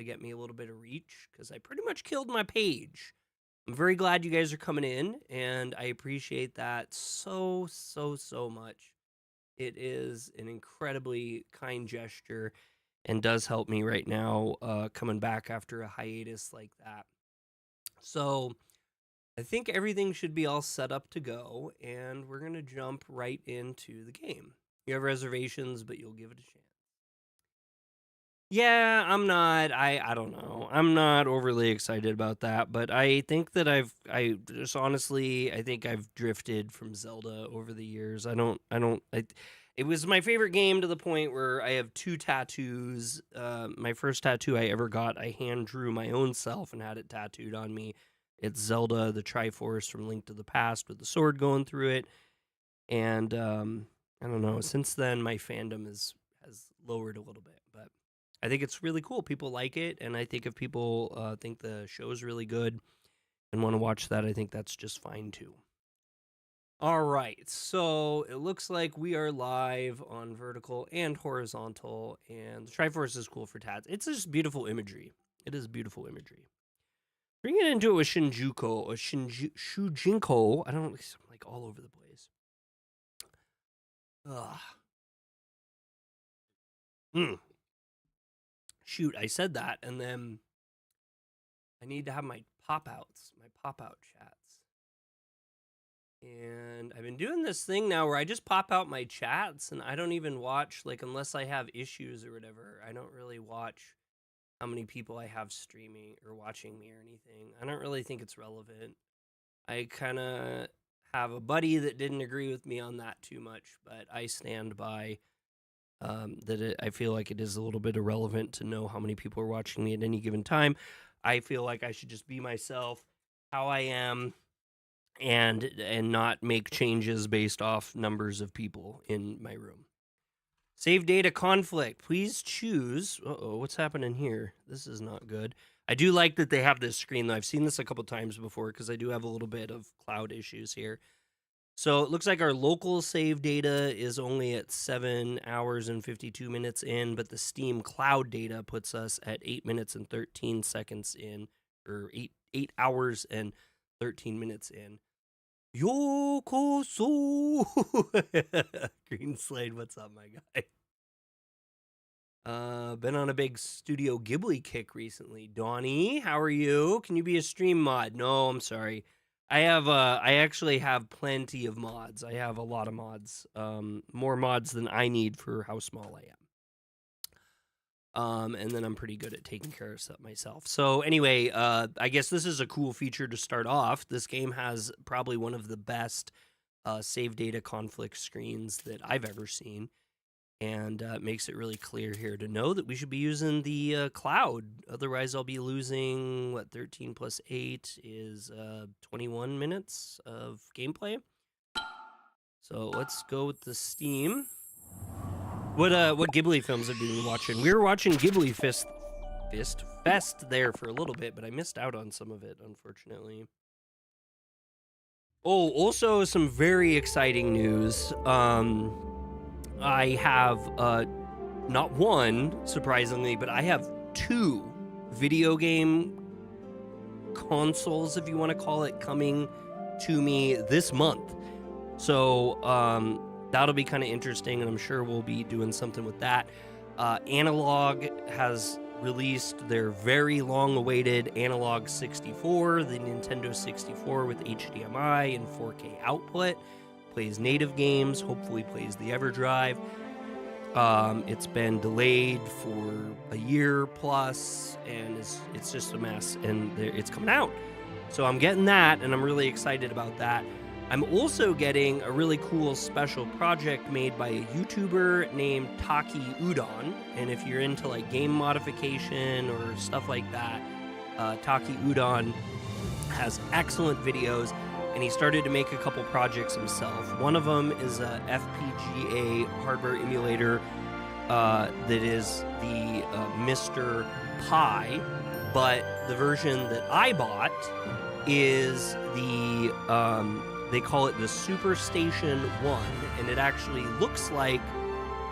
to get me a little bit of reach because I pretty much killed my page. I'm very glad you guys are coming in, and I appreciate that so much. It is an incredibly kind gesture and does help me right now coming back after a hiatus like that. So I think everything should be all set up to go, and we're going to jump right into the game. You have reservations, but you'll give it a chance. Yeah, I'm not. I don't know. I'm not overly excited about that, but I think that I just honestly, I think I've drifted from Zelda over the years. It was my favorite game to the point where I have 2 tattoos. My first tattoo I ever got, I hand drew my own self and had it tattooed on me. It's Zelda, the Triforce from Link to the Past with the sword going through it. And I don't know. Since then, my fandom has lowered a little bit, but I think it's really cool. People like it, and I think if people think the show is really good and want to watch that, I think that's just fine too. All right, so it looks like we are live on vertical and horizontal, and the Triforce is cool for tats. It's just beautiful imagery. It is beautiful imagery. Bring it into a Shujinkou, Shujinkou. I don't, I'm like all over the place. Ugh. Shoot, I said that, and then I need to have my pop-out chats. And I've been doing this thing now where I just pop out my chats, and I don't even watch, like, unless I have issues or whatever. I don't really watch how many people I have streaming or watching me or anything. I don't really think it's relevant. I kind of have a buddy that didn't agree with me on that too much, but I stand by I feel like it is a little bit irrelevant to know how many people are watching me at any given time. I feel like I should just be myself, how I am, and not make changes based off numbers of people in my room. Save data conflict. Please choose. Uh-oh, what's happening here? This is not good. I do like that they have this screen, though. I've seen this a couple times before because I do have a little bit of cloud issues here. So it looks like our local save data is only at 7 hours and 52 minutes in, but the Steam cloud data puts us at 8 minutes and 13 seconds in, or 8 hours and 13 minutes in. Yokoso! Green Slade, what's up, my guy? Been on a big Studio Ghibli kick recently. Donnie, how are you? Can you be a stream mod? No, I'm sorry. I actually have plenty of mods. I have a lot of mods. More mods than I need for how small I am. And then I'm pretty good at taking care of stuff myself. So anyway, I guess this is a cool feature to start off. This game has probably one of the best save data conflict screens that I've ever seen. And it makes it really clear here to know that we should be using the cloud. Otherwise, I'll be losing, 13 plus 8 is 21 minutes of gameplay. So let's go with the Steam. What Ghibli films have you been watching? We were watching Ghibli Fest there for a little bit, but I missed out on some of it, unfortunately. Oh, also some very exciting news. I have not one, surprisingly, but I have 2 video game consoles, if you want to call it, coming to me this month. So that'll be kind of interesting, and I'm sure we'll be doing something with that. Analog has released their very long-awaited Analog 64, the Nintendo 64 with HDMI and 4K output. Plays native games, hopefully plays the EverDrive. It's been delayed for a year plus, and it's just a mess, and it's coming out. So I'm getting that, and I'm really excited about that. I'm also getting a really cool special project made by a YouTuber named Taki Udon, and if you're into like game modification or stuff like that, Taki Udon has excellent videos. And he started to make a couple projects himself. One of them is a FPGA hardware emulator that is the Mr. Pi, but the version that I bought is the, they call it the Super Station 1, and it actually looks like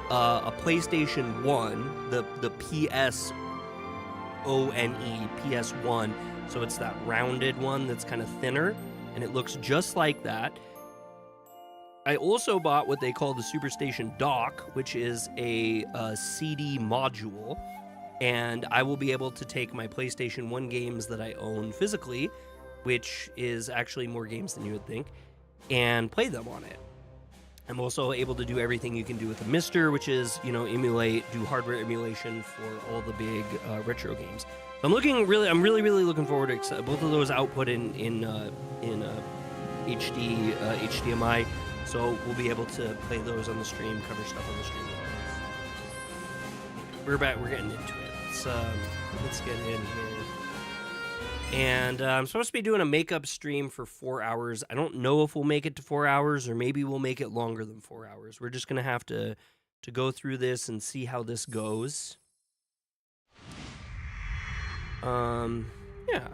a PlayStation 1, the PS ONE PS1. So it's that rounded one that's kind of thinner, and it looks just like that. I also bought what they call the Superstation Dock, which is a CD module, and I will be able to take my PlayStation 1 games that I own physically, which is actually more games than you would think, and play them on it. I'm also able to do everything you can do with a Mister, which is, do hardware emulation for all the big retro games. So I'm really looking forward to both of those output in HD HDMI. So we'll be able to play those on the stream, cover stuff on the stream. We're getting into it. Let's get in here. And I'm supposed to be doing a makeup stream for 4 hours. I don't know if we'll make it to 4 hours, or maybe we'll make it longer than 4 hours. We're just gonna have to go through this and see how this goes. Yeah.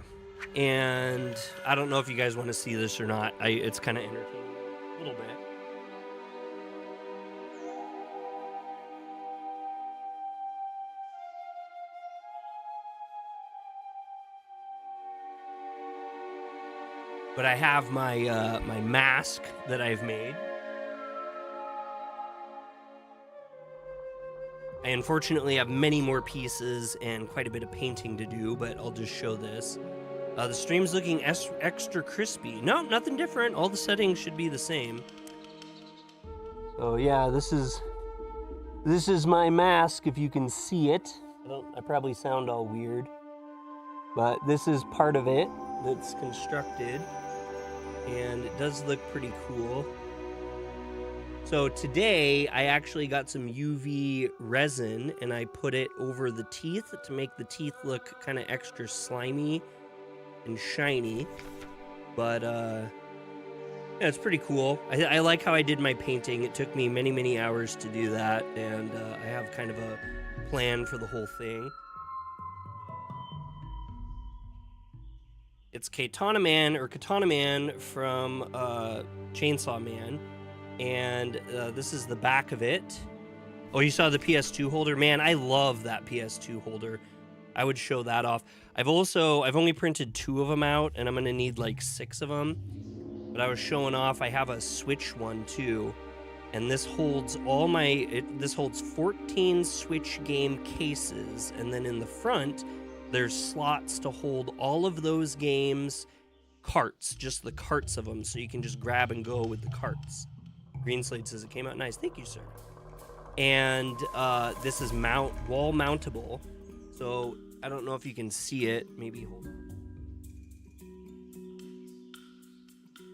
And I don't know if you guys want to see this or not. It's kind of entertaining a little bit. But I have my my mask that I've made. I unfortunately have many more pieces and quite a bit of painting to do, but I'll just show this. The stream's looking extra crispy. No, nothing different. All the settings should be the same. So yeah, this is my mask, if you can see it. I probably sound all weird, but this is part of it that's constructed, and it does look pretty cool. So today I actually got some UV resin and I put it over the teeth to make the teeth look kind of extra slimy and shiny. But yeah, it's pretty cool. I like how I did my painting. It took me many hours to do that, and I have kind of a plan for the whole thing. It's Katana Man from Chainsaw Man, and this is the back of it. Oh, you saw the PS2 holder? Man, I love that PS2 holder. I would show that off. I've only printed 2 of them out, and I'm gonna need like 6 of them. But I was showing off, I have a Switch one too, and this holds this holds 14 Switch game cases, and then in the front, there's slots to hold all of those games, carts, just the carts of them, so you can just grab and go with the carts. Green Slate says it came out nice. Thank you, sir. And this is wall mountable, so I don't know if you can see it. Maybe hold on.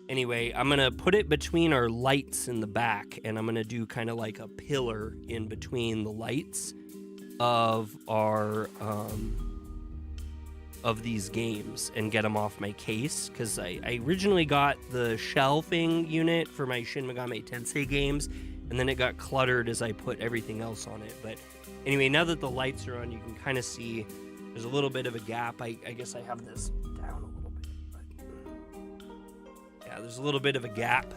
Anyway, I'm gonna put it between our lights in the back, and I'm gonna do kind of like a pillar in between the lights of our of these games, and get them off my case, because I originally got the shelving unit for my Shin Megami Tensei games, and then it got cluttered as I put everything else on it. But anyway, now that the lights are on, you can kind of see there's a little bit of a gap. I guess I have this down a little bit, but yeah, there's a little bit of a gap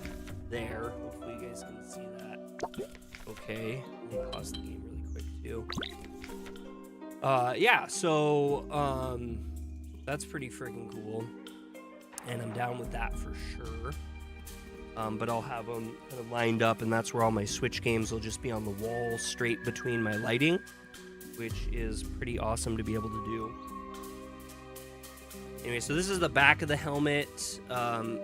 there. Hopefully you guys can see that. Okay, let me pause the game really quick too. Yeah, so that's pretty freaking cool, and I'm down with that for sure. But I'll have them kind of lined up, and that's where all my Switch games will just be on the wall straight between my lighting, which is pretty awesome to be able to do. Anyway, so this is the back of the helmet.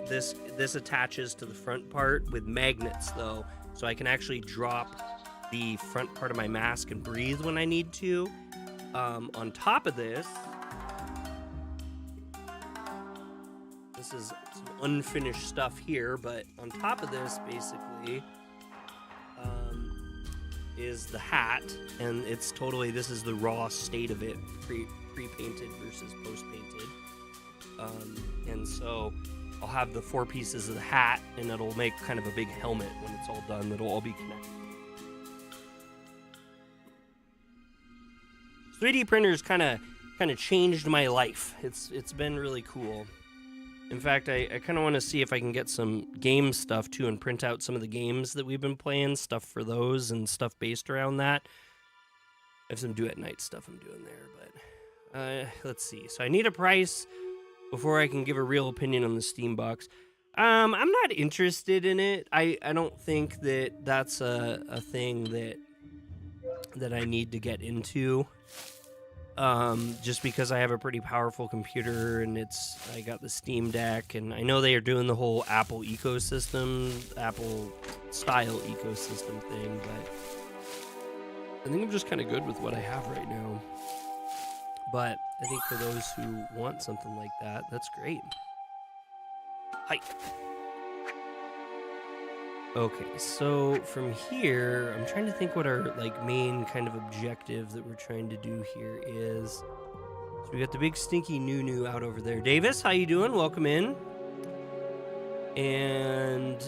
This attaches to the front part with magnets, though, so I can actually drop the front part of my mask and breathe when I need to. On top of this is some unfinished stuff here, but on top of this, basically, is the hat, and it's totally, this is the raw state of it, pre-painted versus post-painted. And so I'll have the 4 pieces of the hat, and it'll make kind of a big helmet when it's all done. That'll all be connected. 3D printers kind of changed my life. It's been really cool. In fact, I kind of want to see if I can get some game stuff too, and print out some of the games that we've been playing, stuff for those and stuff based around that. I have some Do at Night stuff I'm doing there, but Let's see. So I need a price before I can give a real opinion on the Steam box. I'm not interested in it. I don't think that that's a thing that I need to get into. Just because I have a pretty powerful computer and I got the Steam Deck, and I know they are doing the whole Apple ecosystem, Apple style ecosystem thing, but I think I'm just kind of good with what I have right now. But I think for those who want something like that, that's great. Hi. Okay, so from here, I'm trying to think what our main kind of objective that we're trying to do here is. So we got the big stinky Nunu out over there. Davis, how you doing? Welcome in. And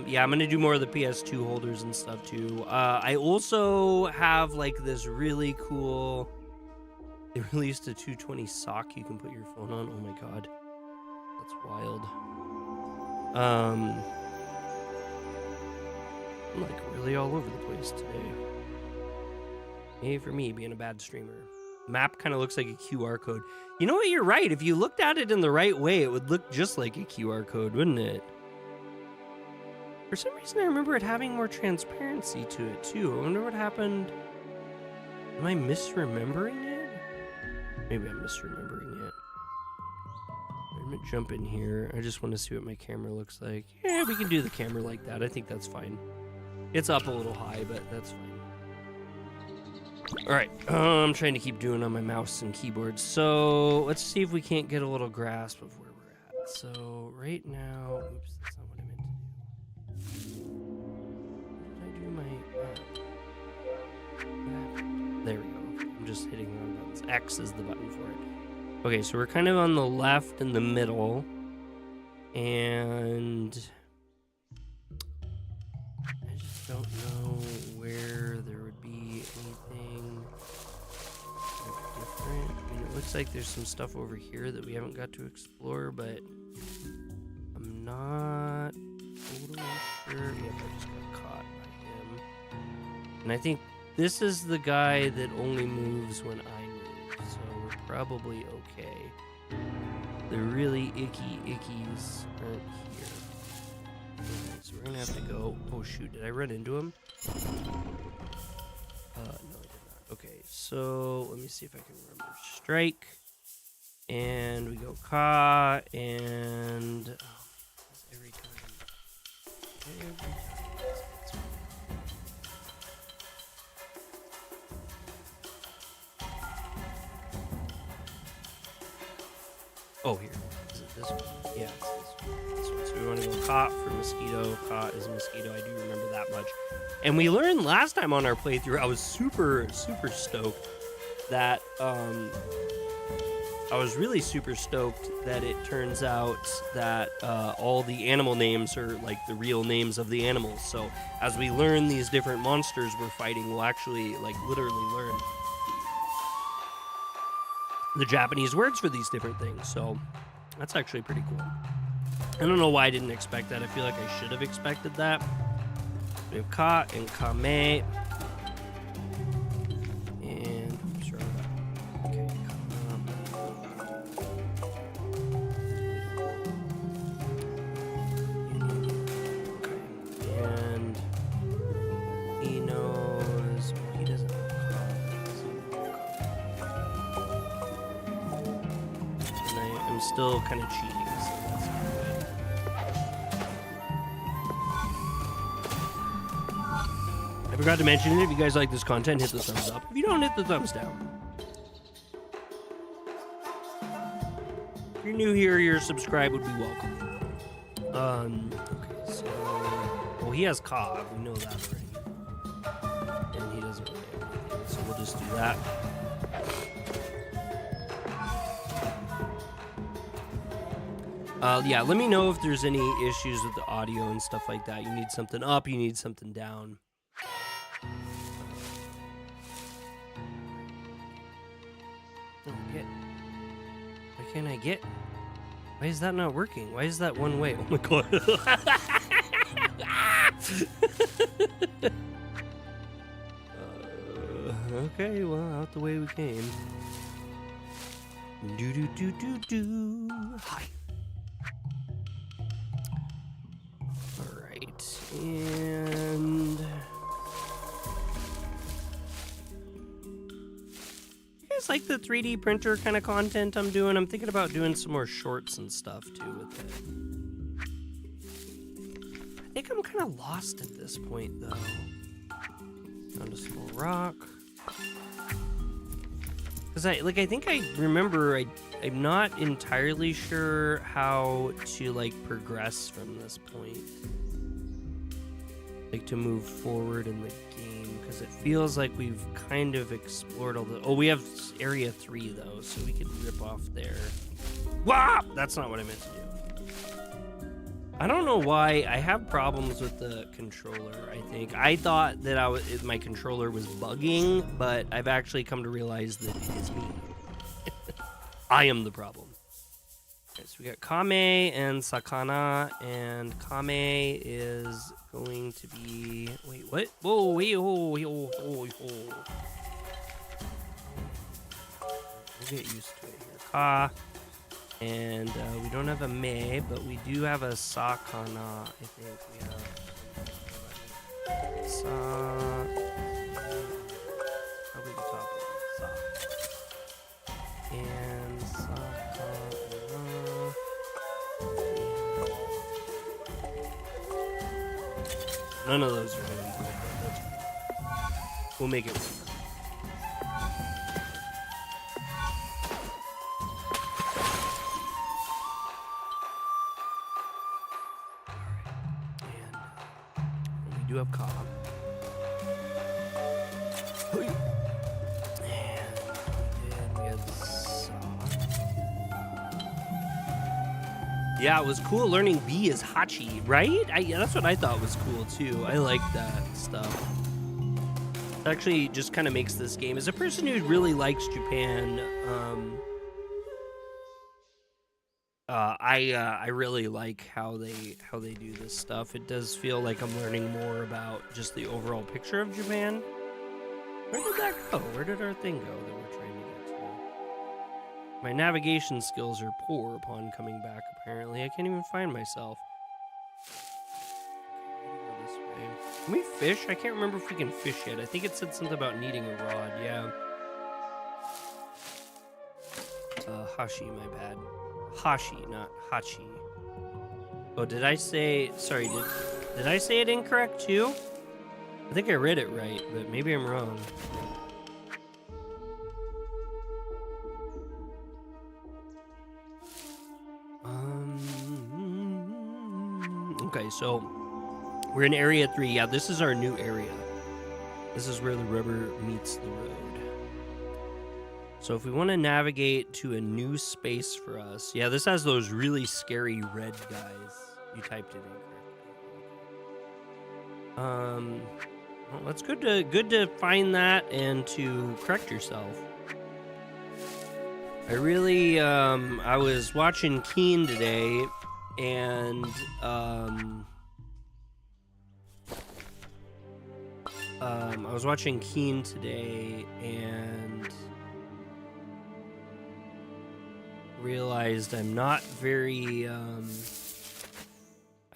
yeah, I'm gonna do more of the PS2 holders and stuff too. I also have this really cool. They released a 220 sock you can put your phone on. Oh my god, that's wild. I'm really all over the place today. Yay for me being a bad streamer. Map kind of looks like a QR code. You know what? You're right. If you looked at it in the right way, it would look just like a QR code, wouldn't it? For some reason, I remember it having more transparency to it too. I wonder what happened. Am I misremembering it? Maybe I'm misremembering it. I'm gonna jump in here. I just want to see what my camera looks like. Yeah, we can do the camera like that. I think that's fine. It's up a little high, but that's fine. All right, I'm trying to keep doing on my mouse and keyboard. So let's see if we can't get a little grasp of where we're at. So right now, oops, that's not what I meant to do. What did I do my? There we go. I'm just hitting the wrong buttons. X is the button for it. Okay, so we're kind of on the left in the middle, and I just don't know where there would be anything different. I mean, it looks like there's some stuff over here that we haven't got to explore, but I'm not totally sure. Yep, I just got caught by him. And I think this is the guy that only moves when I move, so we're probably okay. The really icky ickies aren't here. Okay, so we're gonna have to go. Oh shoot, did I run into him? No, I did not. Okay, so let me see if I can remember. Strike, and we go Ka, and every time. Oh, here. Is it this one? Yeah, it's this one. So we want to go Ka for mosquito. Ka is mosquito. I do remember that much. And we learned last time on our playthrough, I was super stoked that, I was really super stoked that it turns out that all the animal names are the real names of the animals. So as we learn these different monsters we're fighting, we'll actually literally learn the Japanese words for these different things. So that's actually pretty cool. I don't know why I didn't expect that. I feel like I should have expected that. We have Ka and Kame. And oops, right back. Okay, okay. And he knows he doesn't know Ka. And I'm still kind of cheating. I forgot to mention it. If you guys like this content, hit the thumbs up. If you don't, hit the thumbs down. If you're new here, your subscribe would be welcome. Okay, so well, he has Ka. We know that already, and he doesn't really have anything, so we'll just do that. Yeah, let me know if there's any issues with the audio and stuff like that. You need something up, you need something down. Why can't I get? Why is that not working? Why is that one way? Oh my god. Okay, well, out the way we came. Do do do do do. Hi. All right, and you guys like the 3D printer kind of content I'm doing? I'm thinking about doing some more shorts and stuff too with it. I think I'm kind of lost at this point though. Found a small rock. Because I think I remember I'm not entirely sure how to like progress from this point. Like to move forward in the game, because it feels like we've kind of explored all the... Oh, we have area 3 though, so we could rip off there. Wow! That's not what I meant to do. I don't know why I have problems with the controller. I think I thought that my controller was bugging, but I've actually come to realize that it is me. I am the problem. Okay, so we got Kame and Sakana, and Kame is going to be... Wait, what? Whoa, wait, oh. We'll get used to it here. Ka. And we don't have a Me, but we do have a Sakana. I think we have Sa. Probably the top one. Sa. And Sakana. None of those are going to be good. That's fine. We'll make it work. Do have Cobb. And we had Saw. Yeah, it was cool learning B is Hachi, right? Yeah, that's what I thought was cool too. I like that stuff. It actually just kind of makes this game, as a person who really likes Japan, I really like how they do this stuff. It does feel like I'm learning more about just the overall picture of Japan. Where did that go? Where did our thing go that we're trying to get to? My navigation skills are poor upon coming back, apparently. I can't even find myself. This way. Can we fish? I can't remember if we can fish yet. I think it said something about needing a rod, yeah. Hashi, my bad. Hashi, not Hachi. Oh, did I say... Sorry, did I say it incorrect, too? I think I read it right, but maybe I'm wrong. Okay, so... We're in Area 3. Yeah, this is our new area. This is where the rubber meets the road. So if we want to navigate to a new space for us... Yeah, this has those really scary red guys. You typed it in correctly. Well, that's good to find that and to correct yourself. I really... I was watching Keen today, and... I was watching Keen today, and... realized I'm not very I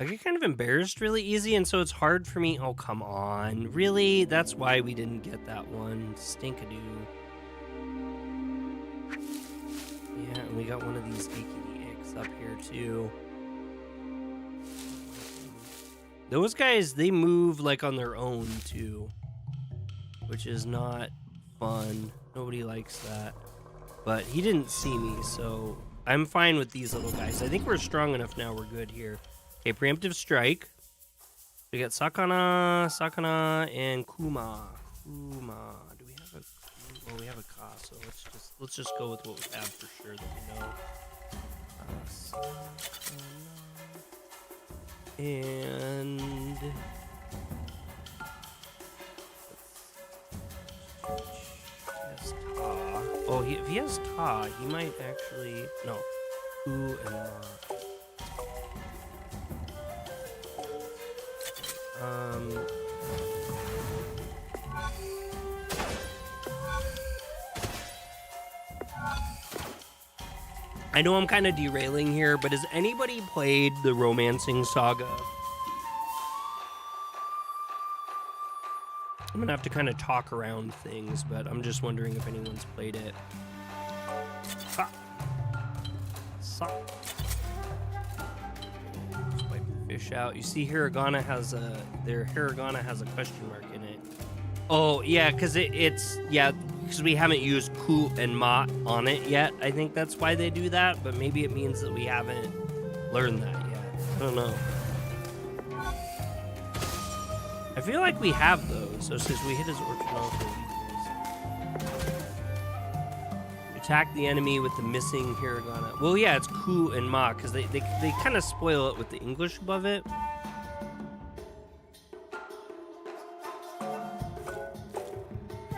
get kind of embarrassed really easy, and so it's hard for me. Oh, come on. Really? That's why we didn't get that one. Stinkadoo. Yeah, and we got one of these icky eggs up here too. Those guys, they move like on their own too, which is not fun. Nobody likes that. But he didn't see me, so I'm fine with these little guys. I think we're strong enough now. We're good here. Okay, preemptive strike. We got Sakana, and Kuma. Do we have a... Well, we have a Ka, so let's just go with what we have for sure that we know. And... Oh, if he has Ta, he might actually... No. Ku and Ma. I know I'm kind of derailing here, but has anybody played the Romancing Saga? I'm gonna have to kind of talk around things, but I'm just wondering if anyone's played it. Ha. Just wipe the fish out. You see, Hiragana has a question mark in it. Oh yeah, because because we haven't used ku and ma on it yet. I think that's why they do that, but maybe it means that we haven't learned that yet. I don't know. I feel like we have those. So it says we hit his orchard for weakness. Attack the enemy with the missing hiragana. Well, yeah, it's ku and ma because they kind of spoil it with the English above it.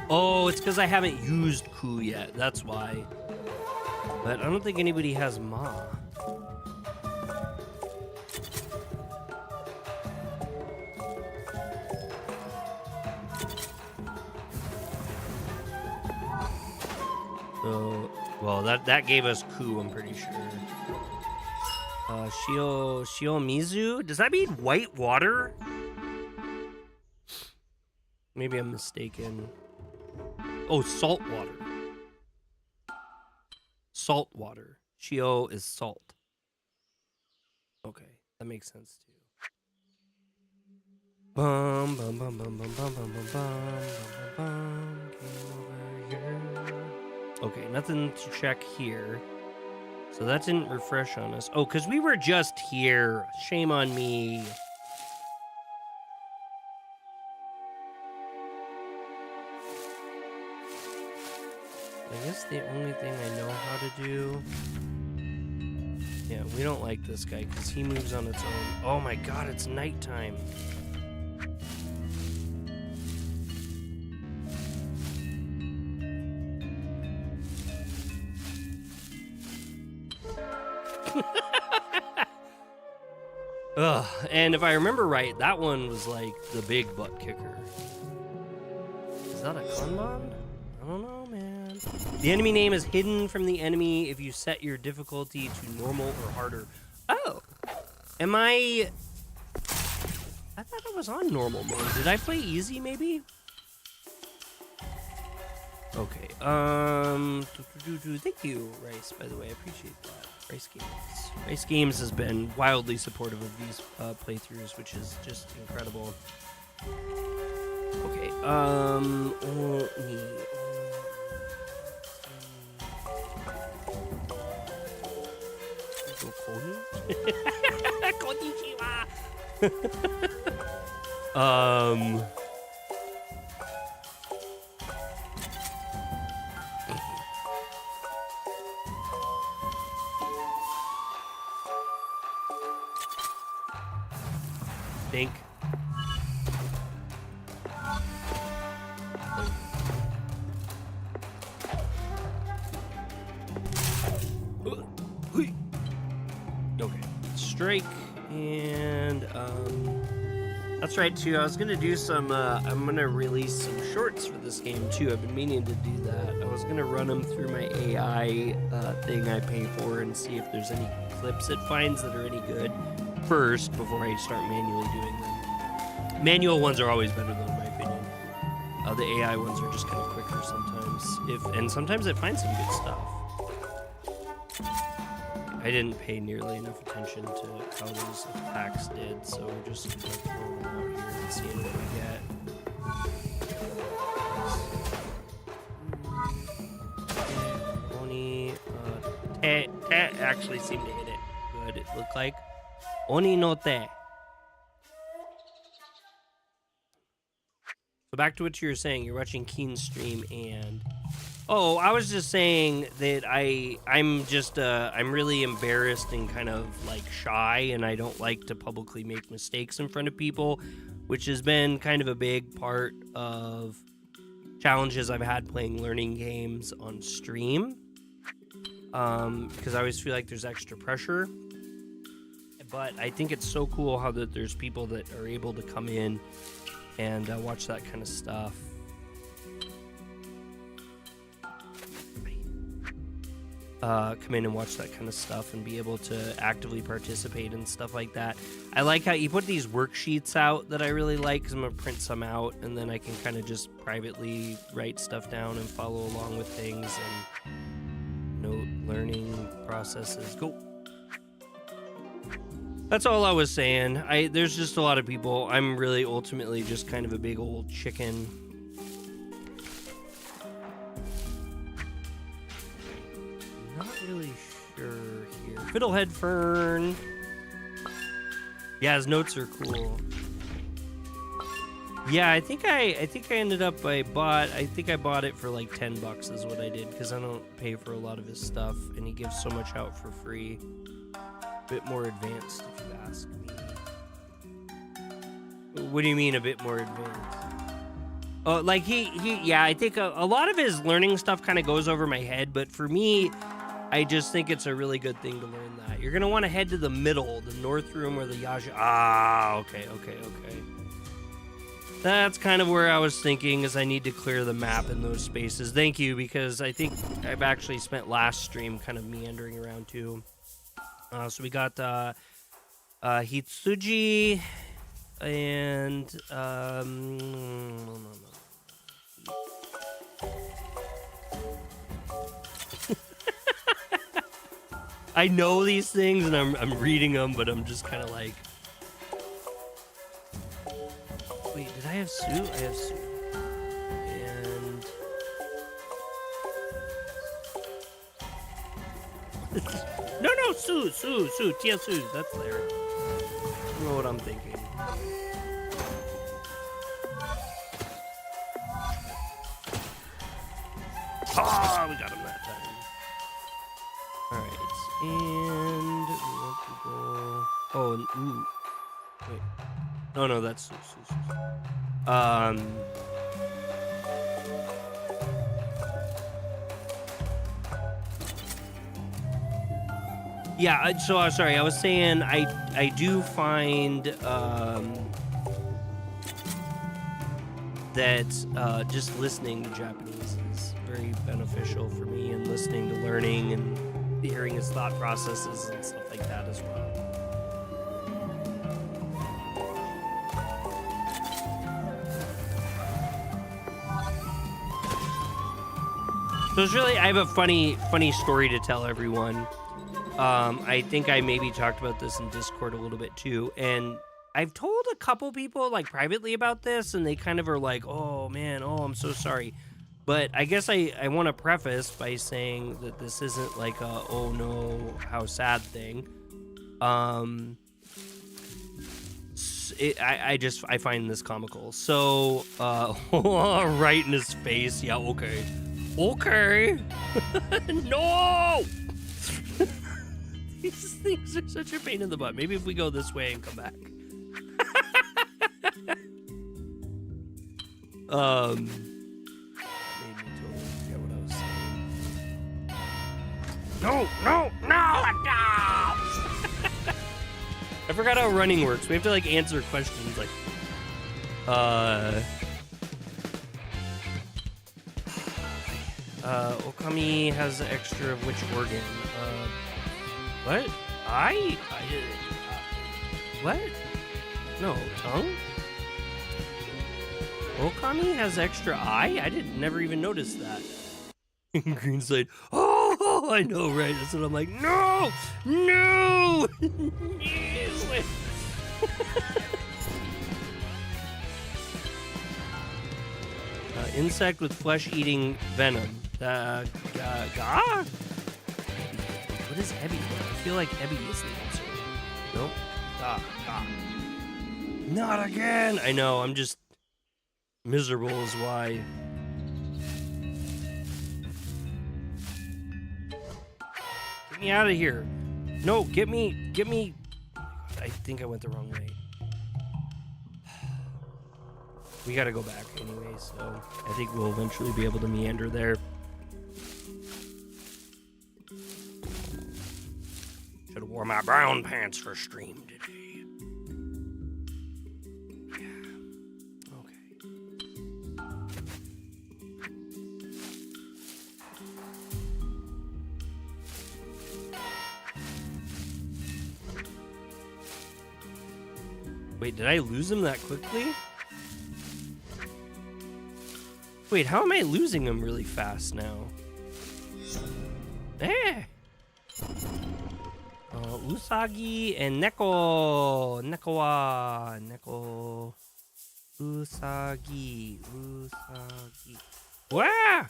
Oh, it's because I haven't used ku yet. That's why. But I don't think anybody has ma. So, well, that gave us ku, I'm pretty sure. Shiomizu? Does that mean white water? Maybe I'm mistaken. Oh, salt water. Salt water. Shio is salt. Okay, that makes sense too. Bum bum bum bum bum bum bum bum bum bum. Game over here. Okay, nothing to check here. So that didn't refresh on us. Oh, because we were just here. Shame on me. I guess the only thing I know how to do... Yeah, we don't like this guy because he moves on its own. Oh my god, it's nighttime. Ugh, and if I remember right, that one was like the big butt kicker. Is that a Kanban? I don't know, man. The enemy name is hidden from the enemy if you set your difficulty to normal or harder. Oh, am I thought I was on normal mode. Did I play easy, maybe? Okay, thank you, Rice, by the way, I appreciate that. Rice Games has been wildly supportive of these playthroughs, which is just incredible. Okay, Konnichiwa. Think. Okay, strike, and that's right too. I was gonna do some. I'm gonna release some shorts for this game too. I've been meaning to do that. I was gonna run them through my AI thing I pay for and see if there's any clips it finds that are any good first before I start manually doing them. Manual ones are always better though, in my opinion. The AI ones are just kind of quicker sometimes. And sometimes it finds some good stuff. I didn't pay nearly enough attention to how those attacks did, so we're just gonna throw them out here and seeing what we get. Oni, Te actually seemed to hit it good, it looked like. Oni no Te. So back to what you were saying, you're watching Keen's stream and... Oh, I was just saying that I'm really embarrassed and kind of like shy, and I don't like to publicly make mistakes in front of people, which has been kind of a big part of challenges I've had playing learning games on stream. Because I always feel like there's extra pressure. But I think it's so cool how that there's people that are able to come in and watch that kind of stuff. come in and watch that kind of stuff and be able to actively participate and stuff like that. I like how you put these worksheets out that I really like, because I'm going to print some out, and then I can kind of just privately write stuff down and follow along with things and note learning processes. Go. That's all I was saying. There's just a lot of people. I'm really ultimately just kind of a big old chicken. Not really sure here. Fiddlehead Fern. Yeah, his notes are cool. Yeah, I think I ended up I think I bought it for like $10 is what I did, because I don't pay for a lot of his stuff, and he gives so much out for free. A bit more advanced, if you ask me. What do you mean a bit more advanced? Oh, like yeah, I think a lot of his learning stuff kind of goes over my head, but for me, I just think it's a really good thing to learn that. You're gonna want to head to the middle, the north room or the Yaja. Ah, okay. That's kind of where I was thinking, is I need to clear the map in those spaces. Thank you, because I think I've actually spent last stream kind of meandering around too. So we got Hitsuji and I know these things and I'm reading them, but I'm just kind of like, wait, did I have Sue? I have Sue. And no, Sue, Tia Sue, that's there. I don't know what I'm thinking. Ah, we got him that time. Alright, and we want to go... Oh, and ooh. Wait. No, that's Sue. Yeah, so sorry, I was saying I do find that just listening to Japanese is very beneficial for me, and listening to learning and hearing his thought processes and stuff like that as well. So it's really, I have a funny story to tell everyone. I think I maybe talked about this in Discord a little bit too, and I've told a couple people like privately about this, and they kind of are like, oh man, I'm so sorry. But I guess I want to preface by saying that this isn't like a, oh no, how sad thing. I find this comical. So, right in his face. Yeah, okay. No! These things are such a pain in the butt. Maybe if we go this way and come back. Made me totally forget what I was saying. No! I forgot how running works. We have to like answer questions like, Okami has the extra of which organ? What? What? No, tongue? Okami has extra eye? I never even noticed that. Greenside, oh, I know, right? That's what I'm like, no! Insect with flesh-eating venom. What is Ebby? I feel like Ebby is the answer. Nope. Not again! I know, I'm just miserable is why. Get me out of here. No, get me. I think I went the wrong way. We gotta go back anyway, so I think we'll eventually be able to meander there. Should have wore my brown pants for stream today. Yeah. Okay. Wait, did I lose him that quickly? Wait, how am I losing him really fast now? Eh! Usagi and Neko! Neko... Usagi. Wah!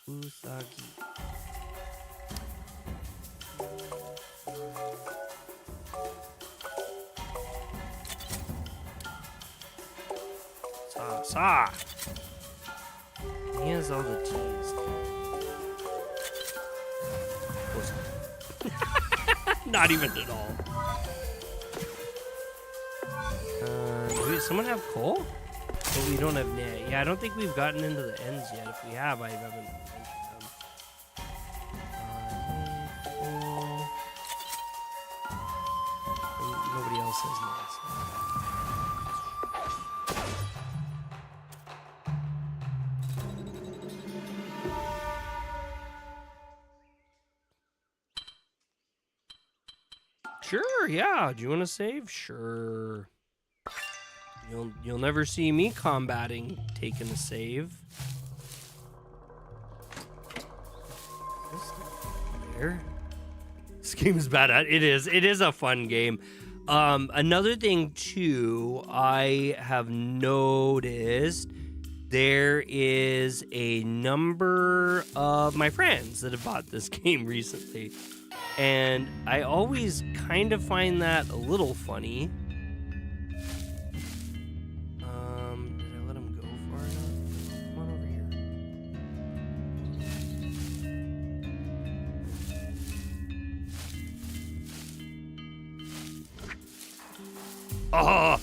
Usagi. Sa. He has all the T's. Not even at all. Does someone have coal? Oh, we don't have net. Yeah, I don't think we've gotten into the ends yet. If we have, I haven't mentioned them. Nobody else has nets. Sure, yeah. Do you want to save? Sure. You'll never see me combating taking a save. There. This game is bad at it is a fun game. Another thing too, I have noticed there is a number of my friends that have bought this game recently. And I always kind of find that a little funny. Did I let him go far enough? Come on over here. Oh!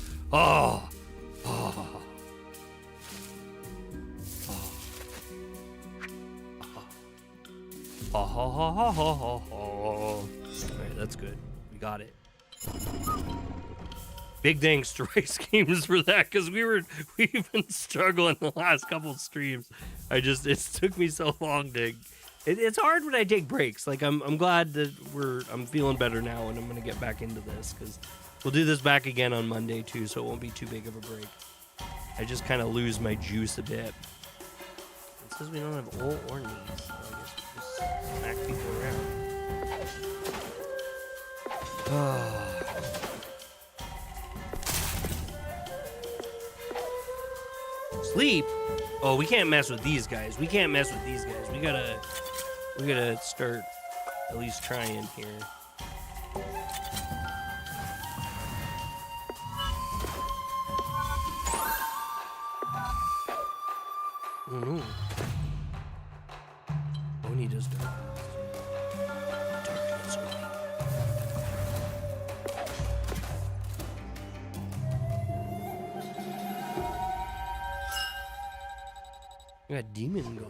Alright, that's good. We got it. Big thanks to Rice Games for that, because we've been struggling the last couple streams. It took me so long to. It's hard when I take breaks. Like I'm glad that I'm feeling better now, and I'm gonna get back into this because we'll do this back again on Monday too, so it won't be too big of a break. I just kind of lose my juice a bit. It says we don't have ult or knees, so I guess we just smack people around. Sleep? Oh, we can't mess with these guys. We gotta start at least trying here. Oh no. Oni does darkness. Darkness Oni. We got demon going.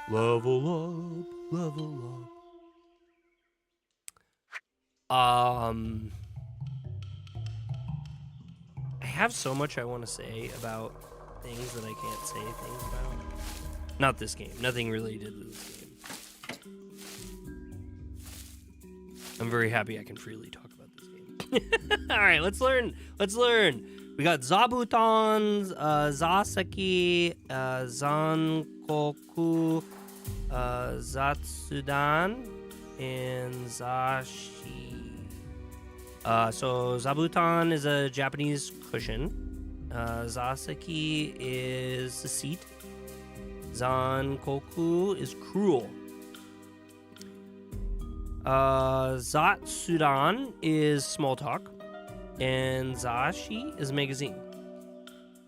Level up. I have so much I want to say about things that I can't say things about. Not this game. Nothing related to this game. I'm very happy I can freely talk about this game. All right, let's learn. We got Zabutons, Zasaki, Zankoku, Zatsudan, and Zashi. So Zabuton is a Japanese cushion. Zasaki is a seat. Zankoku is cruel. Zatsudan is small talk. And Zashi is a magazine.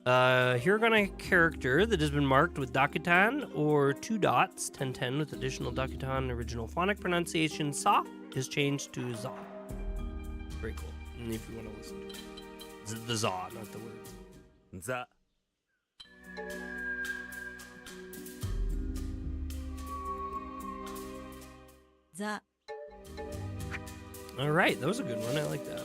Hiragana character that has been marked with Dakutan or 2 dots, 1010 with additional Dakutan original phonic pronunciation, Sa is changed to Za. Very cool. And if you want to listen to it. The Za, not the words. Za. Za. All right, that was a good one. I like that.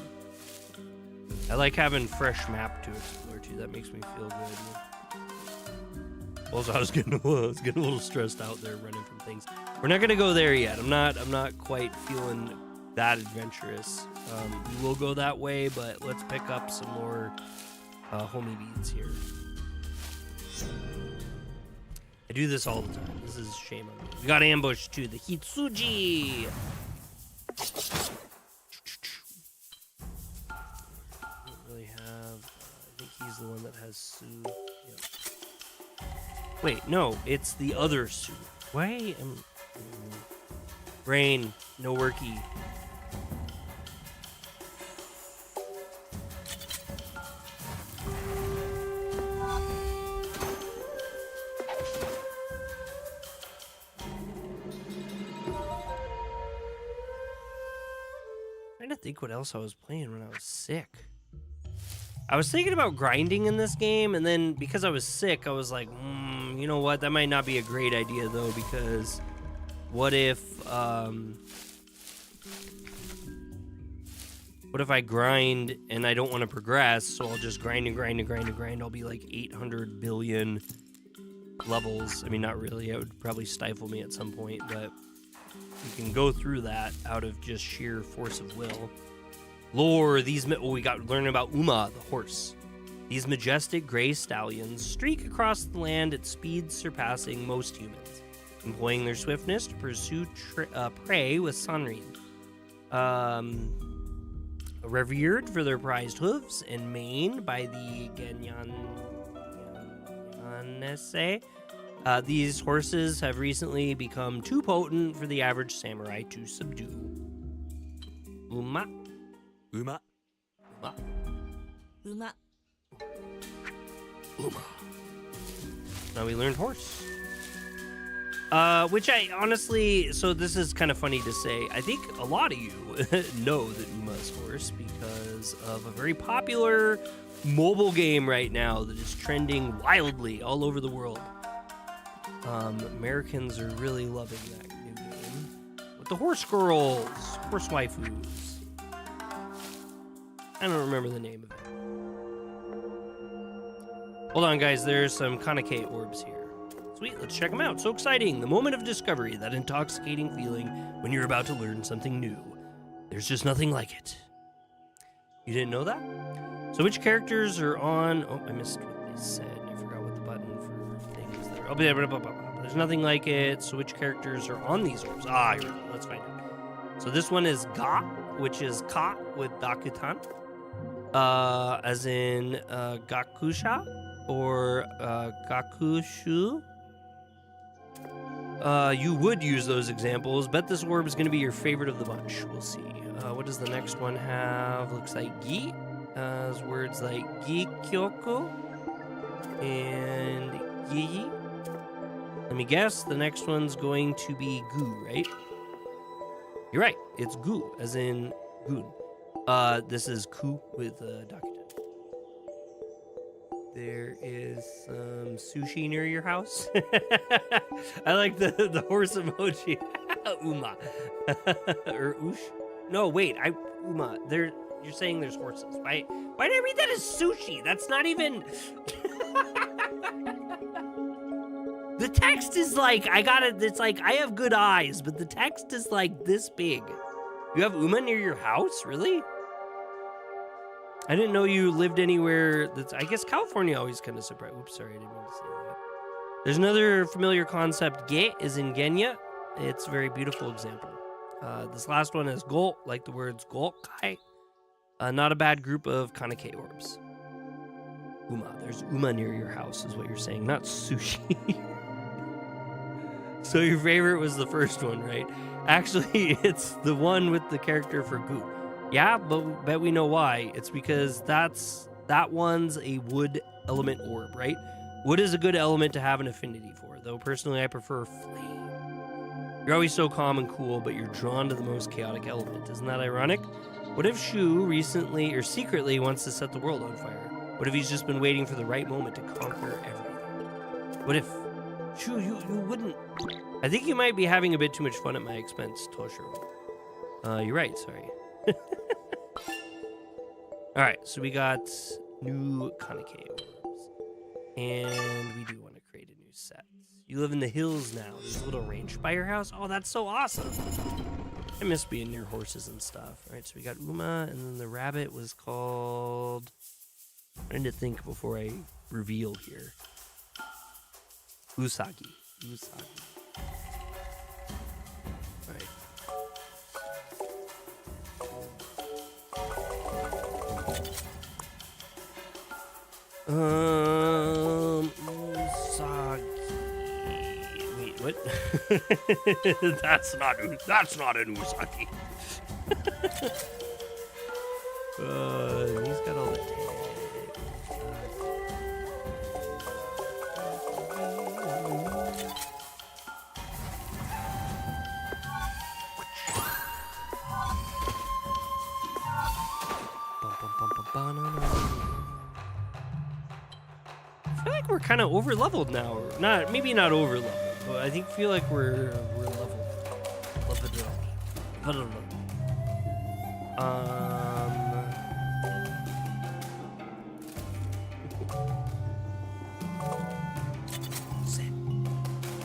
I like having fresh map to explore too. That makes me feel good. Also, I was getting a little stressed out there running from things. We're not gonna go there yet. I'm not quite feeling that adventurous. We will go that way, but let's pick up some more homie beads here. I do this all the time. This is a shame on me. We got ambushed to the Hitsuji. Don't really have. I think he's the one that has Su. Yep. Wait, no, it's the other Su. Why am brain no worky? Trying to think what else I was playing when I was sick. I was thinking about grinding in this game, and then because I was sick, I was like, you know what? That might not be a great idea, though, because what if I grind and I don't want to progress, so I'll just grind and grind and grind and grind. I'll be like 800 billion levels. I mean, not really. It would probably stifle me at some point, but you can go through that out of just sheer force of will. Lore, we got learning about Uma, the horse. These majestic gray stallions streak across the land at speeds surpassing most humans, employing their swiftness to pursue prey with Sanrin. Revered for their prized hooves and mane by the Genyanese, these horses have recently become too potent for the average samurai to subdue. Uma. Uma. Uma. Uma. Uma. Now we learned horse. Which I honestly, so this is kind of funny to say. I think a lot of you know that Uma is horse because of a very popular mobile game right now that is trending wildly all over the world. Americans are really loving that new game. With the horse girls, horse waifus. I don't remember the name of it. Hold on, guys. There's some Kaneki orbs here. Sweet, let's check them out. So exciting. The moment of discovery, that intoxicating feeling when you're about to learn something new. There's just nothing like it. You didn't know that? So which characters are on... Oh, I missed what they said. I forgot what the button for things there. Oh, there's nothing like it. So which characters are on these orbs? Ah, here we go. Let's find it. So this one is Ga, which is Ka with Dakutan. As in Gakusha or Gakushu. You would use those examples. Bet this orb is going to be your favorite of the bunch. We'll see. What does the next one have? Looks like Gi. Has words like Gikyoku and Gi. Let me guess. The next one's going to be Gu, right? You're right. It's Gu, as in Gun. This is Ku with Dakutan. There is some sushi near your house. I like the horse emoji. Uma. Or Ush. No, wait. Uma. You're saying there's horses. Why did I read that as sushi? That's not even... The text is like, it's like, I have good eyes, but the text is like this big. You have Uma near your house? Really? I didn't know you lived anywhere that's... I guess California always kind of surprised. Oops, sorry, I didn't mean to say that. There's another familiar concept. Ge is in Genya. It's a very beautiful example. This last one is Go, like the words Gokai. Not a bad group of Kaneki orbs. Uma. There's Uma near your house is what you're saying, not sushi. So your favorite was the first one, right? Actually, it's the one with the character for Gu. Yeah, but bet we know why. It's because that one's a wood element orb, right? Wood is a good element to have an affinity for, though personally I prefer flame. You're always so calm and cool, but you're drawn to the most chaotic element. Isn't that ironic? What if Shu recently or secretly wants to set the world on fire? What if he's just been waiting for the right moment to conquer everything? What if... Shu, you wouldn't... I think you might be having a bit too much fun at my expense, Toshiro. You're right, sorry. Alright, so we got new Kaneki orbs. And we do want to create a new set. You live in the hills now. There's a little range by your house. Oh, that's so awesome. I miss being near horses and stuff. All right, so we got Uma, and then the rabbit was called... I'm trying to think before I reveal here. Usagi. All right. Usagi. Wait, what? That's not an Usagi. He's got all the tags. I feel like we're kind of over leveled now. Maybe not over leveled, but I feel like we're leveled.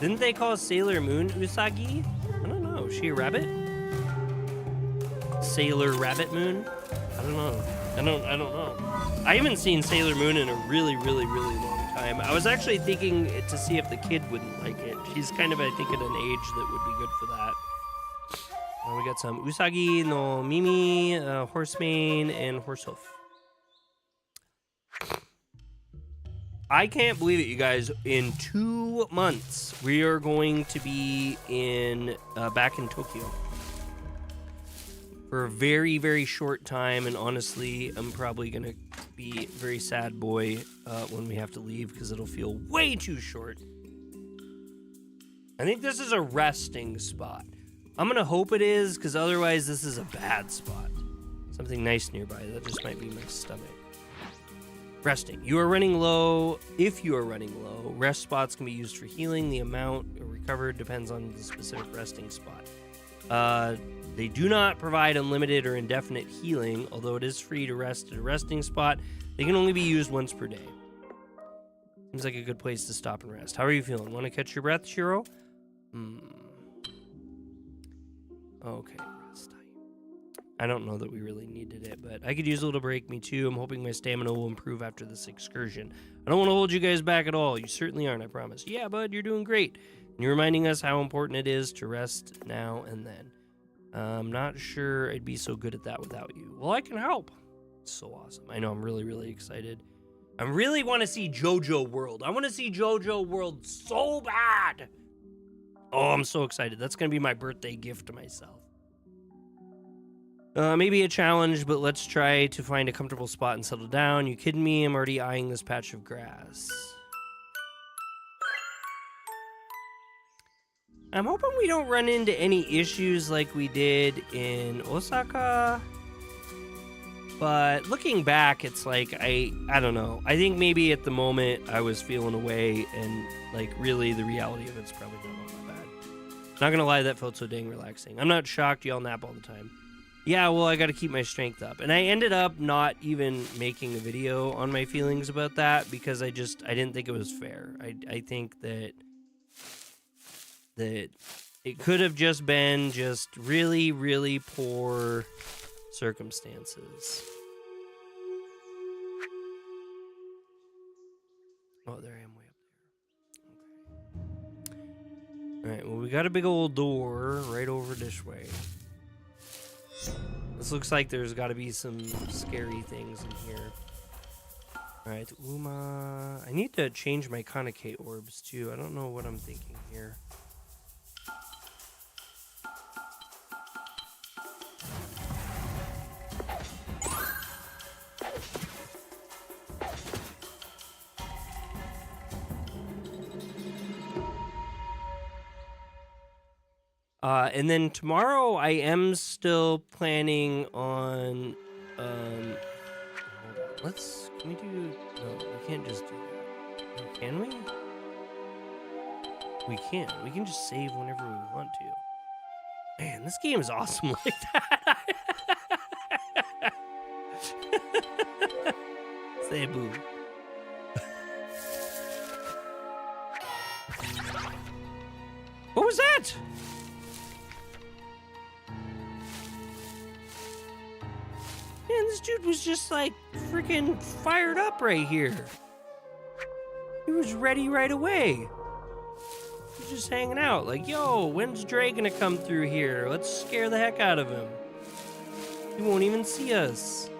Didn't they call Sailor Moon Usagi? I don't know. Is she a rabbit? Sailor Rabbit Moon? I don't know. I don't know. I haven't seen Sailor Moon in a really long time. I was actually thinking to see if the kid wouldn't like it. She's kind of, I think, at an age that would be good for that. We got some Usagi no Mimi, Horsemane, and Horsehoof. I can't believe it, you guys. In 2 months, we are going to be back in Tokyo for a very short time, and honestly, I'm probably gonna be a very sad boy when we have to leave because it'll feel way too short. I think this is a resting spot. I'm gonna hope it is, because otherwise this is a bad spot. Something nice nearby. That just might be my stomach. Resting. You are running low. If you are running low, rest spots can be used for healing. The amount recovered depends on the specific resting spot. They do not provide unlimited or indefinite healing, although it is free to rest at a resting spot. They can only be used once per day. Seems like a good place to stop and rest. How are you feeling? Want to catch your breath, Shiro? Okay, rest time. I don't know that we really needed it, but I could use a little break, me too. I'm hoping my stamina will improve after this excursion. I don't want to hold you guys back at all. You certainly aren't, I promise. Yeah, bud, you're doing great. And you're reminding us how important it is to rest now and then. I'm not sure I'd be so good at that without you. Well, I can help. It's so awesome. I know, I'm really excited. I really want to see JoJo World. I want to see JoJo World so bad. Oh, I'm so excited. That's going to be my birthday gift to myself. Maybe a challenge, but let's try to find a comfortable spot and settle down. You kidding me? I'm already eyeing this patch of grass. I'm hoping we don't run into any issues like we did in Osaka. But looking back, it's like, I don't know. I think maybe at the moment I was feeling away, and like really the reality of it's probably not all that bad. Not gonna lie, that felt so dang relaxing. I'm not shocked y'all nap all the time. Yeah, well, I gotta keep my strength up. And I ended up not even making a video on my feelings about that because I didn't think it was fair. I think that it could have just been just really poor circumstances. Oh, there I am way up there. Okay. Alright, well, we got a big old door right over this way. This looks like there's got to be some scary things in here. Alright, Uma. I need to change my Kaneki orbs, too. I don't know what I'm thinking here. And then tomorrow I am still planning on, hold on. Can we do, no, we can't just do that. Can we? We can. We can just save whenever we want to. Man, this game is awesome like that. Say boo. What was that? this dude was just like freaking fired up right here. He was ready right away. He was just hanging out like, yo, when's Dre gonna come through here? Let's scare the heck out of him. He won't even see us.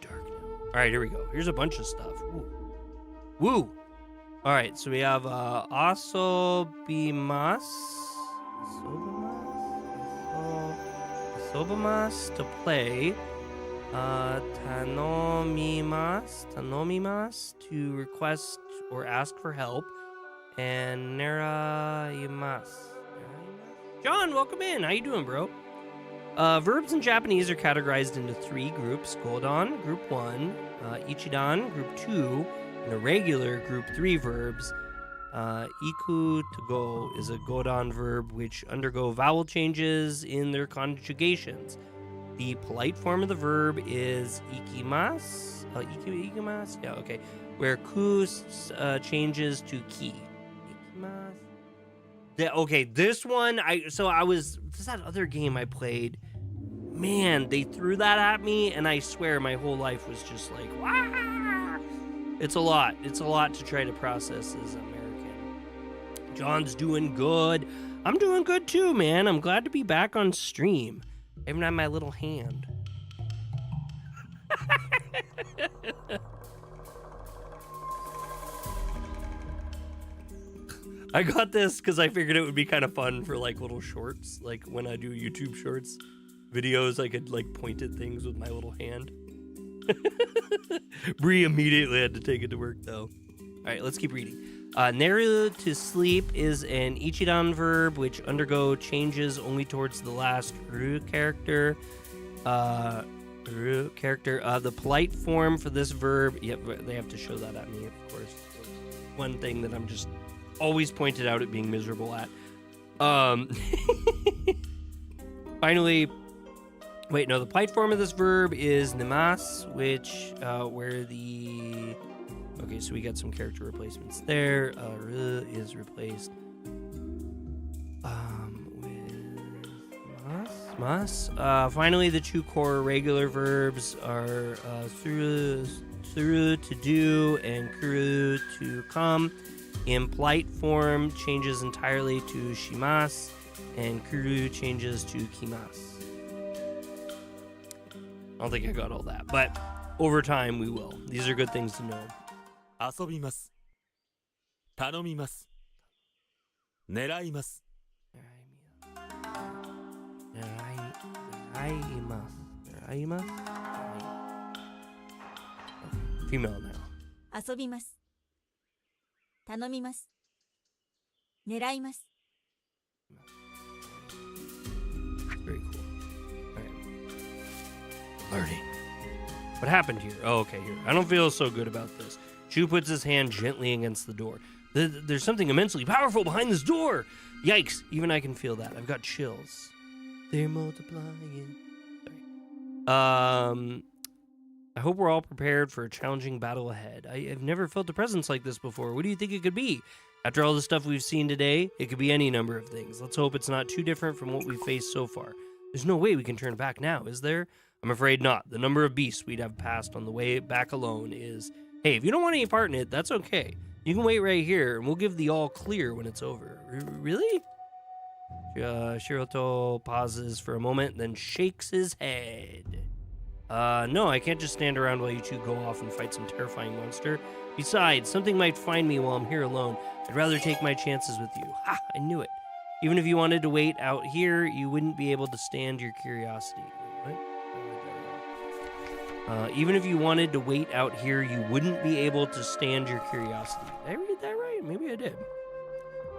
Dark now. All right, here we go. Here's a bunch of stuff. Woo. Woo. All right, so we have Asobimas. Asobimas to play. Tanomimas to request or ask for help. And Neraimas. John, welcome in. How you doing, bro? Verbs in Japanese are categorized into 3 groups. Godon, group 1. Ichidan, group 2. And irregular, group 3 verbs. Iku to go is a Godon verb which undergo vowel changes in their conjugations. The polite form of the verb is ikimasu. Ikimasu? Yeah, okay. Where ku changes to ki. Ikimasu. Okay, this one, this is that other game I played. Man, they threw that at me, and I swear my whole life was just like, wow. It's a lot. It's a lot to try to process as American. John's doing good. I'm doing good too, man. I'm glad to be back on stream. I even have my little hand. I got this because I figured it would be kind of fun for like little shorts. Like when I do YouTube shorts videos, I could like point at things with my little hand. Bree immediately had to take it to work though. All right, let's keep reading. Neru to sleep is an Ichidan verb which undergo changes only towards the last ru character. The polite form for this verb, yep, they have to show that at me, of course. One thing that I'm just always pointed out at being miserable at. Finally, wait, no, the polite form of this verb is nemas, which, where the... Okay, so we got some character replacements there. Is replaced with mas. Finally, the 2 core regular verbs are thuru to do and kuru to come. In polite form, changes entirely to shimas, and kuru changes to kimas. I don't think I got all that, but over time we will. These are good things to know. 遊びます。頼みます。狙います。Female now. 遊びます。頼みます。狙います。 Very cool. All right. Learning. What happened here? Oh, okay, here. I don't feel so good about this. Shu puts his hand gently against the door. There's something immensely powerful behind this door. Yikes, even I can feel that. I've got chills. They're multiplying. Sorry. I hope we're all prepared for a challenging battle ahead. I have never felt a presence like this before. What do you think it could be? After all the stuff we've seen today, it could be any number of things. Let's hope it's not too different from what we've faced so far. There's no way we can turn back now, is there? I'm afraid not. The number of beasts we'd have passed on the way back alone is... Hey, if you don't want any part in it, that's okay. You can wait right here, and we'll give the all clear when it's over. Really? Shiroto pauses for a moment, then shakes his head. No, I can't just stand around while you two go off and fight some terrifying monster. Besides, something might find me while I'm here alone. I'd rather take my chances with you. Ha! I knew it. Even if you wanted to wait out here, you wouldn't be able to stand your curiosity. What? Even if you wanted to wait out here, you wouldn't be able to stand your curiosity. Did I read that right? Maybe I did.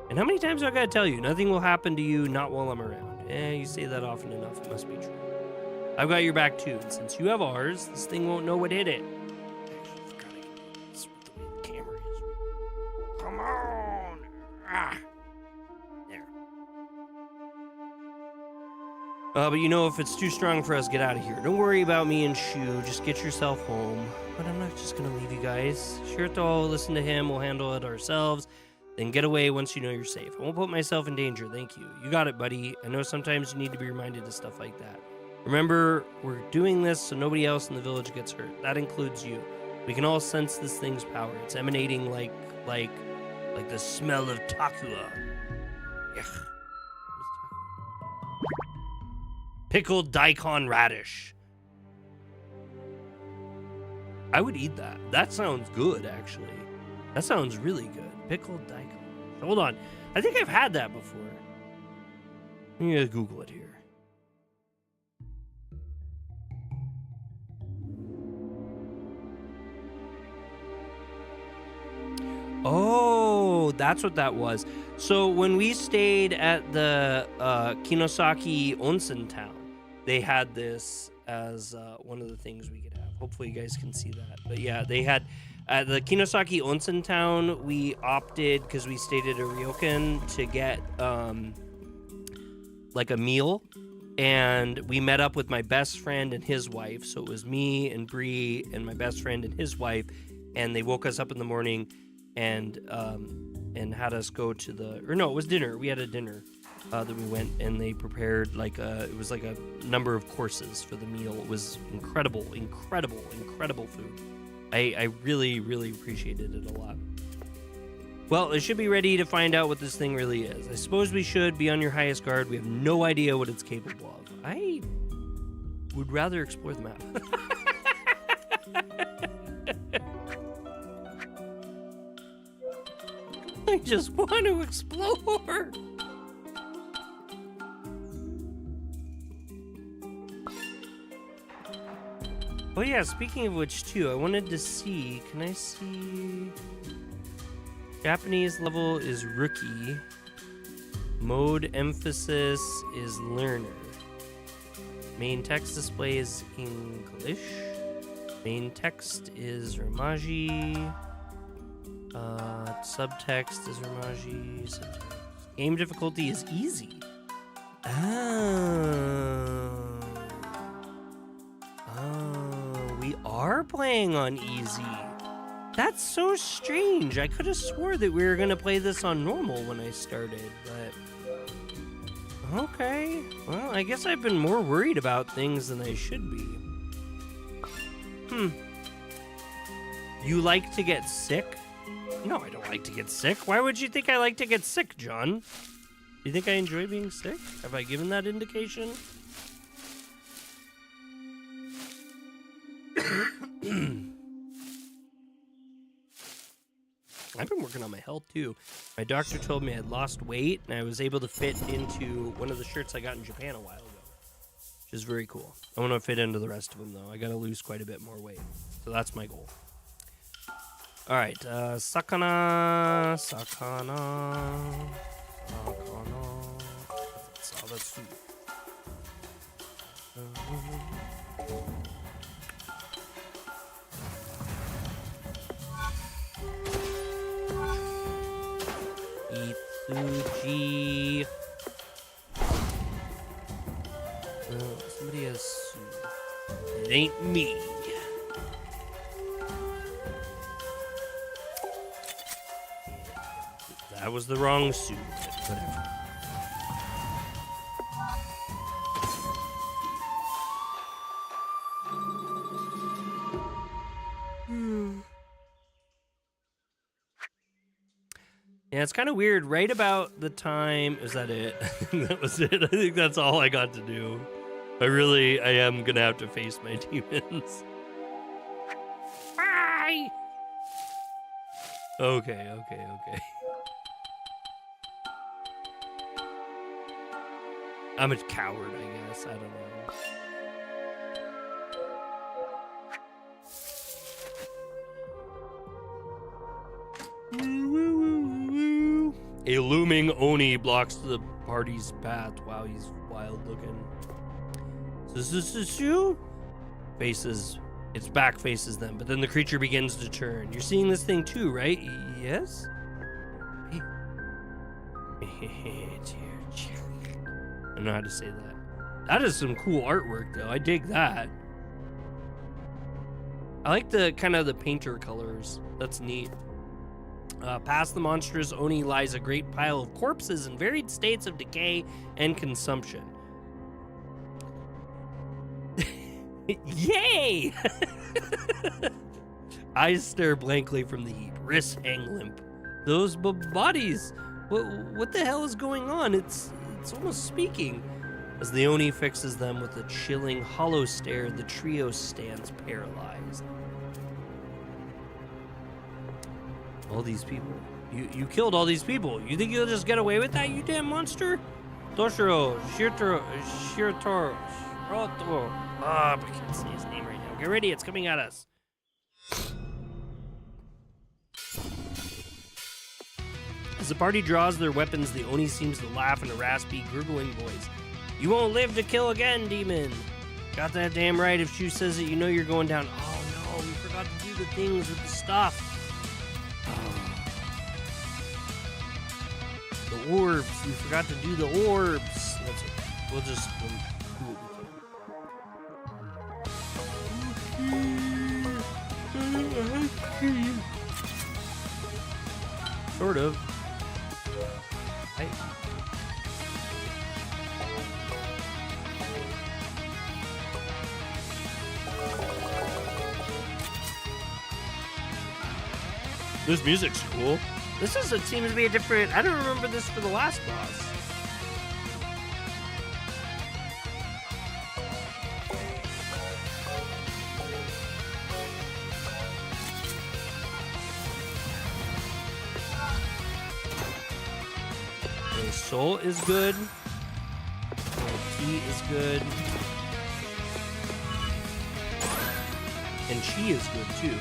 And how many times do I gotta tell you? Nothing will happen to you, not while I'm around. You say that often enough, it must be true. I've got your back too, and since you have ours, this thing won't know what hit it. I forgot I can do this with the way the camera is. Come on! Ah! There. But you know, if it's too strong for us, get out of here. Don't worry about me and Shu, just get yourself home. But I'm not just gonna leave you guys. Shirto, listen to him, we'll handle it ourselves. Then get away once you know you're safe. I won't put myself in danger, thank you. You got it, buddy. I know sometimes you need to be reminded of stuff like that. Remember, we're doing this so nobody else in the village gets hurt. That includes you. We can all sense this thing's power. It's emanating like the smell of Takua. Yuck. Pickled daikon radish. I would eat that. That sounds good, actually. That sounds really good. Pickled daikon. Hold on. I think I've had that before. I'm going to Google it here. Oh, that's what that was. So when we stayed at the Kinosaki Onsen town, they had this as one of the things we could have. Hopefully you guys can see that. But yeah, they had at the Kinosaki Onsen town, we opted, because we stayed at a ryokan, to get like a meal. And we met up with my best friend and his wife. So it was me and Bree and my best friend and his wife. And they woke us up in the morning and had us go to it was dinner. We had a dinner that we went, and they prepared it was like a number of courses for the meal. It was incredible food. I really, really appreciated it a lot. Well, I should be ready to find out what this thing really is. I suppose we should be on your highest guard. We have no idea what it's capable of. I would rather explore the map. I just want to explore. Oh yeah, speaking of which too, I wanted to see, can I see? Japanese level is rookie. Mode emphasis is learner. Main text display is English. Main text is Ramaji. Subtext is Ramaji. Game difficulty is easy. We are playing on easy. That's so strange. I could have swore that we were going to play this on normal when I started, but... Okay. Well, I guess I've been more worried about things than I should be. You like to get sick? No, I don't like to get sick. Why would you think I like to get sick, John? Do you think I enjoy being sick? Have I given that indication? I've been working on my health too. My doctor told me I'd lost weight and I was able to fit into one of the shirts I got in Japan a while ago, which is very cool. I want to fit into the rest of them though. I got to lose quite a bit more weight. So that's my goal. All right, sakana. That's food. Itsuji. Somebody has soup. It ain't me. That was the wrong suit, but whatever. Yeah, it's kind of weird. Right about the time... Is that it? That was it. I think that's all I got to do. I am going to have to face my demons. Bye! Okay. I'm a coward, I guess. I don't know. A looming Oni blocks the party's path. Wow, he's wild looking. Its back faces them, but then the creature begins to turn. You're seeing this thing too, right? Yes? I don't know how to say that. That is some cool artwork, though. I dig that. I like the kind of the painter colors. That's neat. Past the monstrous Oni lies a great pile of corpses in varied states of decay and consumption. Yay! Eyes stare blankly from the heap. Wrists hang limp. Those bodies. What the hell is going on? It's almost speaking. As the Oni fixes them with a chilling, hollow stare, the trio stands paralyzed. All these people. You killed all these people. You think you'll just get away with that, you damn monster? Toshiro, Shirotoro. I can't say his name right now. Get ready, it's coming at us. As the party draws their weapons, the Oni seems to laugh in a raspy, gurgling voice. You won't live to kill again, demon. Got that damn right. If Shu says it, you know you're going down. Oh no, we forgot to do the things with the stuff. The orbs. We forgot to do the orbs. That's it. We'll do what we can. Sort of. This music's cool. Seems to be a different... I don't remember this for the last boss. And Soul is good. Key is good. And Chi is good too.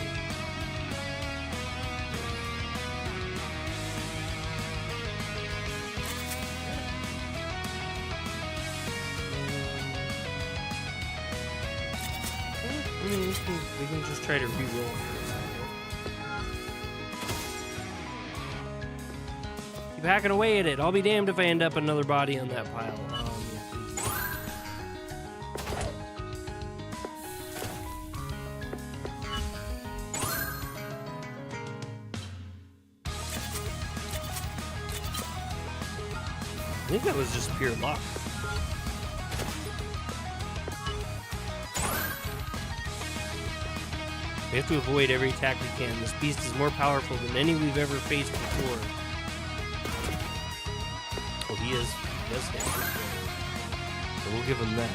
We can just try to re-roll Keep hacking away at it. I'll be damned if I end up another body on that pile. I think that was just pure luck. We have to avoid every attack we can. This beast is more powerful than any we've ever faced before. Well, he is. He does stand for it. So we'll give him that.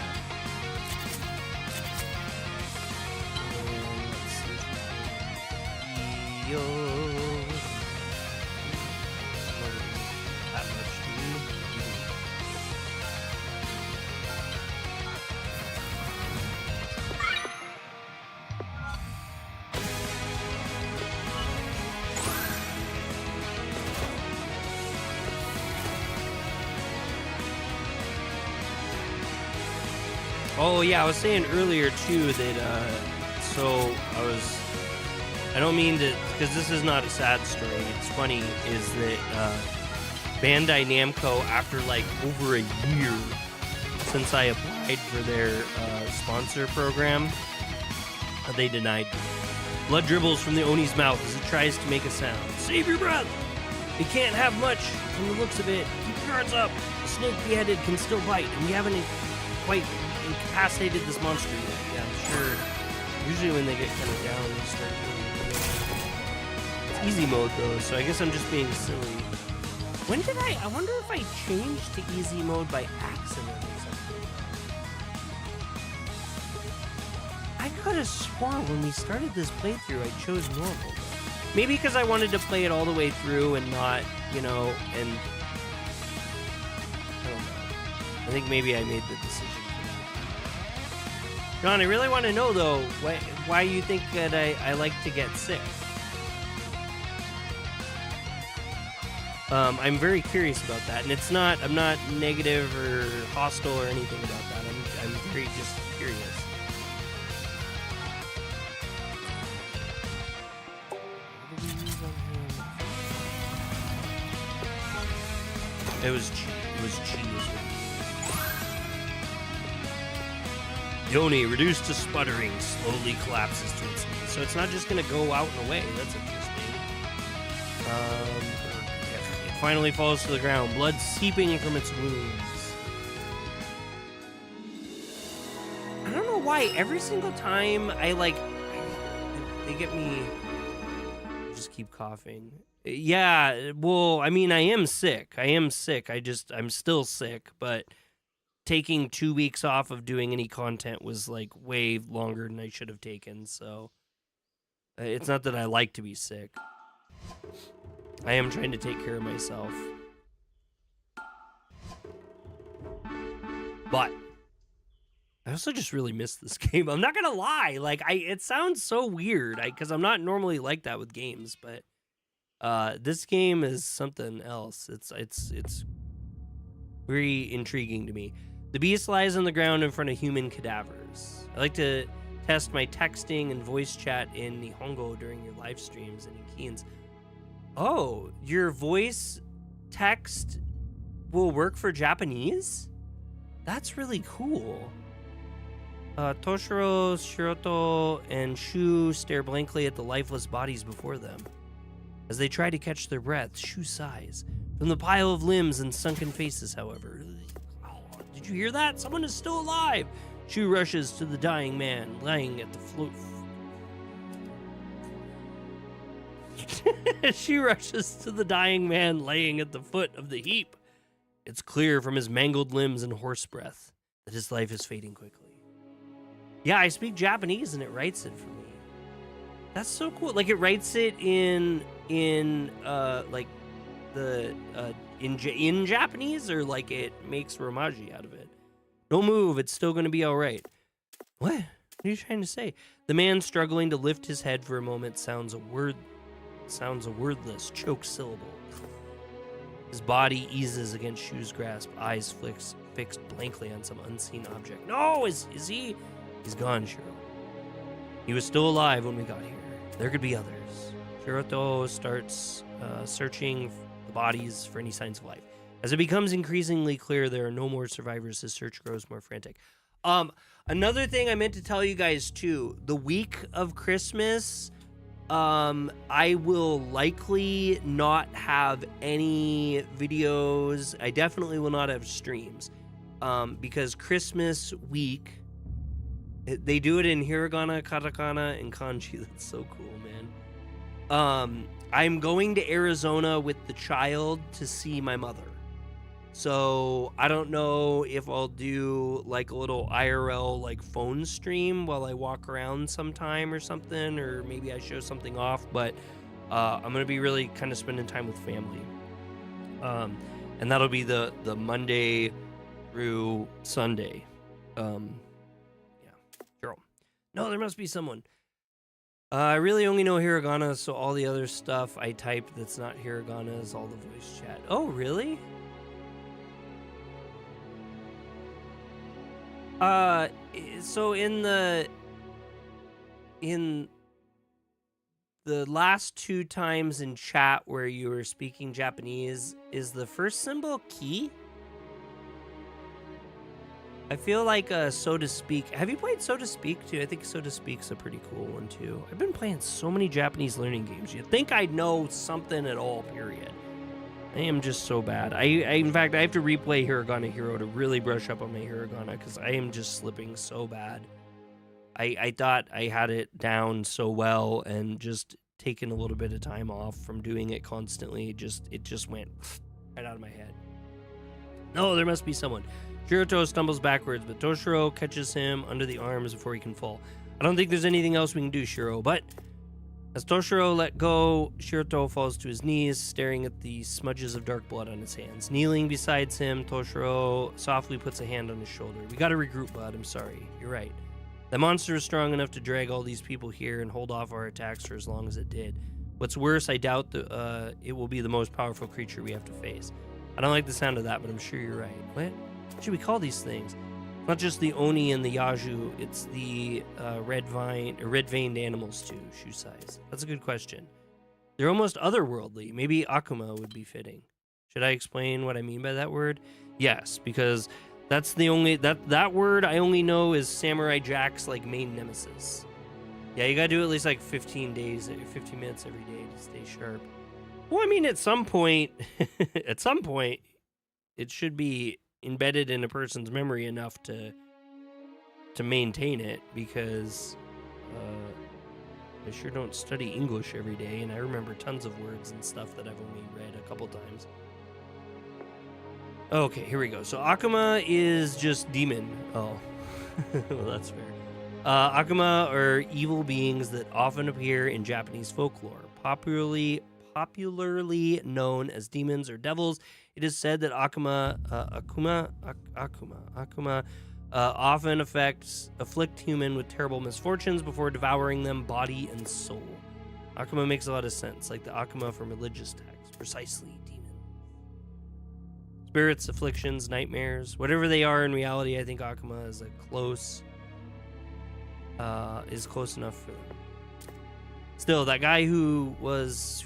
Oh yeah, I was saying earlier too that I don't mean to, because this is not a sad story, it's funny, is that Bandai Namco, after like over a year since I applied for their sponsor program, they denied me. Blood dribbles from the Oni's mouth as it tries to make a sound. Save your breath! It can't have much from the looks of it. Keep your guards up. The snake beheaded can still bite, and we haven't quite incapacitated this monster yet. Yeah, I'm sure. Usually when they get kind of down, they start doing... It's easy mode though, so I guess I'm just being silly. When did I wonder if I changed to easy mode by accident or something. I could have swore when we started this playthrough I chose normal. Maybe because I wanted to play it all the way through and not, and I don't know. I think maybe I made the decision. John, I really want to know though, why you think that I like to get sick. I'm very curious about that, and I'm not negative or hostile or anything about that. I'm very just curious. It was cheese. Yoni, reduced to sputtering, slowly collapses to its knees. So it's not just going to go out and away. That's interesting. It finally falls to the ground, blood seeping from its wounds. I don't know why every single time they get me. Just keep coughing. Yeah, well, I mean, I am sick. I'm still sick, but taking 2 weeks off of doing any content was like way longer than I should have taken. So it's not that I like to be sick. I am trying to take care of myself. But I also just really missed this game. I'm not gonna lie. Like, it sounds so weird because I'm not normally like that with games, but this game is something else. It's very intriguing to me. The beast lies on the ground in front of human cadavers. I like to test my texting and voice chat in Nihongo during your live streams and in Keens. Oh, your voice text will work for Japanese? That's really cool. Toshiro, Shiroto, and Shu stare blankly at the lifeless bodies before them. As they try to catch their breath, Shu sighs. From the pile of limbs and sunken faces, however. Oh, did you hear that? Someone is still alive! Shu rushes to the dying man, lying at the float. She rushes to the dying man laying at the foot of the heap. It's clear from his mangled limbs and hoarse breath that his life is fading quickly. Yeah, I speak Japanese and it writes it for me. That's so cool. Like, it writes it in Japanese, or like it makes Romaji out of it. Don't move, it's still gonna be all right. What? What are you trying to say? The man struggling to lift his head for a moment sounds a wordless, choked syllable. His body eases against Shu's grasp, eyes fixed blankly on some unseen object. No, is he? He's gone, Shiro. He was still alive when we got here. There could be others. Shiroto starts searching the bodies for any signs of life. As it becomes increasingly clear there are no more survivors, his search grows more frantic. Another thing I meant to tell you guys too, the week of Christmas, I will likely not have any videos. I definitely will not have streams, because Christmas week, they do it in hiragana, katakana, and kanji. That's so cool, man. I'm going to Arizona with the child to see my mother. So I don't know if I'll do like a little IRL like phone stream while I walk around sometime or something, or maybe I show something off, but I'm going to be really kind of spending time with family. And that'll be the Monday through Sunday. No, there must be someone. I really only know hiragana, so all the other stuff I type that's not hiragana is all the voice chat. Oh, really? So in the last 2 times in chat where you were speaking Japanese, is the first symbol key? I feel like So to Speak. Have you played So to Speak too? I think So to Speak's a pretty cool one too. I've been playing so many Japanese learning games. You'd think I'd know something at all, period. I am just so bad. In fact, I have to replay Hiragana Hero to really brush up on my Hiragana because I am just slipping so bad. I thought I had it down so well, and just taking a little bit of time off from doing it constantly, it just went right out of my head. No, there must be someone. Shiroto stumbles backwards, but Toshiro catches him under the arms before he can fall. I don't think there's anything else we can do, Shiro, but as Toshiro let go, Shiroto falls to his knees, staring at the smudges of dark blood on his hands. Kneeling beside him, Toshiro softly puts a hand on his shoulder. We gotta regroup, bud. I'm sorry. You're right. The monster is strong enough to drag all these people here and hold off our attacks for as long as it did. What's worse, I doubt it will be the most powerful creature we have to face. I don't like the sound of that, but I'm sure you're right. What should we call these things? Not just the Oni and the Yaju, it's the red-veined animals too, Shu sighs. That's a good question. They're almost otherworldly. Maybe Akuma would be fitting. Should I explain what I mean by that word? Yes, because that's the only that word I only know is Samurai Jack's like main nemesis. Yeah, you gotta do at least like 15 minutes every day to stay sharp. Well, I mean, at some point, it should be embedded in a person's memory enough to to maintain it because I sure don't study English every day, and I remember tons of words and stuff that I've only read a couple times. Okay, here we go. So Akuma is just demon. Oh, well, that's fair. Akuma are evil beings that often appear in Japanese folklore, popularly known as demons or devils. It is said that Akuma often afflict human with terrible misfortunes before devouring them body and soul. Akuma makes a lot of sense, like the Akuma from religious texts. Precisely, demon. Spirits, afflictions, nightmares, whatever they are in reality, I think Akuma is close enough for them. Still, that guy who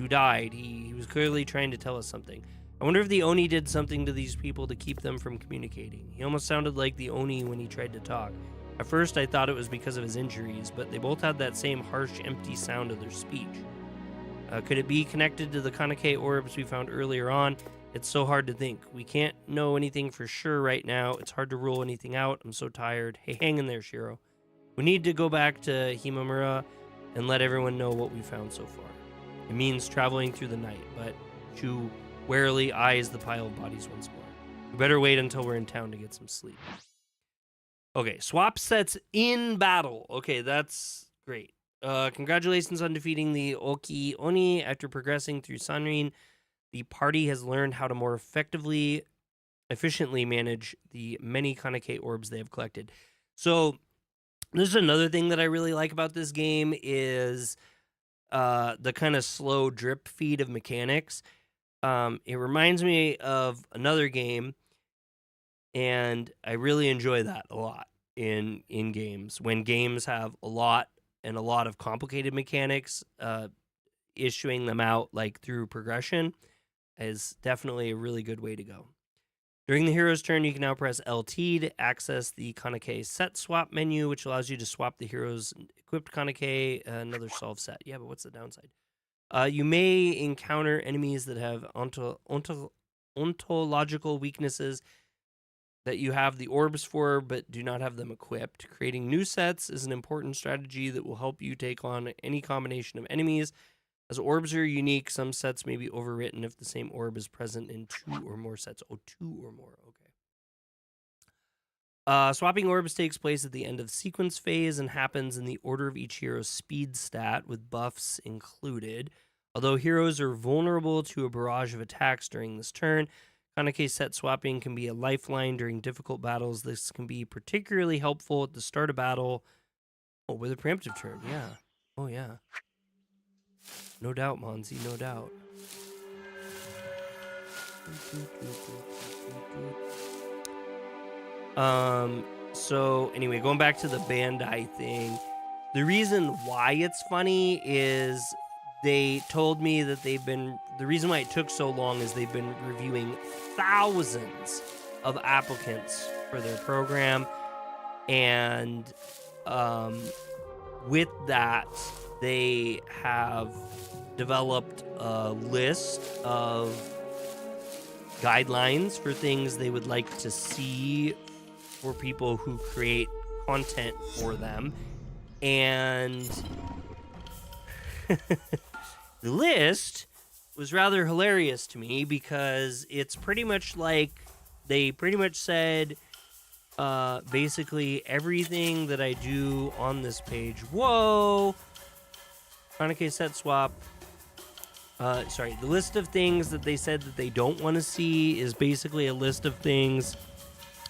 died, he was clearly trying to tell us something. I wonder if the Oni did something to these people to keep them from communicating. He almost sounded like the Oni when he tried to talk. At first, I thought it was because of his injuries, but they both had that same harsh, empty sound of their speech. Could it be connected to the Kaneki orbs we found earlier on? It's so hard to think. We can't know anything for sure right now. It's hard to rule anything out. I'm so tired. Hey, hang in there, Shiro. We need to go back to Himamura and let everyone know what we found so far. It means traveling through the night, but Shu warily eyes the pile of bodies once more. We better wait until we're in town to get some sleep. Okay, swap sets in battle. Okay, that's great. Congratulations on defeating the Oki Oni. After progressing through Sanrin, the party has learned how to more efficiently manage the many Kaneki orbs they have collected. So, this is another thing that I really like about this game is the kind of slow drip feed of mechanics. It reminds me of another game, and I really enjoy that a lot in games. When games have a lot of complicated mechanics, issuing them out through progression is definitely a really good way to go. During the hero's turn, you can now press LT to access the Kaneki set swap menu, which allows you to swap the hero's equipped Kaneki, another solve set. Yeah, but what's the downside? You may encounter enemies that have ontological weaknesses that you have the orbs for, but do not have them equipped. Creating new sets is an important strategy that will help you take on any combination of enemies. As orbs are unique, some sets may be overwritten if the same orb is present in 2 or more sets. Oh, 2 or more. Okay. Swapping orbs takes place at the end of sequence phase and happens in the order of each hero's speed stat, with buffs included. Although heroes are vulnerable to a barrage of attacks during this turn, Kaneki set swapping can be a lifeline during difficult battles. This can be particularly helpful at the start of battle. Oh, with a preemptive turn, yeah. Oh, yeah. No doubt, Monzi, no doubt. So anyway, going back to the Bandai thing, the reason why it's funny is they told me that the reason why it took so long is they've been reviewing thousands of applicants for their program, and with that, they have developed a list of guidelines for things they would like to see for people who create content for them. And the list was rather hilarious to me because it's pretty much like they pretty much said basically everything that I do on this page. Whoa! Kaneki set swap. The list of things that they said that they don't want to see is basically a list of things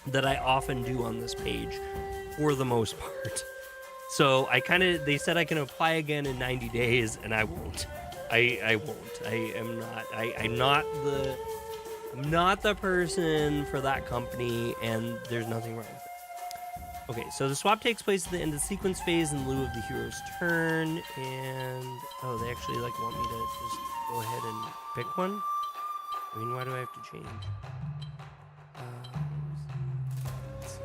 that I often do on this page for the most part. So they said I can apply again in 90 days, and I won't. I won't. I'm not the person for that company, and there's nothing wrong with it. Okay, so the swap takes place at the end of the sequence phase in lieu of the hero's turn, and they actually want me to just go ahead and pick one. I mean, why do I have to change? Let's see.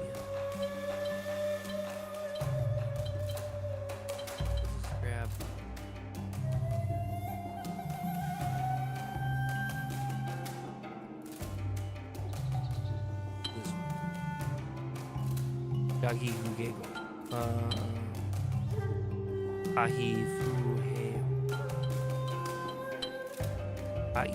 Let's grab. This one. Dagi Gugego. Ahifuhe. Okay.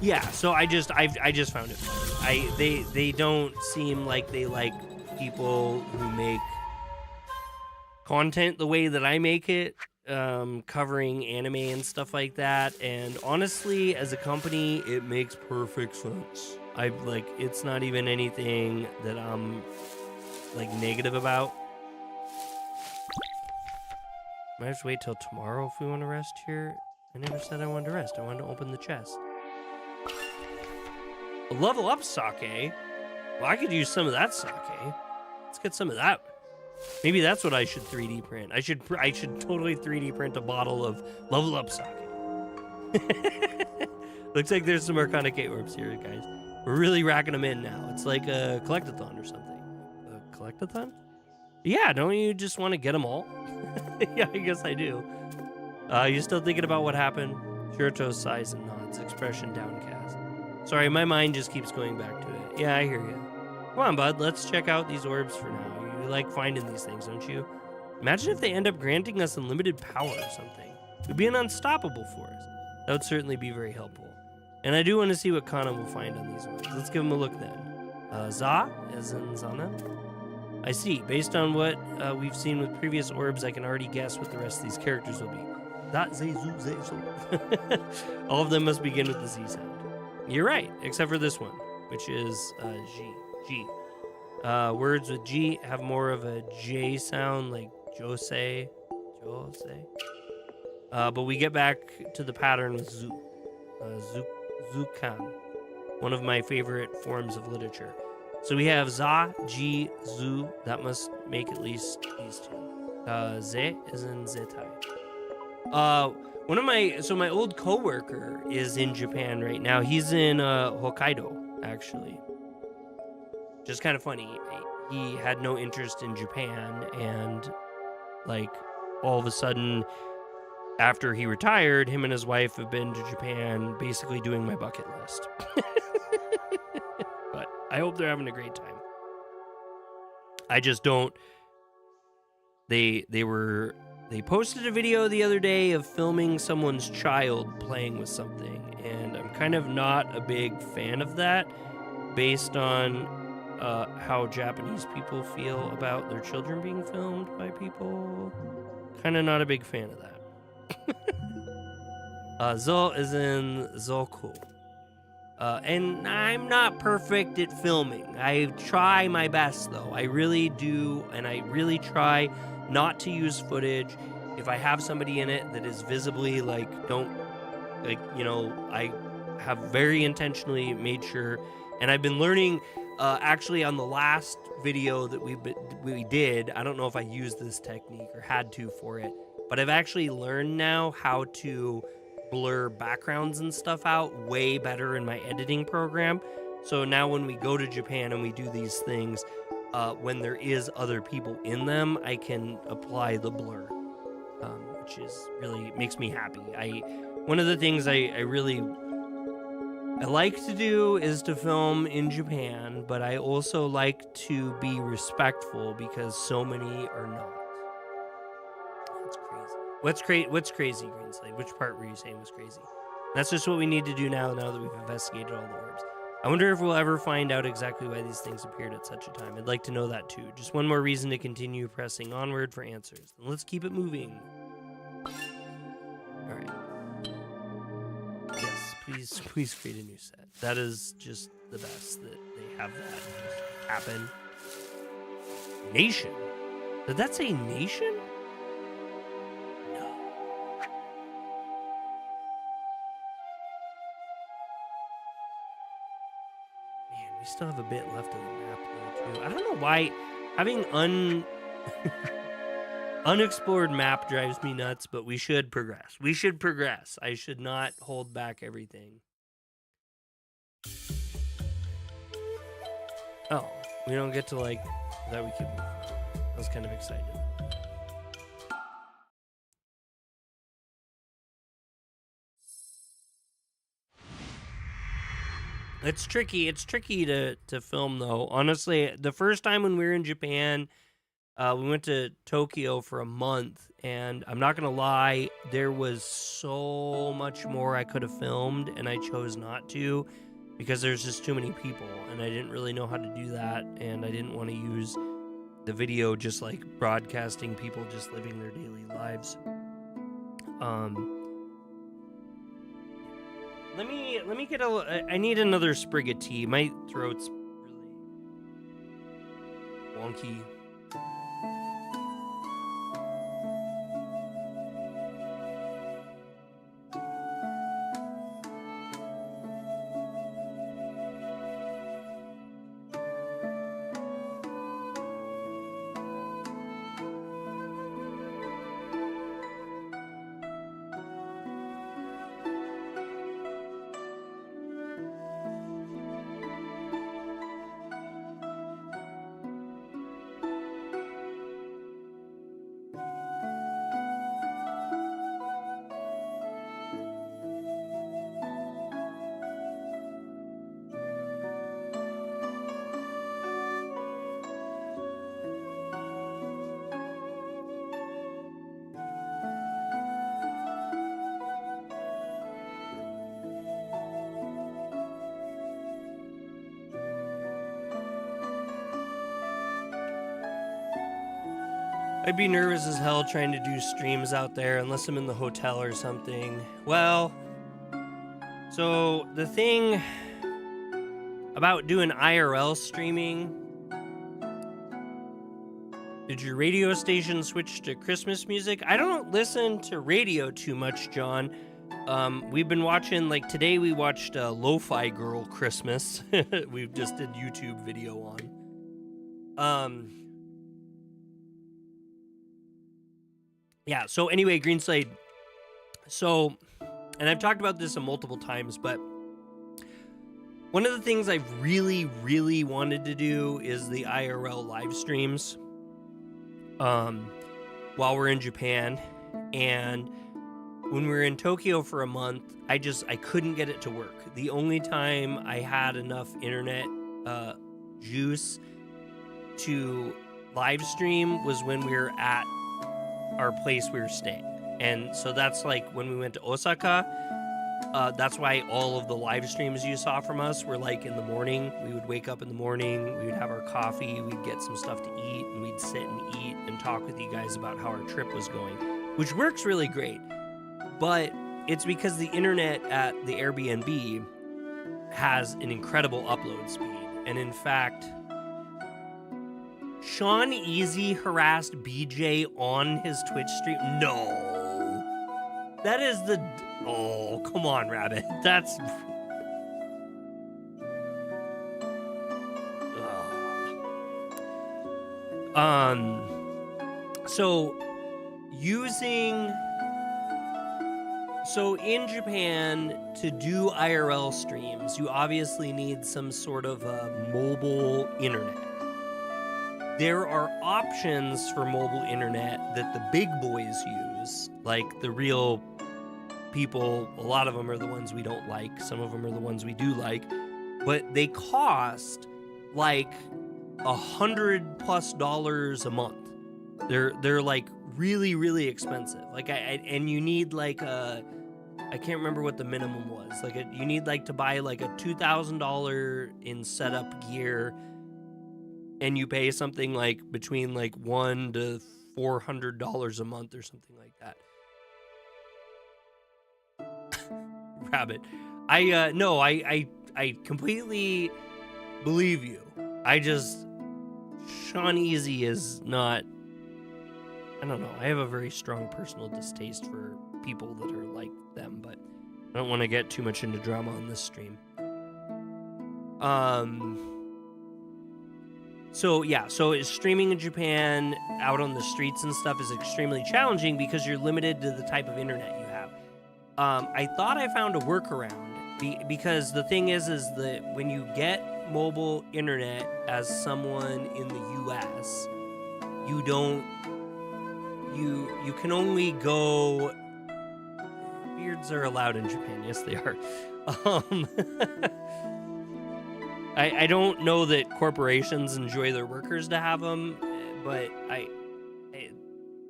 Yeah, so I just found it funny. They don't seem like they like people who make content the way that I make it, covering anime and stuff like that. And honestly, as a company, it makes perfect sense. It's not even anything that I'm like negative about. Might have to wait till tomorrow if we want to rest here. I never said I wanted to rest. I wanted to open the chest. A level up sake? Well, I could use some of that sake. Let's get some of that. Maybe that's what I should 3D print. I should totally 3D print a bottle of level up sake. Looks like there's some Arcana orbs here, guys. We're really racking them in now. It's like a collectathon or something. A collectathon? Yeah, don't you just want to get them all? Yeah, I guess I do. You still thinking about what happened? Shiroto's sighs and nods, expression downcast. Sorry, my mind just keeps going back to it. Yeah, I hear you. Come on, bud. Let's check out these orbs for now. You like finding these things, don't you? Imagine if they end up granting us unlimited power or something. It would be an unstoppable force. That would certainly be very helpful. And I do want to see what Kana will find on these orbs. Let's give them a look then. Za, as in Zana. I see. Based on what we've seen with previous orbs, I can already guess what the rest of these characters will be. That Ze, Zu, Ze, Zo. All of them must begin with the Z sound. You're right, except for this one, which is G. Words with G have more of a J sound, like Jose. But we get back to the pattern with Zu. Zukan, one of my favorite forms of literature. So we have Za, Ji, Zu. That must make at least these two. Ze is in Zetai. My old coworker is in Japan right now. He's in Hokkaido, actually. Just kind of funny. He had no interest in Japan, and like all of a sudden, after he retired, him and his wife have been to Japan, basically doing my bucket list. But I hope they're having a great time. I just don't. They posted a video the other day of filming someone's child playing with something, and I'm kind of not a big fan of that, based on how Japanese people feel about their children being filmed by people. Kind of not a big fan of that. Zo is in Zoku. And I'm not perfect at filming. I try my best, though. I really do, and I really try not to use footage. If I have somebody in it that is visibly, I have very intentionally made sure, and I've been learning, actually on the last video that we did, I don't know if I used this technique or had to for it, but I've actually learned now how to blur backgrounds and stuff out way better in my editing program. So now when we go to Japan and we do these things, when there is other people in them, I can apply the blur, which is really makes me happy. One of the things I like to do is to film in Japan, but I also like to be respectful because so many are not. That's crazy. What's crazy, Greenslade? Which part were you saying was crazy? That's just what we need to do now that we've investigated all the orbs. I wonder if we'll ever find out exactly why these things appeared at such a time. I'd like to know that too. Just one more reason to continue pressing onward for answers. And let's keep it moving. All right. Yes, please create a new set. That is just the best that they have that just happen. Nation? Did that say nation? We still have a bit left of the map though, too. I don't know why having unexplored map drives me nuts, but we should progress. I should not hold back everything. Oh, we don't get to like that. We can. I was kind of excited. It's tricky. It's tricky to film though. Honestly, the first time when we were in Japan, we went to Tokyo for a month, and I'm not gonna lie, there was so much more I could have filmed, and I chose not to because there's just too many people, and I didn't really know how to do that, and I didn't want to use the video just like broadcasting people just living their daily lives. Let me get I need another sprig of tea. My throat's really wonky. I'd be nervous as hell trying to do streams out there unless I'm in the hotel or something. Well, so the thing about doing IRL streaming, did your radio station switch to Christmas music? I don't listen to radio too much, John. We've been watching, like today we watched Lo-Fi Girl Christmas. We just did YouTube video on. Yeah, so anyway, Greenslade. So, and I've talked about this multiple times, but one of the things I've really, really wanted to do is the IRL live streams while we're in Japan. And when we were in Tokyo for a month, I couldn't get it to work. The only time I had enough internet juice to live stream was when we were at our place we were staying. And so that's like when we went to Osaka. That's why all of the live streams you saw from us were like in the morning. We would wake up in the morning, we would have our coffee, we'd get some stuff to eat, and we'd sit and eat and talk with you guys about how our trip was going, which works really great. But it's because the internet at the Airbnb has an incredible upload speed. And in fact, Sean Easy harassed BJ on his Twitch stream. No. That is the... Oh, come on, Rabbit. That's... So, So in Japan, to do IRL streams, you obviously need some sort of mobile internet. There are options for mobile internet that the big boys use, like the real people. A lot of them are the ones we don't like. Some of them are the ones we do like, but they cost like $100+ a month. They're like really, really expensive. Like and you need like I can't remember what the minimum was. Like you need like to buy like a $2,000 in setup gear. And you pay something like between like $100 to $400 a month or something like that. Rabbit. I completely believe you. Sean Easy is not, I don't know. I have a very strong personal distaste for people that are like them, but I don't want to get too much into drama on this stream. So streaming in Japan out on the streets and stuff is extremely challenging because you're limited to the type of internet you have. I thought I found a workaround, because the thing is that when you get mobile internet as someone in the U.S., you don't you can only go. Beards are allowed in Japan. Yes, they are. Um, I don't know that corporations enjoy their workers to have them, but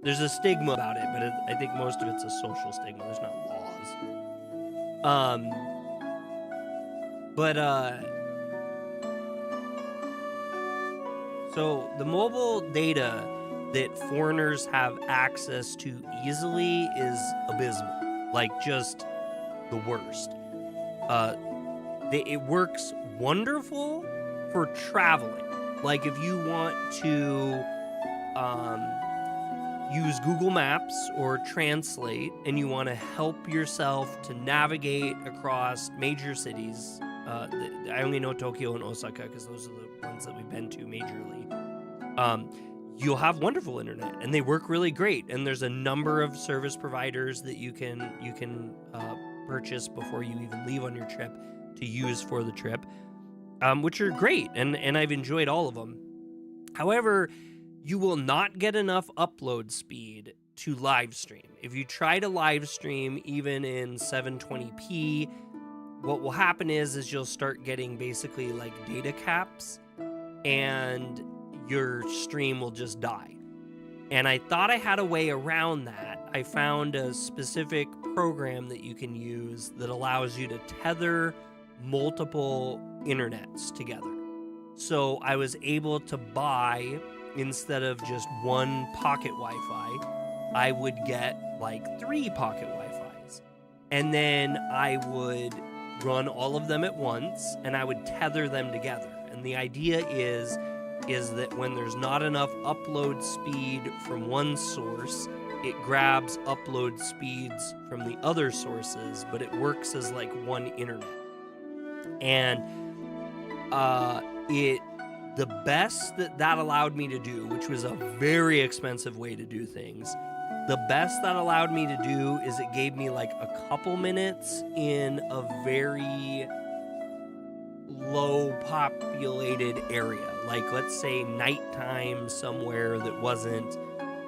there's a stigma about it. But I think most of it's a social stigma. There's not laws. So the mobile data that foreigners have access to easily is abysmal. Like, just the worst. It works wonderful for traveling. Like, if you want to use Google Maps or Translate and you want to help yourself to navigate across major cities. I only know Tokyo and Osaka because those are the ones that we've been to majorly. You'll have wonderful internet and they work really great. And there's a number of service providers that you can purchase before you even leave on your trip to use for the trip, which are great. And I've enjoyed all of them. However, you will not get enough upload speed to live stream. If you try to live stream even in 720p, what will happen is you'll start getting basically like data caps and your stream will just die. And I thought I had a way around that. I found a specific program that you can use that allows you to tether multiple internets together. So I was able to buy, instead of just one pocket Wi-Fi, I would get like 3 pocket Wi-Fis. And then I would run all of them at once and I would tether them together. And the idea is that when there's not enough upload speed from one source, it grabs upload speeds from the other sources, but it works as like one internet. And the best that allowed me to do, which was a very expensive way to do things, the best that allowed me to do is it gave me like a couple minutes in a very low populated area. Like, let's say nighttime somewhere that wasn't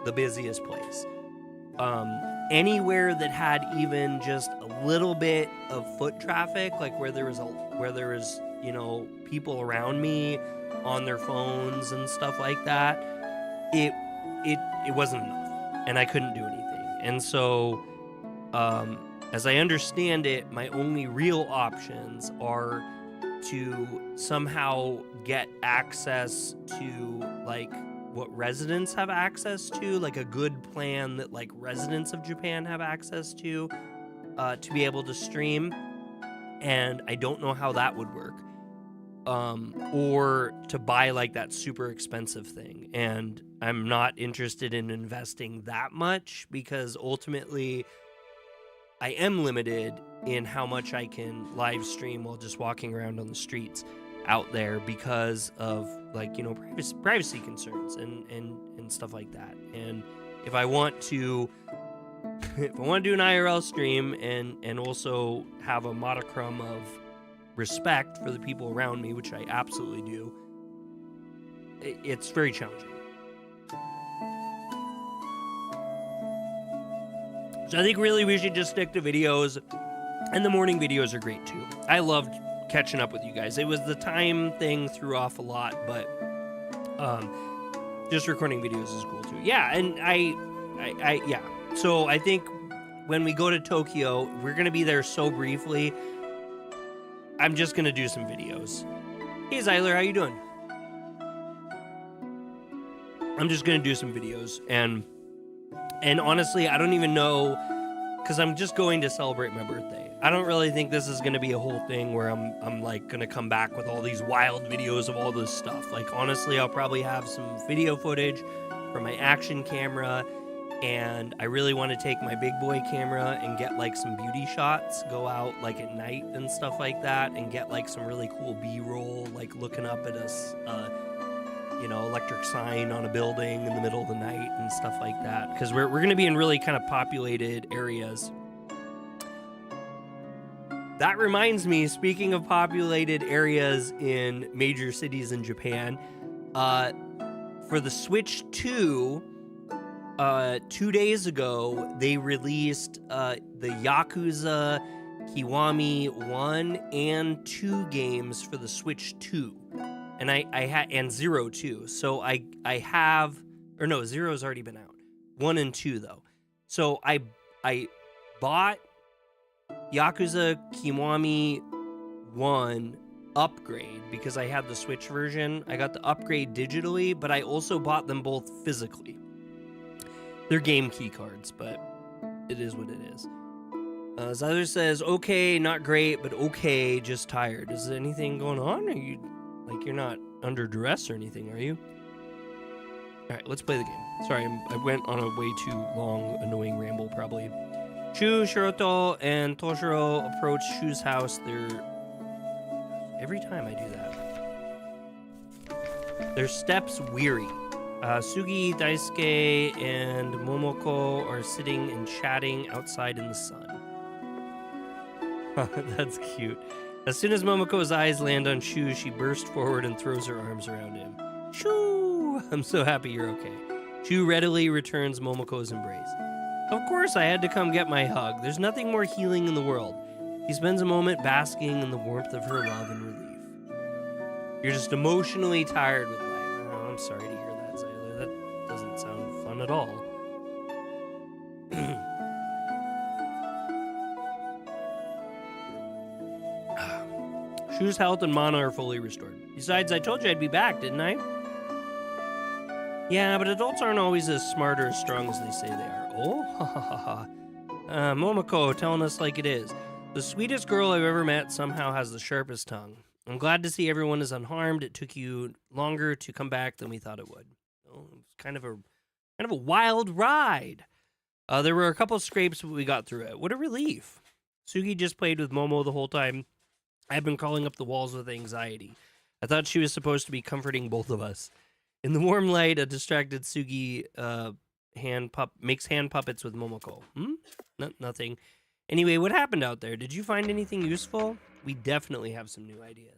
the busiest place. Anywhere that had even just a little bit of foot traffic, like where there was people around me on their phones and stuff like that, it wasn't enough. And I couldn't do anything. And so, as I understand it, my only real options are to somehow get access to, like, what residents have access to, like a good plan that, like, residents of Japan have access to be able to stream. And I don't know how that would work. Or to buy like that super expensive thing. And I'm not interested in investing that much because ultimately I am limited in how much I can live stream while just walking around on the streets out there because of, like, privacy concerns and stuff like that. And if I want to do an IRL stream and also have a modicum of respect for the people around me, which I absolutely do, it's very challenging. So I think really we should just stick to videos, and the morning videos are great too. I loved catching up with you guys. It was the time thing threw off a lot, but just recording videos is cool too. Yeah, and I yeah. So I think when we go to Tokyo, we're gonna be there so briefly. I'm just gonna do some videos. Hey Zyler, how you doing? I'm just gonna do some videos, and honestly, I don't even know, because I'm just going to celebrate my birthday. I don't really think this is gonna be a whole thing where I'm like gonna come back with all these wild videos of all this stuff. Like, honestly, I'll probably have some video footage from my action camera, and I really want to take my big boy camera and get like some beauty shots, go out like at night and stuff like that, and get like some really cool B-roll, like looking up at us, electric sign on a building in the middle of the night and stuff like that, because we're going to be in really kind of populated areas. That reminds me, speaking of populated areas in major cities in Japan, for the Switch 2, 2 days ago, they released the Yakuza Kiwami 1 and 2 games for the Switch 2. And I had, and 0 too. So I have, or no, 0's already been out. 1 and 2 though. So I bought Yakuza Kiwami 1 upgrade because I had the Switch version. I got the upgrade digitally, but I also bought them both physically. They're game key cards, but it is what it is. Zyler says, okay, not great, but okay, just tired. Is there anything going on? Are you, like, you're not under duress or anything, are you? All right, let's play the game. Sorry, I went on a way too long, annoying ramble, probably. Shu, Shiroto, and Toshiro approach Shu's house. Every time I do that. Their steps weary. Sugi, Daisuke, and Momoko are sitting and chatting outside in the sun. That's cute. As soon as Momoko's eyes land on Shu, she bursts forward and throws her arms around him. Shu! I'm so happy you're okay. Shu readily returns Momoko's embrace. Of course I had to come get my hug. There's nothing more healing in the world. He spends a moment basking in the warmth of her love and relief. You're just emotionally tired with life. Oh, I'm sorry to hear that, Zyler. That doesn't sound fun at all. Shu's health and mana are fully restored. Besides, I told you I'd be back, didn't I? Yeah, but adults aren't always as smart or as strong as they say they are. Oh, ha ha ha ha. Momoko telling us like it is. The sweetest girl I've ever met somehow has the sharpest tongue. I'm glad to see everyone is unharmed. It took you longer to come back than we thought it would. Oh, it was kind of a wild ride. There were a couple scrapes, but we got through it. What a relief. Sugi just played with Momo the whole time. I've been calling up the walls with anxiety. I thought she was supposed to be comforting both of us. In the warm light, a distracted Sugi makes hand puppets with Momoko. Nothing. Anyway, what happened out there? Did you find anything useful? We definitely have some new ideas.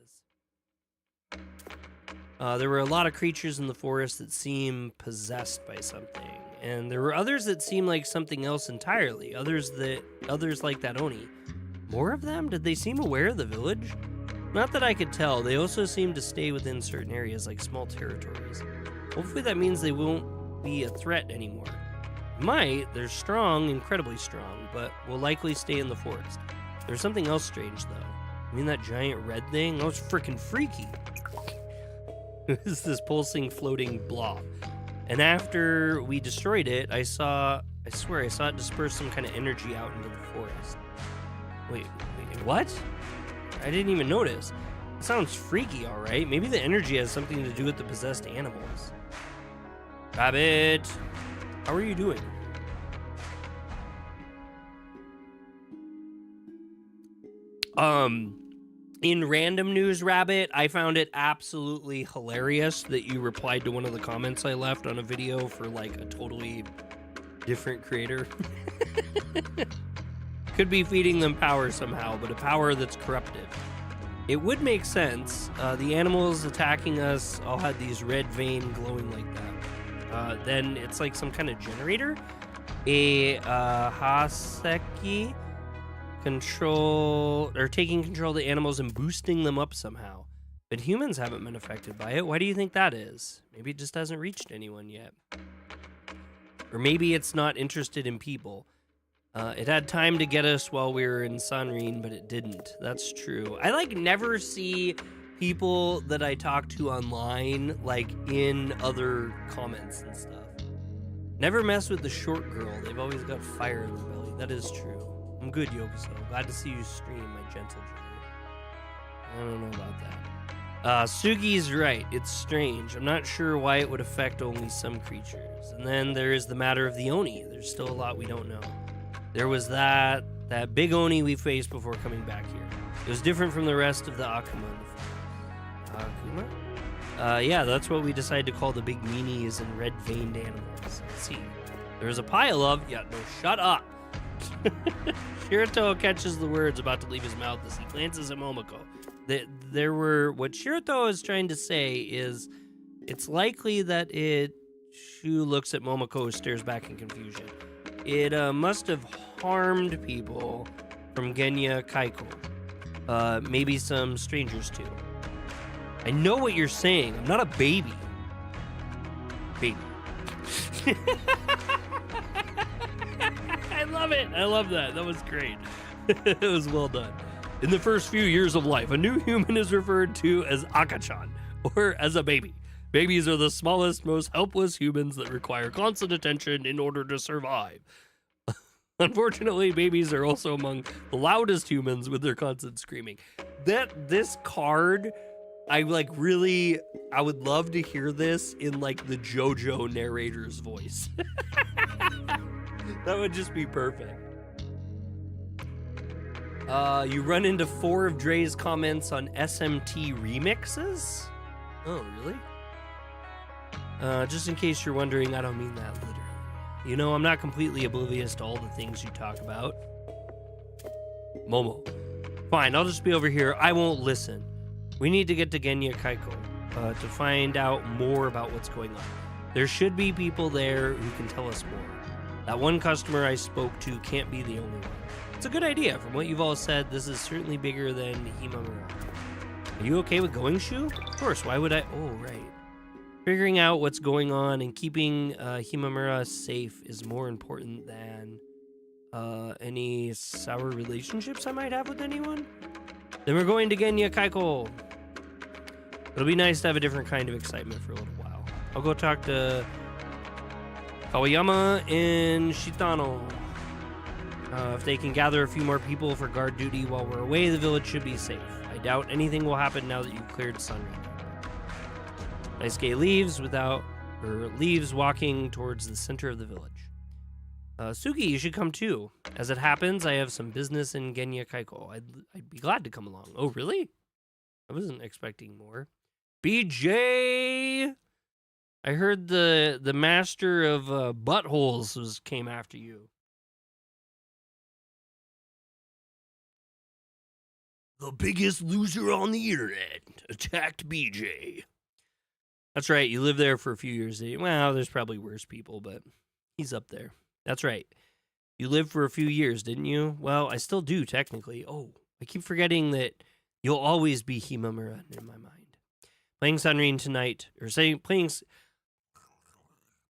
There were a lot of creatures in the forest that seem possessed by something. And there were others that seemed like something else entirely. Others like that Oni. More of them? Did they seem aware of the village? Not that I could tell. They also seem to stay within certain areas, like small territories. Hopefully that means they won't be a threat anymore. Might. They're strong, incredibly strong, but will likely stay in the forest. There's something else strange, though. I mean, that giant red thing? That was freaking freaky. It's this pulsing, floating blob. And after we destroyed it, I swear I saw it disperse some kind of energy out into the forest. Wait, what? I didn't even notice. It sounds freaky, all right. Maybe the energy has something to do with the possessed animals. Rabbit, how are you doing? In random news, Rabbit, I found it absolutely hilarious that you replied to one of the comments I left on a video for like a totally different creator. Could be feeding them power somehow, but a power that's corruptive. It would make sense. The animals attacking us all had these red vein glowing like that. Then it's like some kind of generator. A Haseki taking control of the animals and boosting them up somehow. But humans haven't been affected by it. Why do you think that is? Maybe it just hasn't reached anyone yet. Or maybe it's not interested in people. It had time to get us while we were in Sanrin, but it didn't. That's true. I never see people that I talk to online in other comments and stuff. Never mess with the short girl. They've always got fire in their belly. That is true. I'm good, Yokoso. Glad to see you stream, my gentle Joey. I don't know about that. Sugi's right. It's strange. I'm not sure why it would affect only some creatures. And then there is the matter of the Oni. There's still a lot we don't know. There was that big Oni we faced before coming back here. It was different from the rest of the Akuma in the forest. Akuma? Yeah, that's what we decided to call the big meanies and red-veined animals. Let's see. There's a pile of... Yeah, no, shut up. Shirato catches the words about to leave his mouth as he glances at Momoko. There were what Shirato is trying to say is it's likely that Shu looks at Momoko who stares back in confusion. It must have harmed people from Genya Kaiko. Maybe some strangers too. I know what you're saying. I'm not a baby. Baby. I love it. I love that. That was great. It was well done. In the first few years of life, a new human is referred to as Akachan, or as a baby. Babies are the smallest, most helpless humans that require constant attention in order to survive. Unfortunately, babies are also among the loudest humans with their constant screaming. This card, I would love to hear this in like the JoJo narrator's voice. That would just be perfect. You run into 4 of Dre's comments on SMT remixes? Oh, really? Just in case you're wondering, I don't mean that literally. You know, I'm not completely oblivious to all the things you talk about. Momo. Fine, I'll just be over here. I won't listen. We need to get to Genya Kaiko to find out more about what's going on. There should be people there who can tell us more. That one customer I spoke to can't be the only one. It's a good idea. From what you've all said, this is certainly bigger than Himamura. Are you okay with going, Shu? Of course, why would I? Oh, right. Figuring out what's going on and keeping Himamura safe is more important than any sour relationships I might have with anyone. Then we're going to Genya Kaiko. It'll be nice to have a different kind of excitement for a little while. I'll go talk to Kawayama and Shitano. If they can gather a few more people for guard duty while we're away, the village should be safe. I doubt anything will happen now that you've cleared Sunray. Daisuke leaves walking towards the center of the village. Sugi, you should come too. As it happens, I have some business in Genya Kaiko. I'd be glad to come along. Oh, really? I wasn't expecting more. BJ! I heard the master of buttholes came after you. The biggest loser on the internet attacked BJ. That's right, you lived there for a few years. Well, there's probably worse people, but he's up there. That's right. You lived for a few years, didn't you? Well, I still do, technically. Oh, I keep forgetting that you'll always be Himamura in my mind. Playing Sunrin tonight, or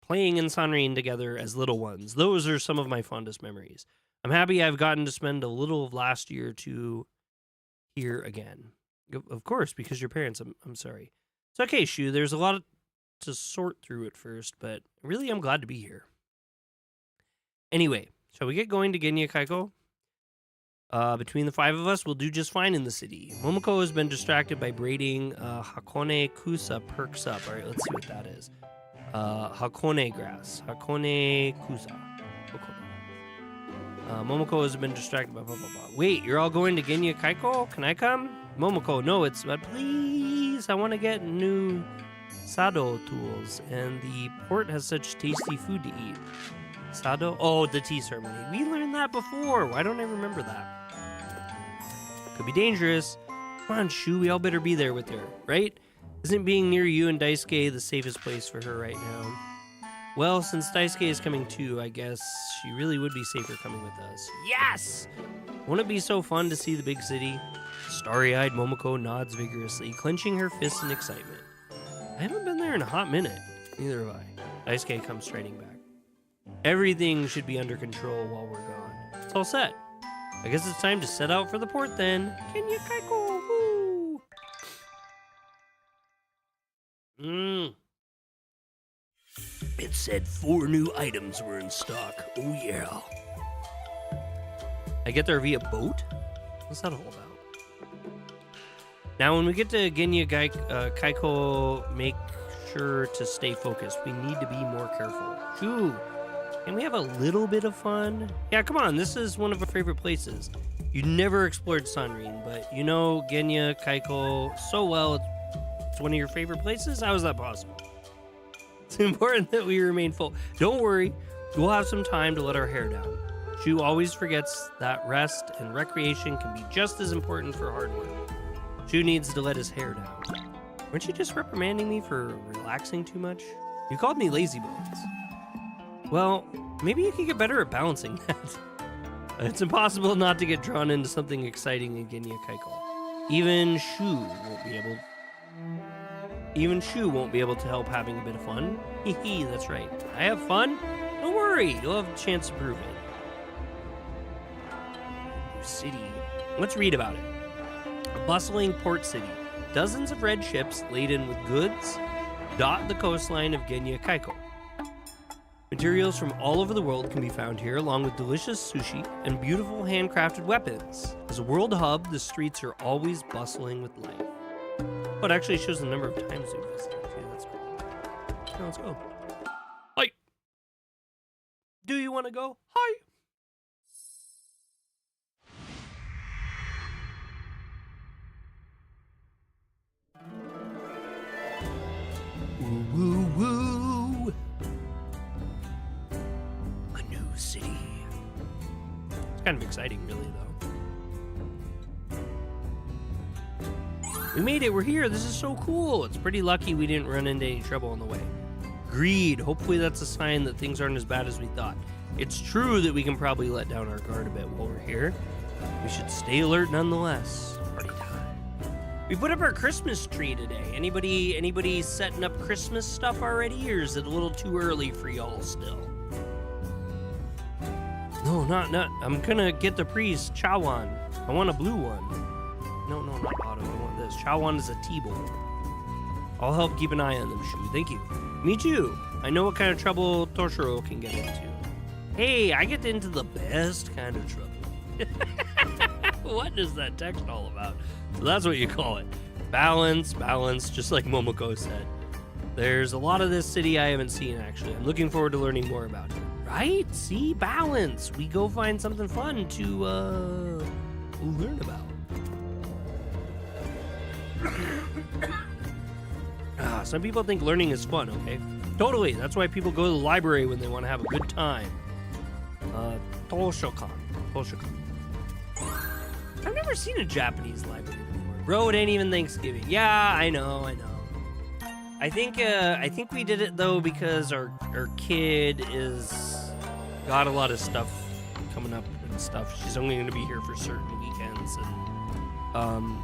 playing in Sunrin together as little ones. Those are some of my fondest memories. I'm happy I've gotten to spend a little of last year to here again. Of course, because your parents, I'm sorry. It's okay, Shu. There's a lot to sort through at first, but really I'm glad to be here. Anyway, shall we get going to Genya Kaiko? Between the 5 of us, we'll do just fine in the city. Momoko has been distracted by braiding Hakone Kusa perks up. All right, let's see what that is. Hakone grass. Hakone Kusa. Momoko has been distracted by blah, blah, blah. Wait, you're all going to Genya Kaiko? Can I come? Momoko, no, but please, I want to get new Sado tools, and the port has such tasty food to eat. Sado? Oh, the tea ceremony. We learned that before. Why don't I remember that? Could be dangerous. Come on, Shu, we all better be there with her, right? Isn't being near you and Daisuke the safest place for her right now? Well, since Daisuke is coming too, I guess she really would be safer coming with us. Yes! Won't it be so fun to see the big city? Starry-eyed Momoko nods vigorously, clenching her fists in excitement. I haven't been there in a hot minute. Neither have I. Daisuke comes striding back. Everything should be under control while we're gone. It's all set. I guess it's time to set out for the port then. Genya Kaiko! Woo! It said 4 new items were in stock. Oh yeah. I get there via boat? What's that all about? Now, when we get to Genya Kaiko, make sure to stay focused. We need to be more careful. Ooh, can we have a little bit of fun? Yeah, come on. This is one of our favorite places. You never explored Sunrin, but you know Genya Kaiko so well. It's one of your favorite places? How is that possible? It's important that we remain full. Don't worry. We'll have some time to let our hair down. Shu always forgets that rest and recreation can be just as important for hard work. Shu needs to let his hair down. Weren't you just reprimanding me for relaxing too much? You called me lazy bones. Well, maybe you could get better at balancing that. It's impossible not to get drawn into something exciting in Genya Kaikol. Even Shu won't be able to help having a bit of fun. Hee, that's right. I have fun? Don't worry, you'll have a chance to prove it. New city. Let's read about it. A bustling port city. Dozens of red ships laden with goods dot the coastline of Genya Kaikol. Materials from all over the world can be found here, along with delicious sushi and beautiful handcrafted weapons. As a world hub, the streets are always bustling with life. Oh, it actually shows the number of times we've visited. Yeah, that's cool. Now let's go. Hi. Do you want to go? Hi. Woo, woo, woo. A new city. It's kind of exciting, really, though. We made it. We're here. This is so cool. It's pretty lucky we didn't run into any trouble on the way. Greed. Hopefully that's a sign that things aren't as bad as we thought. It's true that we can probably let down our guard a bit while we're here. We should stay alert nonetheless. Party time. We put up our Christmas tree today. Anybody setting up Christmas stuff already, or is it a little too early for y'all still? No, not. I'm gonna get the priest, Chawan. I want a blue one. No, not Otto. I want this. Chawan is a T-bowl. I'll help keep an eye on them, Shu. Thank you. Me too. I know what kind of trouble Toshiro can get into. Hey, I get into the best kind of trouble. What is that text all about? So that's what you call it. Balance, just like Momoko said. There's a lot of this city I haven't seen, actually. I'm looking forward to learning more about it. Right? See? Balance. We go find something fun to learn about. Some people think learning is fun, okay? Totally. That's why people go to the library when they want to have a good time. Toshokan. I've never seen a Japanese library before. Bro, it ain't even Thanksgiving. Yeah, I know. I think we did it though because our kid got a lot of stuff coming up and stuff. She's only going to be here for certain weekends, and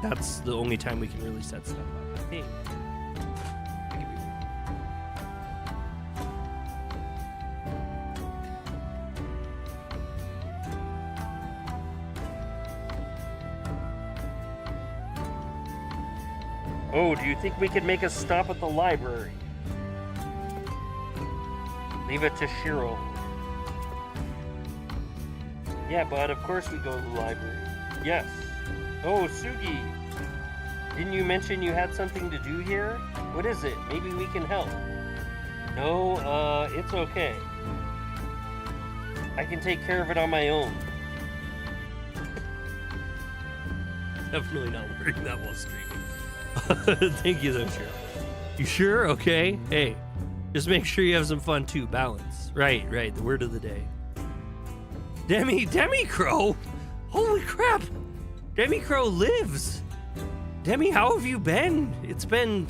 that's the only time we can really set stuff up, I think. Oh, do you think we could make a stop at the library? Leave it to Shiro. Yeah, bud, of course we go to the library. Yes. Oh, Sugi. Didn't you mention you had something to do here? What is it? Maybe we can help. No, it's okay. I can take care of it on my own. Definitely not wearing that while streaming. Thank you, though, Shiro. You sure? Okay. Hey, just make sure you have some fun, too. Balance. Right. The word of the day. Demi Crow? Holy crap! Demi Crow lives! Demi, how have you been? It's been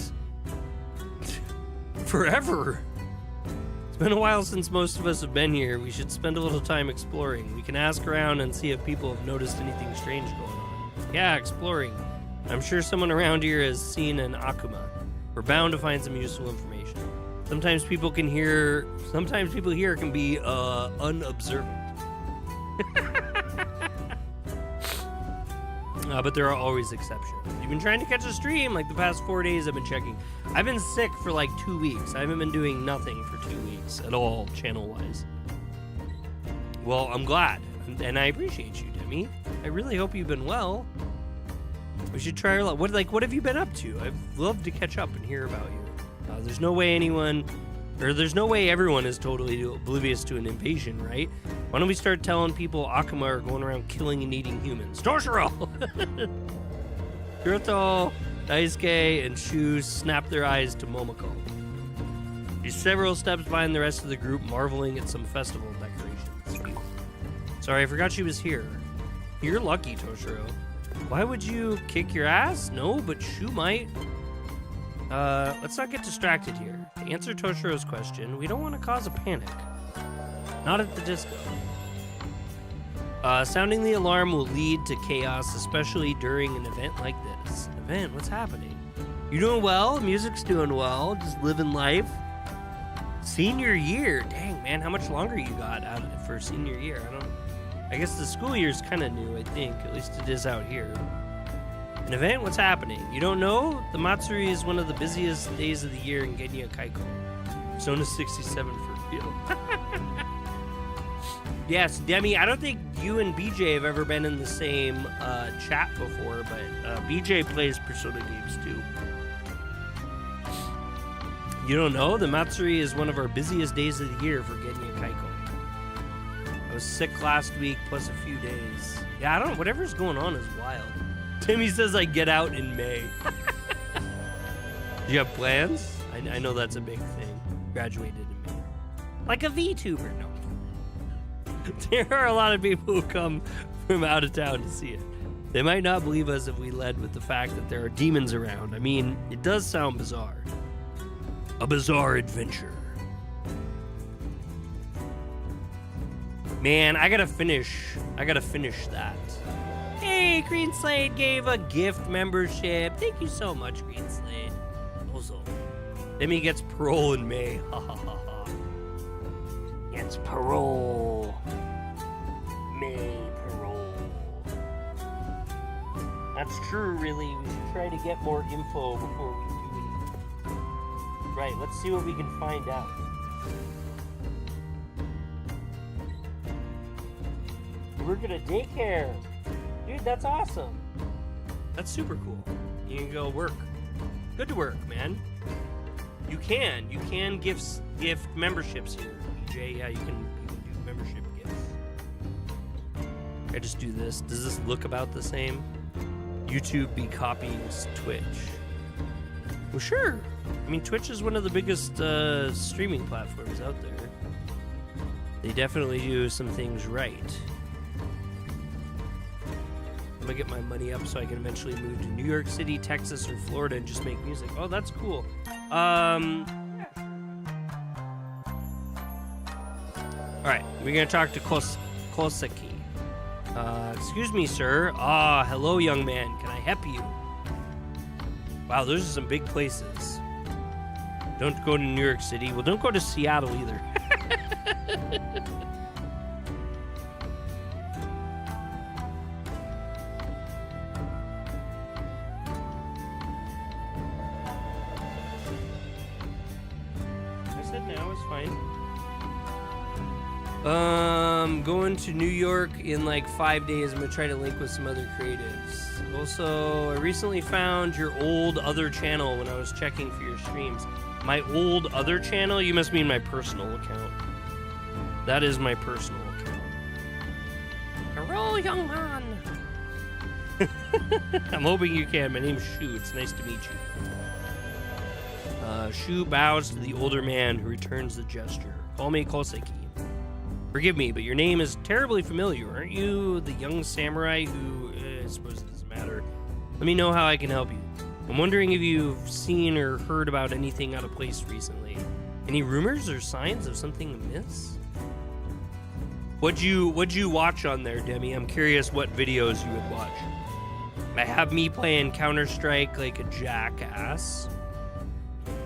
forever. It's been a while since most of us have been here. We should spend a little time exploring. We can ask around and see if people have noticed anything strange going on. Yeah, exploring. I'm sure someone around here has seen an Akuma. We're bound to find some useful information. Sometimes people here can be unobservant. But there are always exceptions. You've been trying to catch a stream like the past 4 days. I've been checking. I've been sick for like 2 weeks. I haven't been doing nothing for 2 weeks at all, channel-wise. Well, I'm glad, and I appreciate you, Demi. I really hope you've been well. We should try our luck. What have you been up to? I'd love to catch up and hear about you. There's no way everyone is totally oblivious to an invasion, right? Why don't we start telling people Akuma are going around killing and eating humans? Toshiro! Hiroto, Daisuke, and Shu snap their eyes to Momoko. She's several steps behind the rest of the group, marveling at some festival decorations. Sorry, I forgot she was here. You're lucky, Toshiro. Why would you kick your ass? No, but Shu might. Let's not get distracted here. To answer Toshiro's question, we don't want to cause a panic. Not at the disco. Sounding the alarm will lead to chaos, especially during an event like this. Event? What's happening? You doing well? Music's doing well. Just living life. Senior year. Dang, man, how much longer you got out of it for senior year? I guess the school year's kind of new, I think. At least it is out here. An event? What's happening? You don't know? The Matsuri is one of the busiest days of the year in Genya Kaiko. Persona 67 for real. Yes, Demi, I don't think you and BJ have ever been in the same chat before, but BJ plays Persona games too. You don't know? The Matsuri is one of our busiest days of the year for Genya Kaiko. I was sick last week, plus a few days. Yeah, I don't know. Whatever's going on is wild. Timmy says I get out in May. You have plans? I know that's a big thing. Graduated in May. Like a VTuber, no. There are a lot of people who come from out of town to see it. They might not believe us if we led with the fact that there are demons around. I mean, it does sound bizarre. A bizarre adventure. Man, I gotta finish that. Hey, Green Slade gave a gift membership. Thank you so much, Green Slade. Also, Demi gets parole in May. Ha ha ha ha. Gets parole. May parole. That's true, really. We should try to get more info before we do it. Right, let's see what we can find out. We're gonna daycare. Dude, that's awesome. That's super cool. You can go work. Good to work, man. You can gift memberships here. BJ, yeah, you can do membership gifts. I just do this. Does this look about the same? YouTube be copying Twitch. Well, sure. I mean, Twitch is one of the biggest streaming platforms out there. They definitely do some things right. I'm gonna get my money up so I can eventually move to New York City, Texas, or Florida and just make music. Oh, that's cool. All right, we're gonna talk to Koseki. Excuse me, sir. Hello, young man. Can I help you? Wow, those are some big places. Don't go to New York City. Well, don't go to Seattle either. Going to New York in like 5 days. I'm gonna try to link with some other creatives. Also, I recently found your old other channel when I was checking for your streams. My old other channel? You must mean my personal account. That is my personal account. Hello, young man. I'm hoping you can. My name's Shu. It's nice to meet you. Shu bows to the older man who returns the gesture. Call me Koseki. Forgive me, but your name is terribly familiar. Aren't you the young samurai who... I suppose it doesn't matter. Let me know how I can help you. I'm wondering if you've seen or heard about anything out of place recently. Any rumors or signs of something amiss? What'd you watch on there, Demi? I'm curious what videos you would watch. I have me playing Counter-Strike like a jackass.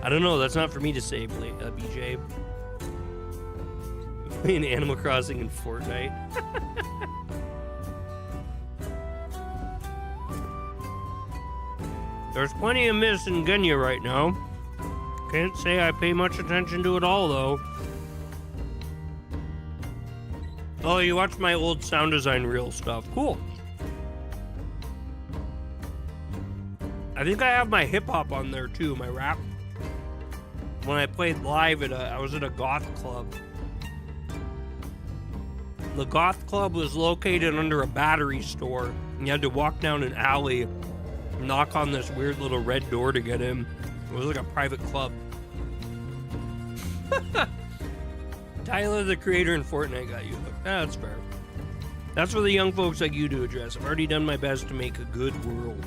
I don't know. That's not for me to say, BJ. Playing Animal Crossing and Fortnite. There's plenty of miss in Genya right now. Can't say I pay much attention to it all, though. Oh, you watched my old sound design reel stuff. Cool. I think I have my hip-hop on there, too, my rap. When I played live, I was at a goth club. The goth club was located under a battery store, and you had to walk down an alley, knock on this weird little red door to get in. It was like a private club. Tyler, the creator in Fortnite, got you. That's fair. That's for the young folks like you to address. I've already done my best to make a good world.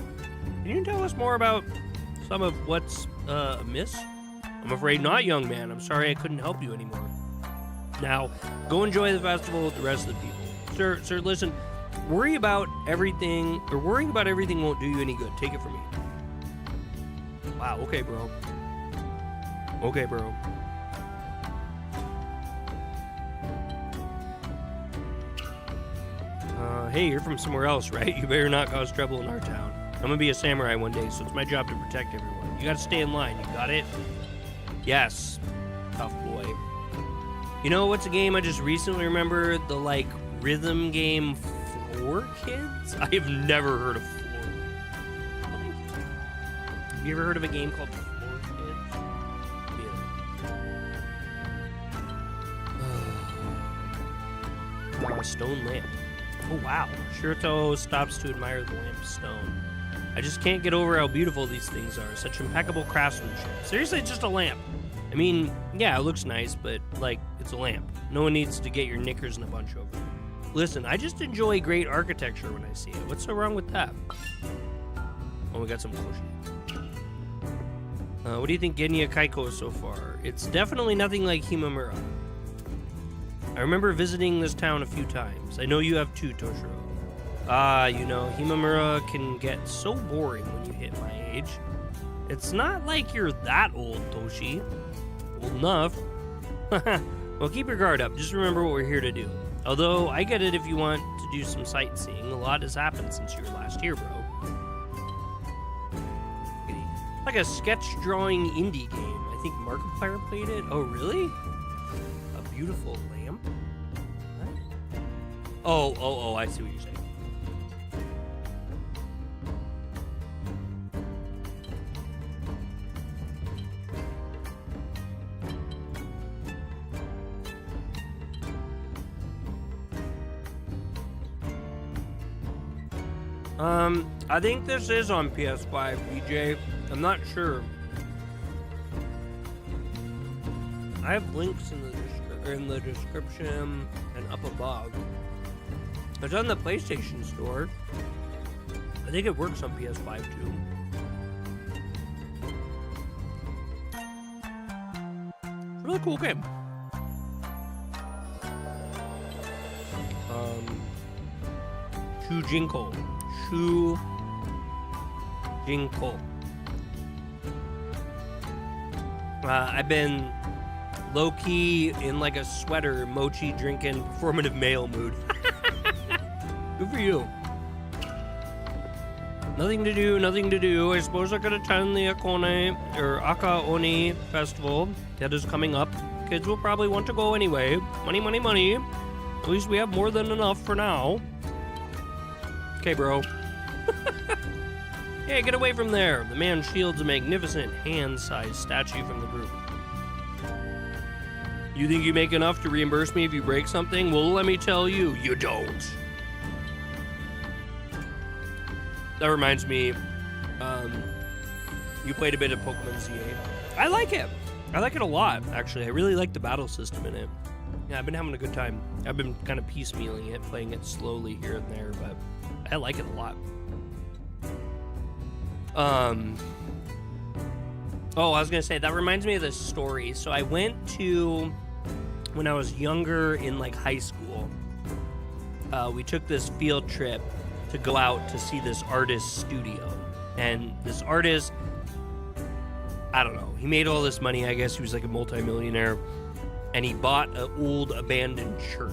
Can you tell us more about some of what's amiss? I'm afraid not, young man. I'm sorry I couldn't help you anymore. Now, go enjoy the festival with the rest of the people. Sir, listen. Worrying about everything won't do you any good. Take it from me. Wow, okay, bro. Okay, bro. Hey, you're from somewhere else, right? You better not cause trouble in our town. I'm gonna be a samurai one day, so it's my job to protect everyone. You gotta stay in line. You got it? Yes. Tough boy. You know what's a game I just recently remembered? The, like, rhythm game Floor Kids? I have never heard of Floor Kids. Have you ever heard of a game called Floor Kids? Yeah. Stone lamp. Oh, wow. Shirto stops to admire the lamp's stone. I just can't get over how beautiful these things are. Such impeccable craftsmanship. Seriously, it's just a lamp. I mean, yeah, it looks nice, but, like, it's a lamp. No one needs to get your knickers in a bunch over it. Listen, I just enjoy great architecture when I see it. What's so wrong with that? Oh, we got some koshi. What do you think Genya Kaiko so far? It's definitely nothing like Himamura. I remember visiting this town a few times. I know you have too, Toshiro. You know, Himamura can get so boring when you hit my age. It's not like you're that old, Toshi. Old enough. Well, keep your guard up. Just remember what we're here to do. Although, I get it if you want to do some sightseeing. A lot has happened since you were last here, bro. Like a sketch drawing indie game. I think Markiplier played it. Oh, really? A beautiful lamp? What? Oh, I see what you're saying. I think this is on PS5, BJ. I'm not sure. I have links in the description and up above. It's on the PlayStation Store. I think it works on PS5 too. It's a really cool game. Shujinkou. I've been low-key in like a sweater, mochi drinking, performative male mood. Good for you. Nothing to do. I suppose I could attend the Aka Oni festival that is coming up. Kids will probably want to go anyway. Money. At least we have more than enough for now. Okay, bro. Hey, get away from there. The man shields a magnificent hand-sized statue from the group. You think you make enough to reimburse me if you break something? Well, let me tell you, you don't. That reminds me, you played a bit of Pokemon Z8. I like it. I like it a lot, actually. I really like the battle system in it. Yeah, I've been having a good time. I've been kind of piecemealing it, playing it slowly here and there, but I like it a lot. Oh, I was gonna say, that reminds me of this story. So I went to, when I was younger in like high school, we took this field trip to go out to see this artist's studio. And this artist, I don't know, he made all this money, I guess he was like a multimillionaire, and he bought an old abandoned church.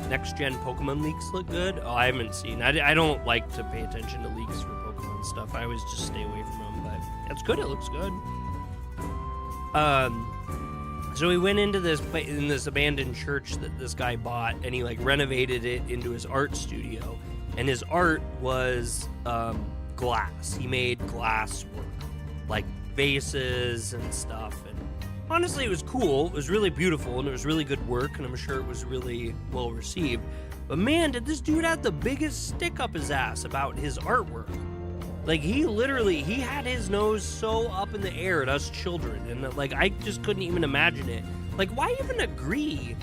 Next gen Pokemon leaks look good. Oh, I haven't seen. I don't like to pay attention to leaks for Pokemon stuff. I always just stay away from them, but it's good. It looks good. So we went into this abandoned church that this guy bought, and he like renovated it into his art studio. And his art was glass. He made glass work, like vases and stuff. And honestly, it was cool. It was really beautiful, and it was really good work, and I'm sure it was really well received. But man, did this dude have the biggest stick up his ass about his artwork. Like, he had his nose so up in the air at us children, and like, I just couldn't even imagine it. Like, why even agree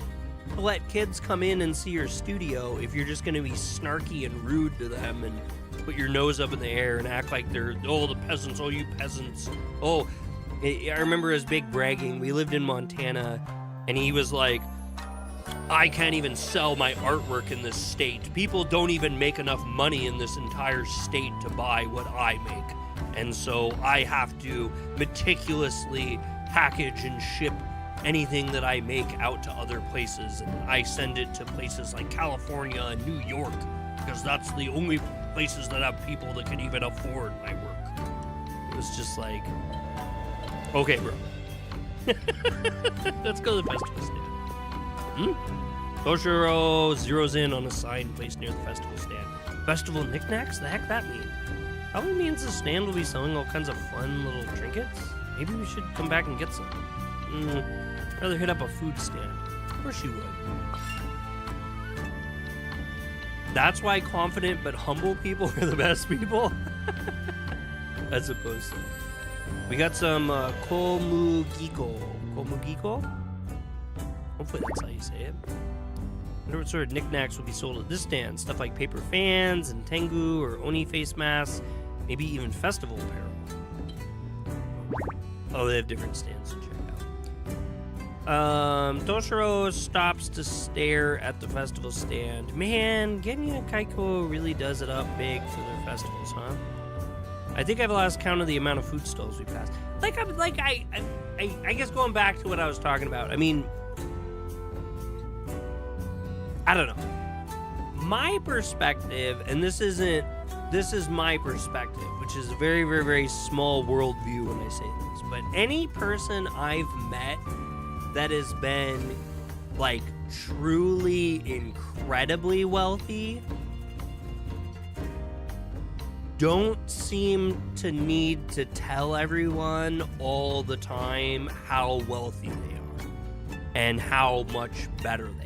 to let kids come in and see your studio if you're just going to be snarky and rude to them and put your nose up in the air and act like they're, oh, the peasants, oh, you peasants. Oh, I remember his big bragging. We lived in Montana, and he was like, I can't even sell my artwork in this state. People don't even make enough money in this entire state to buy what I make. And so I have to meticulously package and ship anything that I make out to other places. And I send it to places like California and New York, because that's the only places that have people that can even afford my work. It was just like, okay, bro. Let's go to the festival stand. Toshiro zeroes in on a sign placed near the festival stand. Festival knickknacks? The heck that mean? Probably means the stand will be selling all kinds of fun little trinkets. Maybe we should come back and get some. Rather hit up a food stand. Of course you would. That's why confident but humble people are the best people? As opposed to... We got some komugiko. Komugiko? Hopefully that's how you say it. I wonder what sort of knickknacks will be sold at this stand. Stuff like paper fans and tengu or oni face masks. Maybe even festival apparel. Oh, they have different stands to check out. Toshiro stops to stare at the festival stand. Man, Genya Kaiko really does it up big for their festivals, huh? I think I've lost count of the amount of food stalls we passed. I guess going back to what I was talking about. I mean, I don't know. My perspective, and this is my perspective, which is a very, very, very small worldview when I say this, but any person I've met that has been, like, truly incredibly wealthy don't seem to need to tell everyone all the time how wealthy they are and how much better they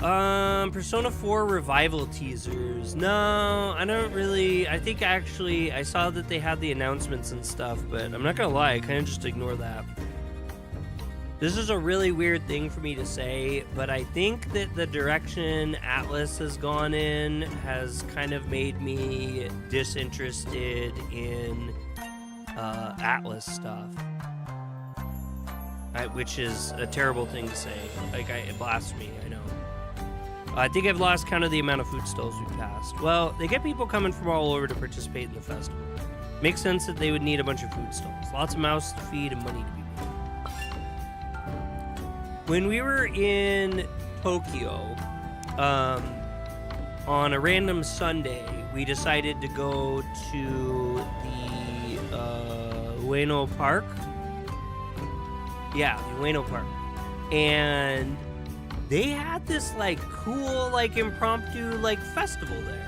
are. Persona 4 revival teasers. No, I don't really. I think actually I saw that they had the announcements and stuff, but I'm not gonna lie, I kind of just ignore that. This is a really weird thing for me to say, but I think that the direction Atlas has gone in has kind of made me disinterested in Atlas stuff. Which is a terrible thing to say. Like, it blasts me, I know. I think I've lost count of the amount of food stalls we've passed. Well, they get people coming from all over to participate in the festival. Makes sense that they would need a bunch of food stalls. Lots of mouths to feed and money to be made. When we were in Tokyo, on a random Sunday, we decided to go to the Ueno Park. Yeah, the Ueno Park. And they had this, like, cool, like, impromptu, like, festival there.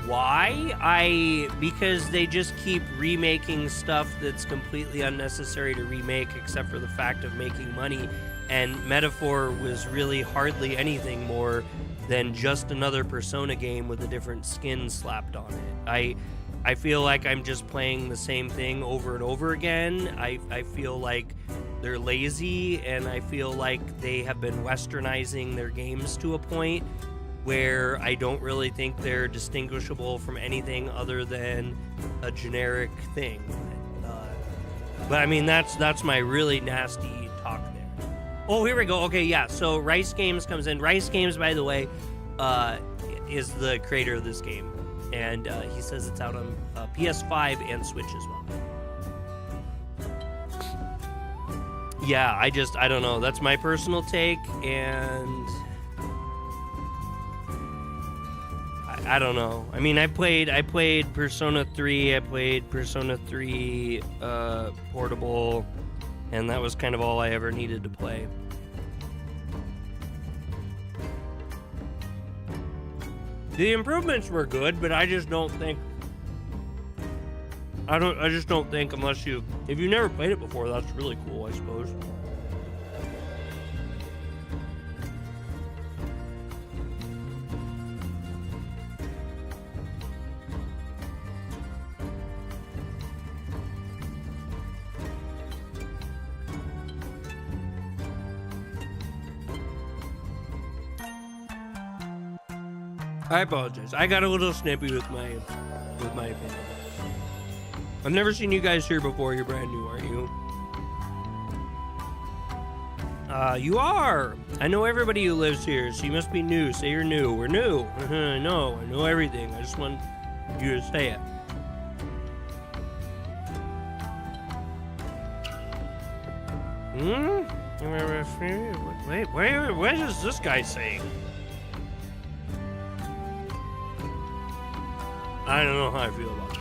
Why? Because they just keep remaking stuff that's completely unnecessary to remake, except for the fact of making money. And Metaphor was really hardly anything more than just another Persona game with a different skin slapped on it. I feel like I'm just playing the same thing over and over again. I feel like they're lazy, and I feel like they have been westernizing their games to a point where I don't really think they're distinguishable from anything other than a generic thing. But I mean, that's my really nasty talk there. Oh, here we go. Okay, yeah. So Rice Games comes in. Rice Games, by the way, is the creator of this game, and he says it's out on PS5 and Switch as well. Yeah, I don't know. That's my personal take, and I don't know. I mean, I played Persona 3. I played Persona 3 Portable, and that was kind of all I ever needed to play. The improvements were good, but I just don't think unless if you've never played it before, that's really cool, I suppose. I apologize. I got a little snippy with my opinion. I've never seen you guys here before. You're brand new, aren't you? You are. I know everybody who lives here, so you must be new. Say you're new. We're new. I know everything. I just want you to say it. Wait, what is this guy saying? I don't know how I feel about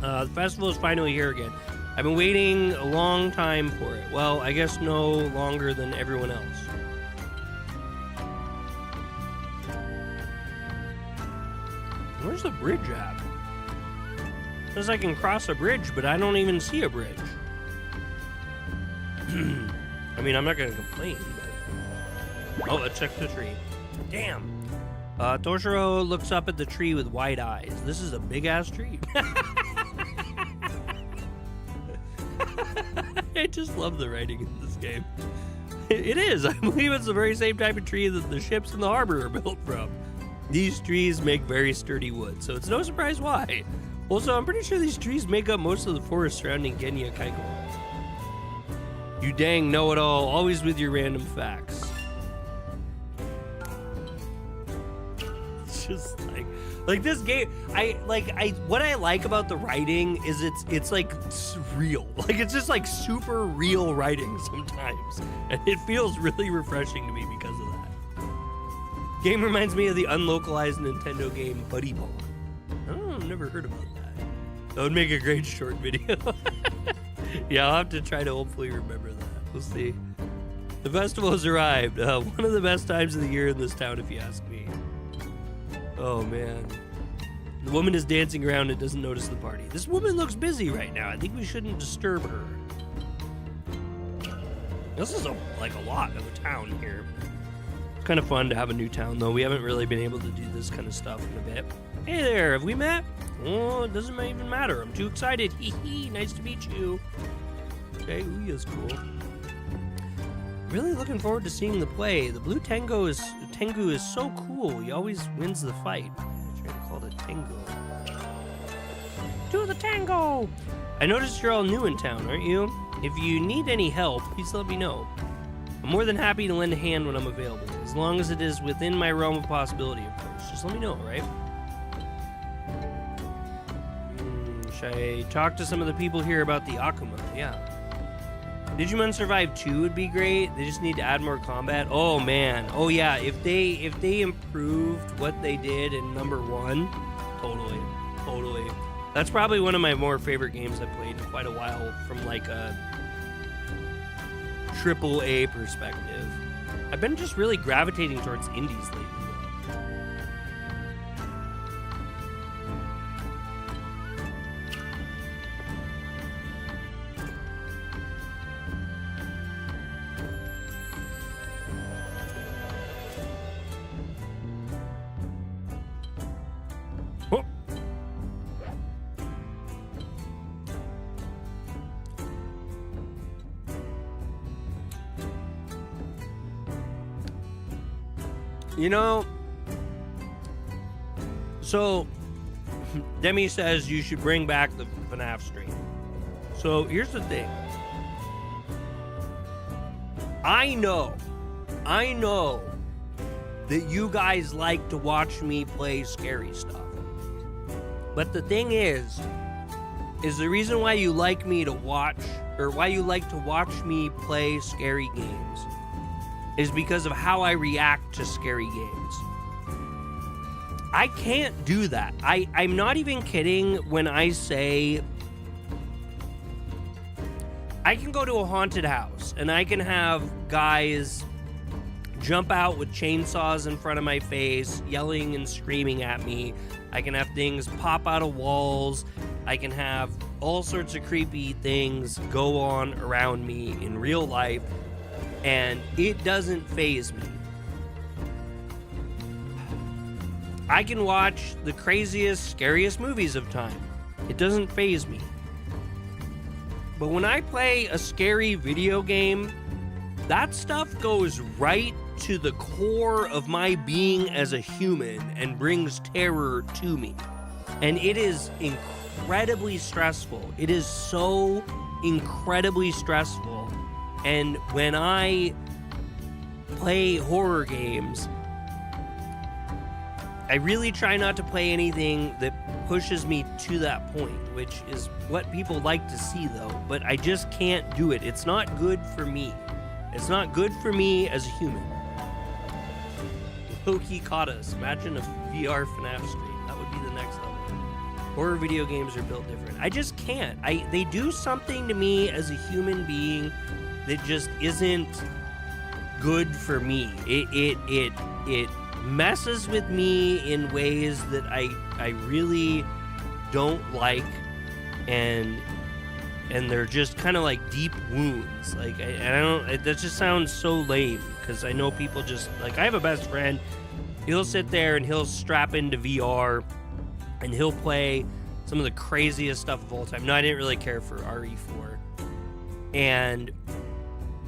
that. The festival is finally here again. I've been waiting a long time for it. Well, I guess no longer than everyone else. Where's the bridge at? Says I can cross a bridge, but I don't even see a bridge. I mean, I'm not gonna complain, but... Oh, let's check the tree. Damn. Toshiro looks up at the tree with wide eyes. This is a big-ass tree. I just love the writing in this game. It is. I believe it's the very same type of tree that the ships in the harbor are built from. These trees make very sturdy wood, so it's no surprise why. Also, I'm pretty sure these trees make up most of the forest surrounding Genya Kaiko. You dang know-it-all, always with your random facts. It's just like this game. What I like about the writing is it's like real. Like it's just like super real writing sometimes, and it feels really refreshing to me because of that. Game reminds me of the unlocalized Nintendo game Buddy Ball. Oh, I've never heard about that. That would make a great short video. Yeah, I'll have to try to hopefully remember that. We'll see. The festival has arrived. One of the best times of the year in this town, if you ask me. Oh, man. The woman is dancing around and doesn't notice the party. This woman looks busy right now. I think we shouldn't disturb her. This is a lot of a town here. It's kind of fun to have a new town, though. We haven't really been able to do this kind of stuff in a bit. Hey there, have we met? Oh, it doesn't even matter. I'm too excited. Hee hee, nice to meet you. Okay, Ouya's cool. Really looking forward to seeing the play. The blue Tengu is so cool. He always wins the fight. I'm trying to call it Tengu. To the tango! I noticed you're all new in town, aren't you? If you need any help, please let me know. I'm more than happy to lend a hand when I'm available, as long as it is within my realm of possibility, of course. Just let me know, right? Should I talk to some of the people here about the Akuma? Yeah. Digimon Survive 2 would be great. They just need to add more combat. Oh man. Oh yeah. If they improved what they did in number 1, totally. That's probably one of my more favorite games I've played in quite a while from like a AAA perspective. I've been just really gravitating towards indies lately. You know, so Demi says you should bring back the FNAF stream. So here's the thing. I know that you guys like to watch me play scary stuff. But the thing is the reason why you like me to watch, or why you like to watch me play scary games, is because of how I react to scary games. I can't do that. I'm not even kidding when I say I can go to a haunted house and I can have guys jump out with chainsaws in front of my face, yelling and screaming at me. I can have things pop out of walls. I can have all sorts of creepy things go on around me in real life, and it doesn't faze me. I can watch the craziest, scariest movies of time. It doesn't faze me. But when I play a scary video game, that stuff goes right to the core of my being as a human and brings terror to me. And it is incredibly stressful. It is so incredibly stressful. And when I play horror games, I really try not to play anything that pushes me to that point, which is what people like to see though, but I just can't do it. It's not good for me. It's not good for me as a human. Loki caught us. Imagine a VR FNAF stream. That would be the next level. Horror video games are built different. I just can't. They do something to me as a human being that just isn't good for me. It messes with me in ways that I really don't like, and they're just kind of like deep wounds. Like I don't. That just sounds so lame because I know people just like. I have a best friend. He'll sit there and he'll strap into VR, and he'll play some of the craziest stuff of all time. No, I didn't really care for RE4,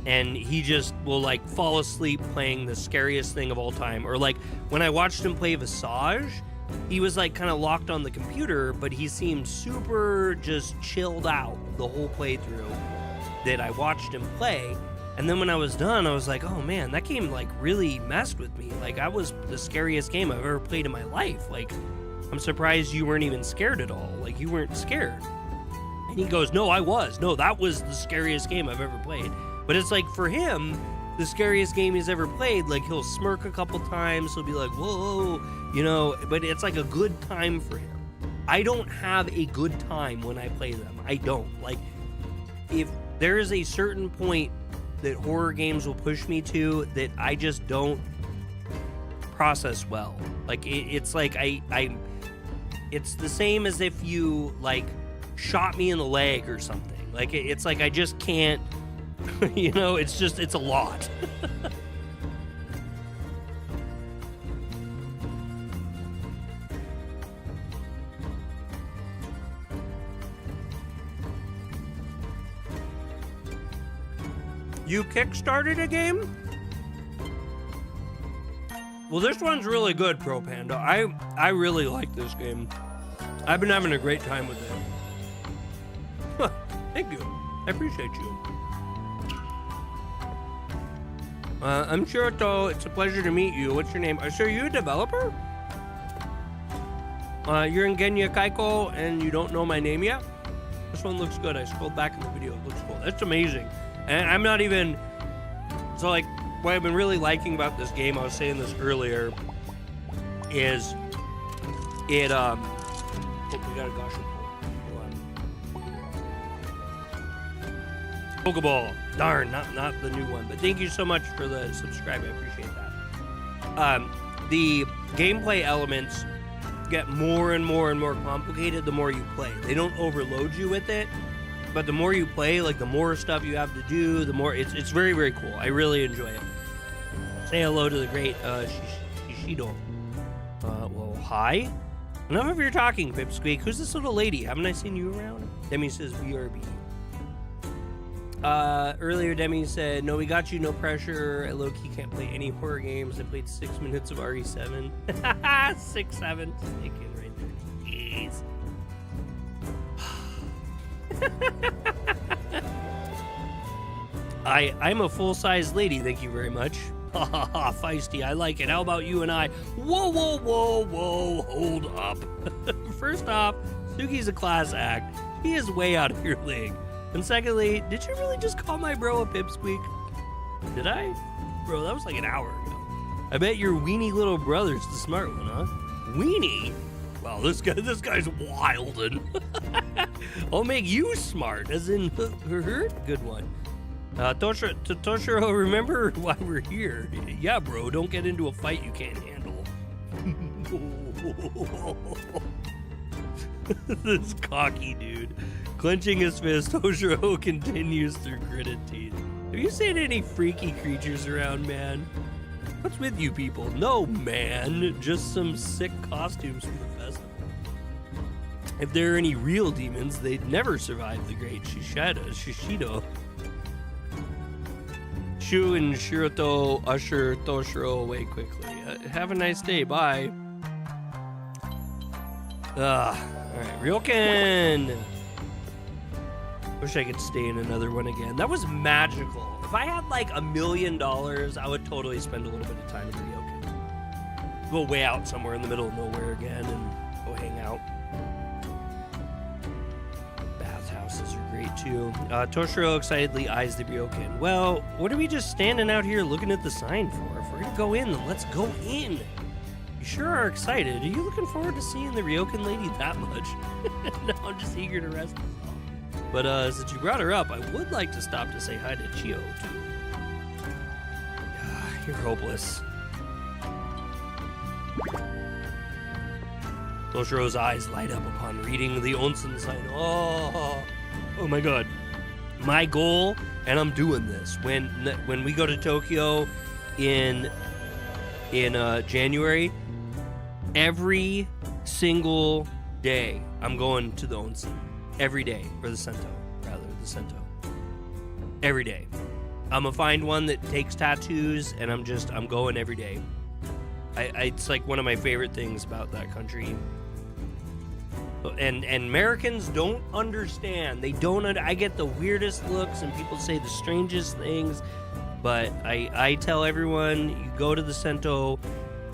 and he just will like fall asleep playing the scariest thing of all time. Or like when I watched him play Visage, he was like kind of locked on the computer, but he seemed super just chilled out the whole playthrough that I watched him play. And then when I was done, I was like, oh man, that game like really messed with me. Like that was the scariest game I've ever played in my life. Like, I'm surprised you weren't even scared at all. Like you weren't scared. And he goes, no, I was. No, that was the scariest game I've ever played. But it's like for him, the scariest game he's ever played, like he'll smirk a couple times, he'll be like, whoa, you know, but it's like a good time for him. I don't have a good time when I play them. I don't. Like, if there is a certain point that horror games will push me to that I just don't process well. Like, it's like it's the same as if you, like, shot me in the leg or something. Like, it's like I just can't. You know, it's a lot. You kickstarted a game? Well, this one's really good, Pro Panda. I really like this game. I've been having a great time with it. Thank you. I appreciate you. I'm Shurito. It's a pleasure to meet you. What's your name? So are you a developer? You're in Genya Kaiko and you don't know my name yet? This one looks good. I scrolled back in the video. It looks cool. That's amazing. And I'm not even... So, like, what I've been really liking about this game, I was saying this earlier, is it, Oh, we got a gosh. Pokeball. Darn, not the new one. But thank you so much for the subscribe. I appreciate that. The gameplay elements get more and more and more complicated the more you play. They don't overload you with it, but the more you play, like the more stuff you have to do, the more it's very, very cool. I really enjoy it. Say hello to the great Shishido. Well, hi. Enough of your talking, Pipsqueak. Who's this little lady? Haven't I seen you around? Demi says BRB. Earlier Demi said, no, we got you, no pressure. I low-key can't play any horror games. I played 6 minutes of RE7. 6-7. Thinking right there. Jeez. I'm a full-size lady, thank you very much. Feisty, I like it. How about you and I? Whoa, whoa, whoa, whoa, hold up. First off, Suki's a class act. He is way out of your league. And secondly, did you really just call my bro a pipsqueak? Did I? Bro, that was like an hour ago. I bet your weenie little brother's the smart one, huh? Weenie? Wow, this guy's wildin'. I'll make you smart, as in her. Good one. Toshiro, remember why we're here? Yeah, bro, don't get into a fight you can't handle. This cocky dude. Clenching his fist, Toshiro continues through gritted teeth. Have you seen any freaky creatures around, man? What's with you people? No, man. Just some sick costumes from the festival. If there are any real demons, they'd never survive the great Shishido. Shu and Shiroto usher Toshiro away quickly. Have a nice day. Bye. All right, Ryokan. Wish I could stay in another one again. That was magical. If I had like $1 million, I would totally spend a little bit of time in Ryokan. Go way out somewhere in the middle of nowhere again and go hang out. Bathhouses are great too. Toshiro excitedly eyes the Ryokan. Well, what are we just standing out here looking at the sign for? If we're gonna go in, then let's go in. You sure are excited. Are you looking forward to seeing the Ryokan lady that much? No, I'm just eager to rest myself. But since you brought her up, I would like to stop to say hi to Chio, too. You're hopeless. Toshiro's eyes light up upon reading the onsen sign. Oh my god. My goal, and I'm doing this, when we go to Tokyo in January, every single day I'm going to the onsen. Every day, or the Sento, rather, the Sento. Every day. I'm gonna find one that takes tattoos, and I'm going every day. It's like one of my favorite things about that country. And Americans don't understand. They don't. I get the weirdest looks, and people say the strangest things. But I tell everyone, you go to the Sento,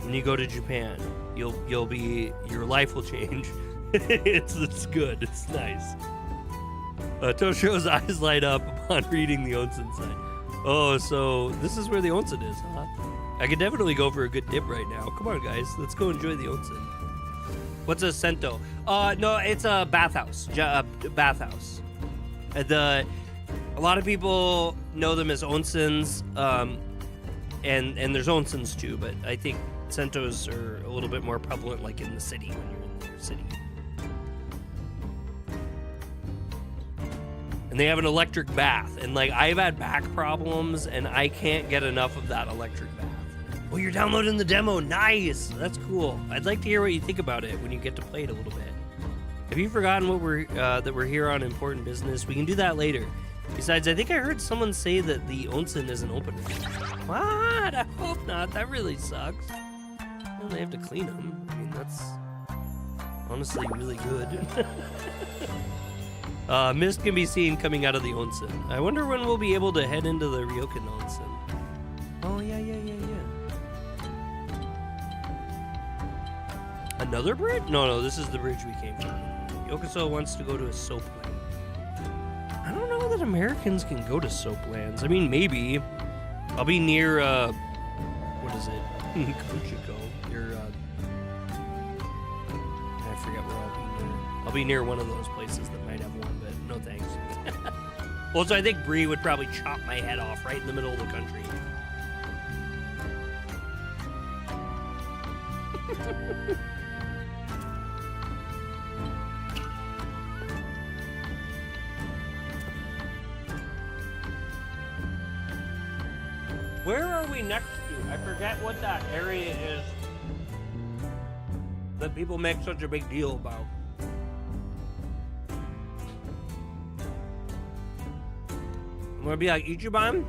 and you go to Japan. Your life will change. It's good. It's nice. Toshiro's eyes light up upon reading the onsen sign. Oh, so this is where the onsen is, huh? I could definitely go for a good dip right now. Come on, guys. Let's go enjoy the onsen. What's a Sento? No, it's a bathhouse. Bathhouse. A lot of people know them as onsens, and there's onsens too, but I think Sentos are a little bit more prevalent, like in the city, when you're in the city. And they have an electric bath, and like I've had back problems, and I can't get enough of that electric bath. Oh, you're downloading the demo. Nice. That's cool. I'd like to hear what you think about it when you get to play it a little bit. Have you forgotten what that we're here on important business? We can do that later. Besides, I think I heard someone say that the onsen isn't open. What? I hope not. That really sucks. Well, they have to clean them. I mean, that's honestly really good. Mist can be seen coming out of the onsen. I wonder when we'll be able to head into the Ryokan onsen. Oh, yeah. Another bridge? No, this is the bridge we came from. Yokoso wants to go to a soap land. I don't know that Americans can go to soap lands. I mean, maybe. I'll be near, what is it? Shujinkou. I forget where I'll be near. I'll be near one of those places that might have one, but no thanks. Also, I think Bree would probably chop my head off right in the middle of the country. Where are we next to? I forget what that area is that people make such a big deal about. I'm gonna be like Ichiban?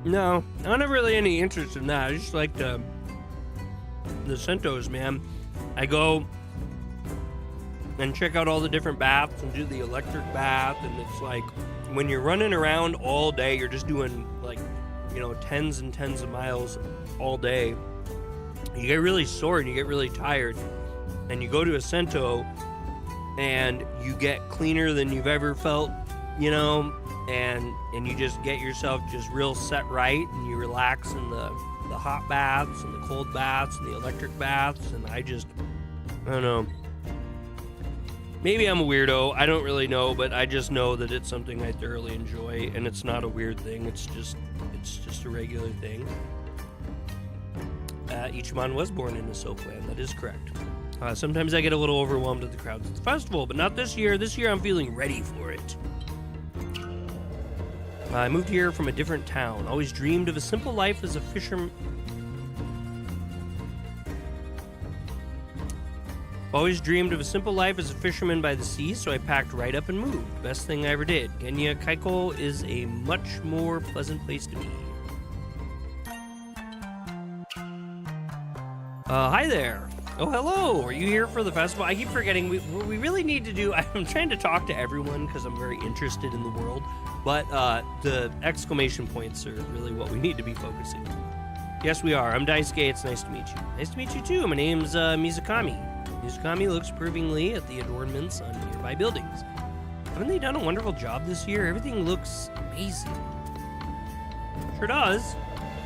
No, I don't have really any interest in that. I just like the Sentos, man. I go and check out all the different baths and do the electric bath, and it's like when you're running around all day, you're just doing like, tens and tens of miles all day. You get really sore and you get really tired, and you go to a Sento and you get cleaner than you've ever felt, and you just get yourself just real set right, and you relax in the hot baths and the cold baths and the electric baths, and I don't know. Maybe I'm a weirdo. I don't really know, but I just know that it's something I thoroughly enjoy, and it's not a weird thing. It's just a regular thing. Ichiban was born in a soap land. That is correct. Sometimes I get a little overwhelmed at the crowds at the festival, but not this year. This year I'm feeling ready for it. I moved here from a different town. Always dreamed of a simple life as a fisherman. Always dreamed of a simple life as a fisherman by the sea, so I packed right up and moved. Best thing I ever did. Genya Kaiko is a much more pleasant place to be. Hi there. Oh, hello. Are you here for the festival? I keep forgetting. We really need to do... I'm trying to talk to everyone because I'm very interested in the world, but the exclamation points are really what we need to be focusing on. Yes, we are. I'm Daisuke. It's nice to meet you. Nice to meet you, too. My name's Mizukami. Mizukami looks approvingly at the adornments on nearby buildings. Haven't they done a wonderful job this year? Everything looks amazing. Sure does.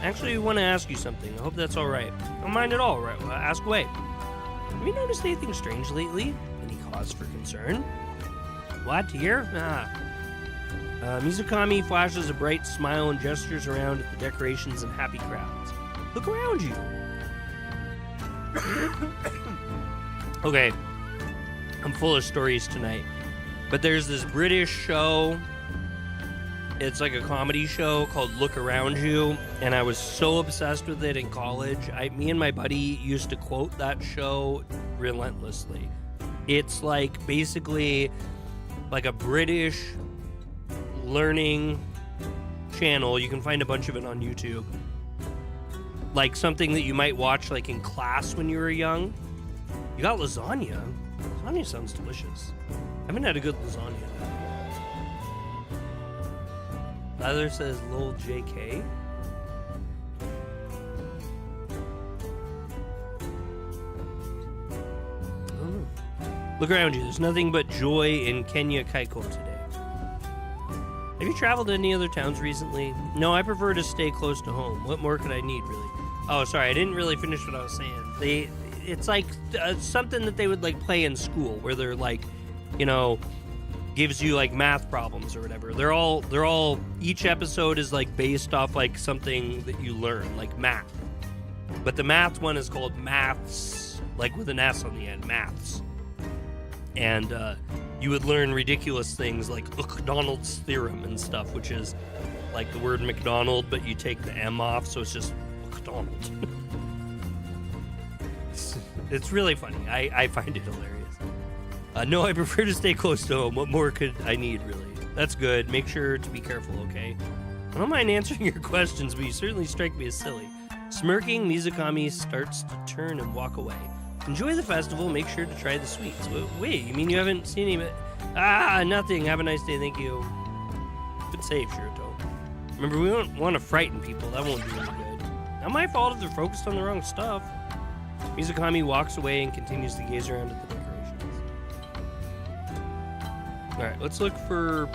I actually want to ask you something. I hope that's all right. Don't mind at all, right? Well, ask away. Have you noticed anything strange lately? Any cause for concern? What? Here? Mizukami flashes a bright smile and gestures around at the decorations and happy crowds. Look around you. Okay, I'm full of stories tonight, but there's this British show. It's like a comedy show called Look Around You, and I was so obsessed with it in college. Me and my buddy used to quote that show relentlessly. It's like basically like a British learning channel. You can find a bunch of it on YouTube. Like something that you might watch like in class when you were young. You got lasagna? Lasagna sounds delicious. I haven't had a good lasagna. Tyler says lol JK. Look around you. There's nothing but joy in Genya Kaiko today. Have you traveled to any other towns recently? No, I prefer to stay close to home. What more could I need, really? Oh, sorry, I didn't really finish what I was saying. It's like something that they would like play in school, where they're like, you know, gives you like math problems or whatever. They're all. Each episode is like based off like something that you learn, like math. But the math one is called Maths, like with an S on the end, Maths. And you would learn ridiculous things like McDonald's theorem and stuff, which is like the word McDonald, but you take the M off, so it's just McDonald. It's really funny. I find it hilarious. No, I prefer to stay close to home. What more could I need, really? That's good. Make sure to be careful, okay? I don't mind answering your questions, but you certainly strike me as silly. Smirking, Mizukami starts to turn and walk away. Enjoy the festival. Make sure to try the sweets. Wait, you mean you haven't seen any... nothing. Have a nice day. Thank you. Good save, Shirito. Remember, we don't want to frighten people. That won't do any good. Not my fault if they're focused on the wrong stuff. Mizukami walks away and continues to gaze around at the decorations. Alright, let's look for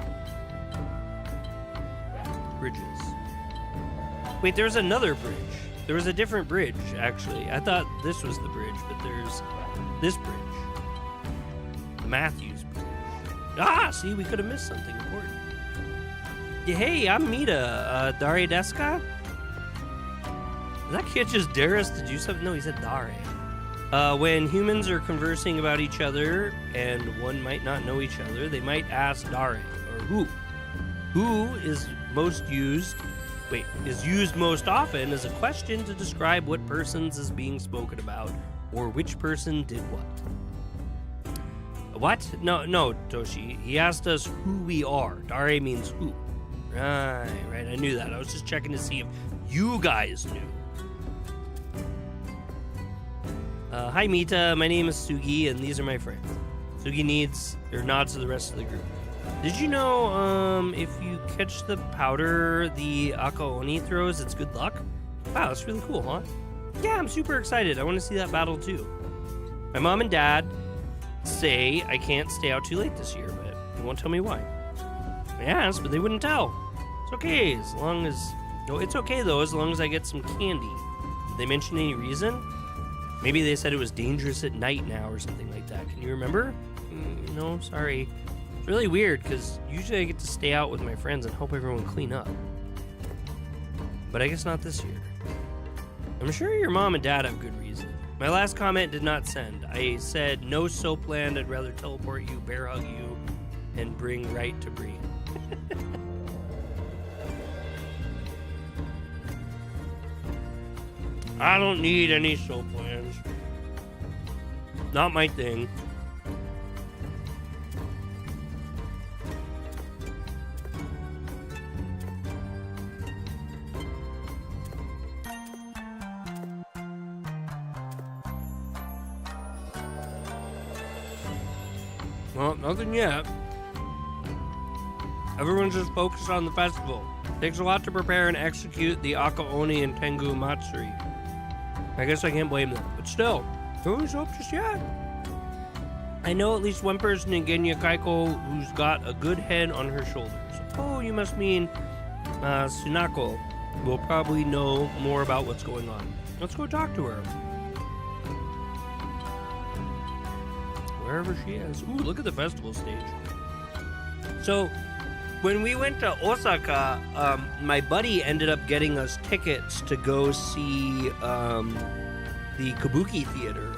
bridges. Wait, there's another bridge. There was a different bridge, actually. I thought this was the bridge, but there's this bridge. The Matthews Bridge. See, we could have missed something important. Yeah, hey, I'm Mita. Dare desu ka? Did that kid just dare us to do something? No, he said Dare. When humans are conversing about each other and one might not know each other, they might ask Dare, or who. Who is used most often as a question to describe what persons is being spoken about or which person did what. What? No, Toshi. He asked us who we are. Dare means who. Right. I knew that. I was just checking to see if you guys knew. Hi, Mita. My name is Sugi, and these are my friends. Sugi nods to the rest of the group. Did you know, if you catch the powder the Akaoni throws, it's good luck? Wow, that's really cool, huh? Yeah, I'm super excited. I want to see that battle, too. My mom and dad say I can't stay out too late this year, but they won't tell me why. I asked, but they wouldn't tell. It's okay, it's okay, though, as long as I get some candy. Did they mention any reason? Maybe they said it was dangerous at night now or something like that. Can you remember? No, sorry. It's really weird because usually I get to stay out with my friends and help everyone clean up. But I guess not this year. I'm sure your mom and dad have good reason. My last comment did not send. I said no soap land, I'd rather teleport you, bear hug you, and bring right to Bree. I don't need any soap lands. Not my thing. Well, nothing yet. Everyone's just focused on the festival. Takes a lot to prepare and execute the Akaoni and Tengu Matsuri. I guess I can't blame them, but still, don't lose hope just yet. I know at least one person in Genya Kaiko who's got a good head on her shoulders. Oh, you must mean Sunako. Will probably know more about what's going on. Let's go talk to her. Wherever she is. Ooh, look at the festival stage. So, when we went to Osaka, my buddy ended up getting us tickets to go see the Kabuki Theater.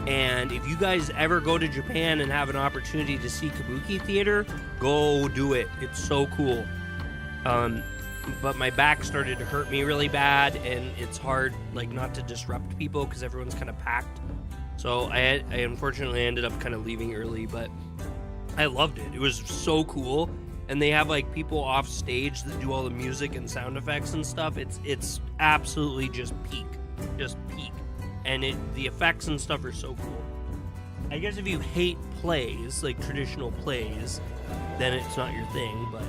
And if you guys ever go to Japan and have an opportunity to see Kabuki Theater, go do it. It's so cool. But my back started to hurt me really bad, and it's hard, like, not to disrupt people because everyone's kind of packed. So I unfortunately ended up kind of leaving early, but I loved it. It was so cool. And they have like people off stage that do all the music and sound effects and stuff. It's absolutely just peak. And the effects and stuff are so cool. I guess if you hate plays, like traditional plays, then it's not your thing, but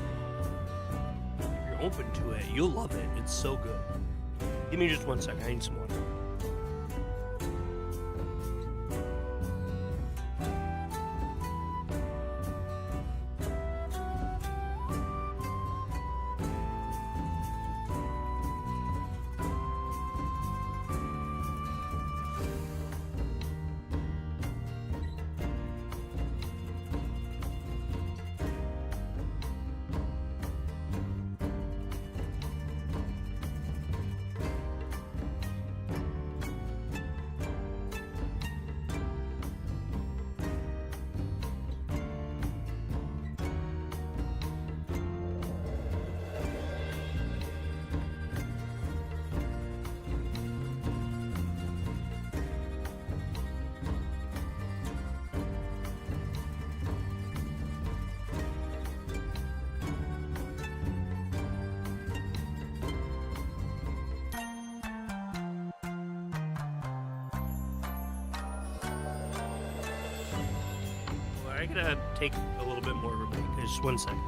if you're open to it, you'll love it. It's so good. Give me just 1 second. I need some water. I gotta take a little bit more of a break. Just 1 second.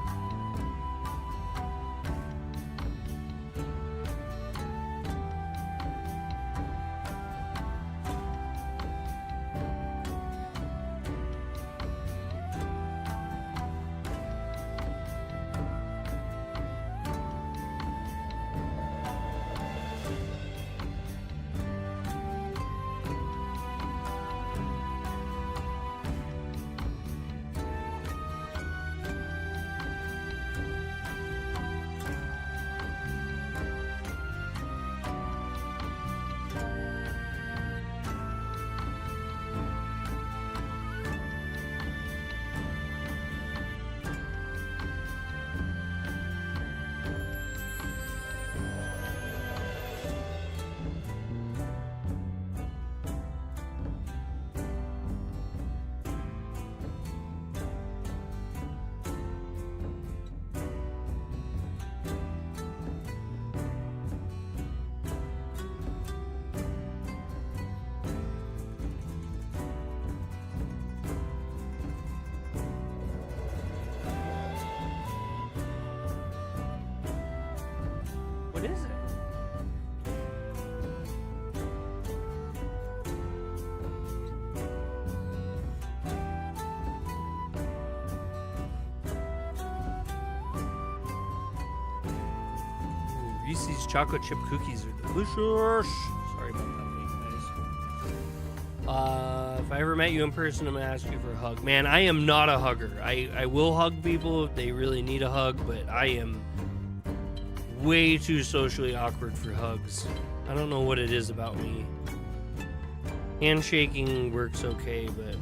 What is it? Ooh, Reese's chocolate chip cookies are delicious. Sorry about that, guys. If I ever met you in person, I'm gonna ask you for a hug. Man, I am not a hugger. I will hug people if they really need a hug, but I am way too socially awkward for hugs. I don't know what it is about me. Handshaking works okay, but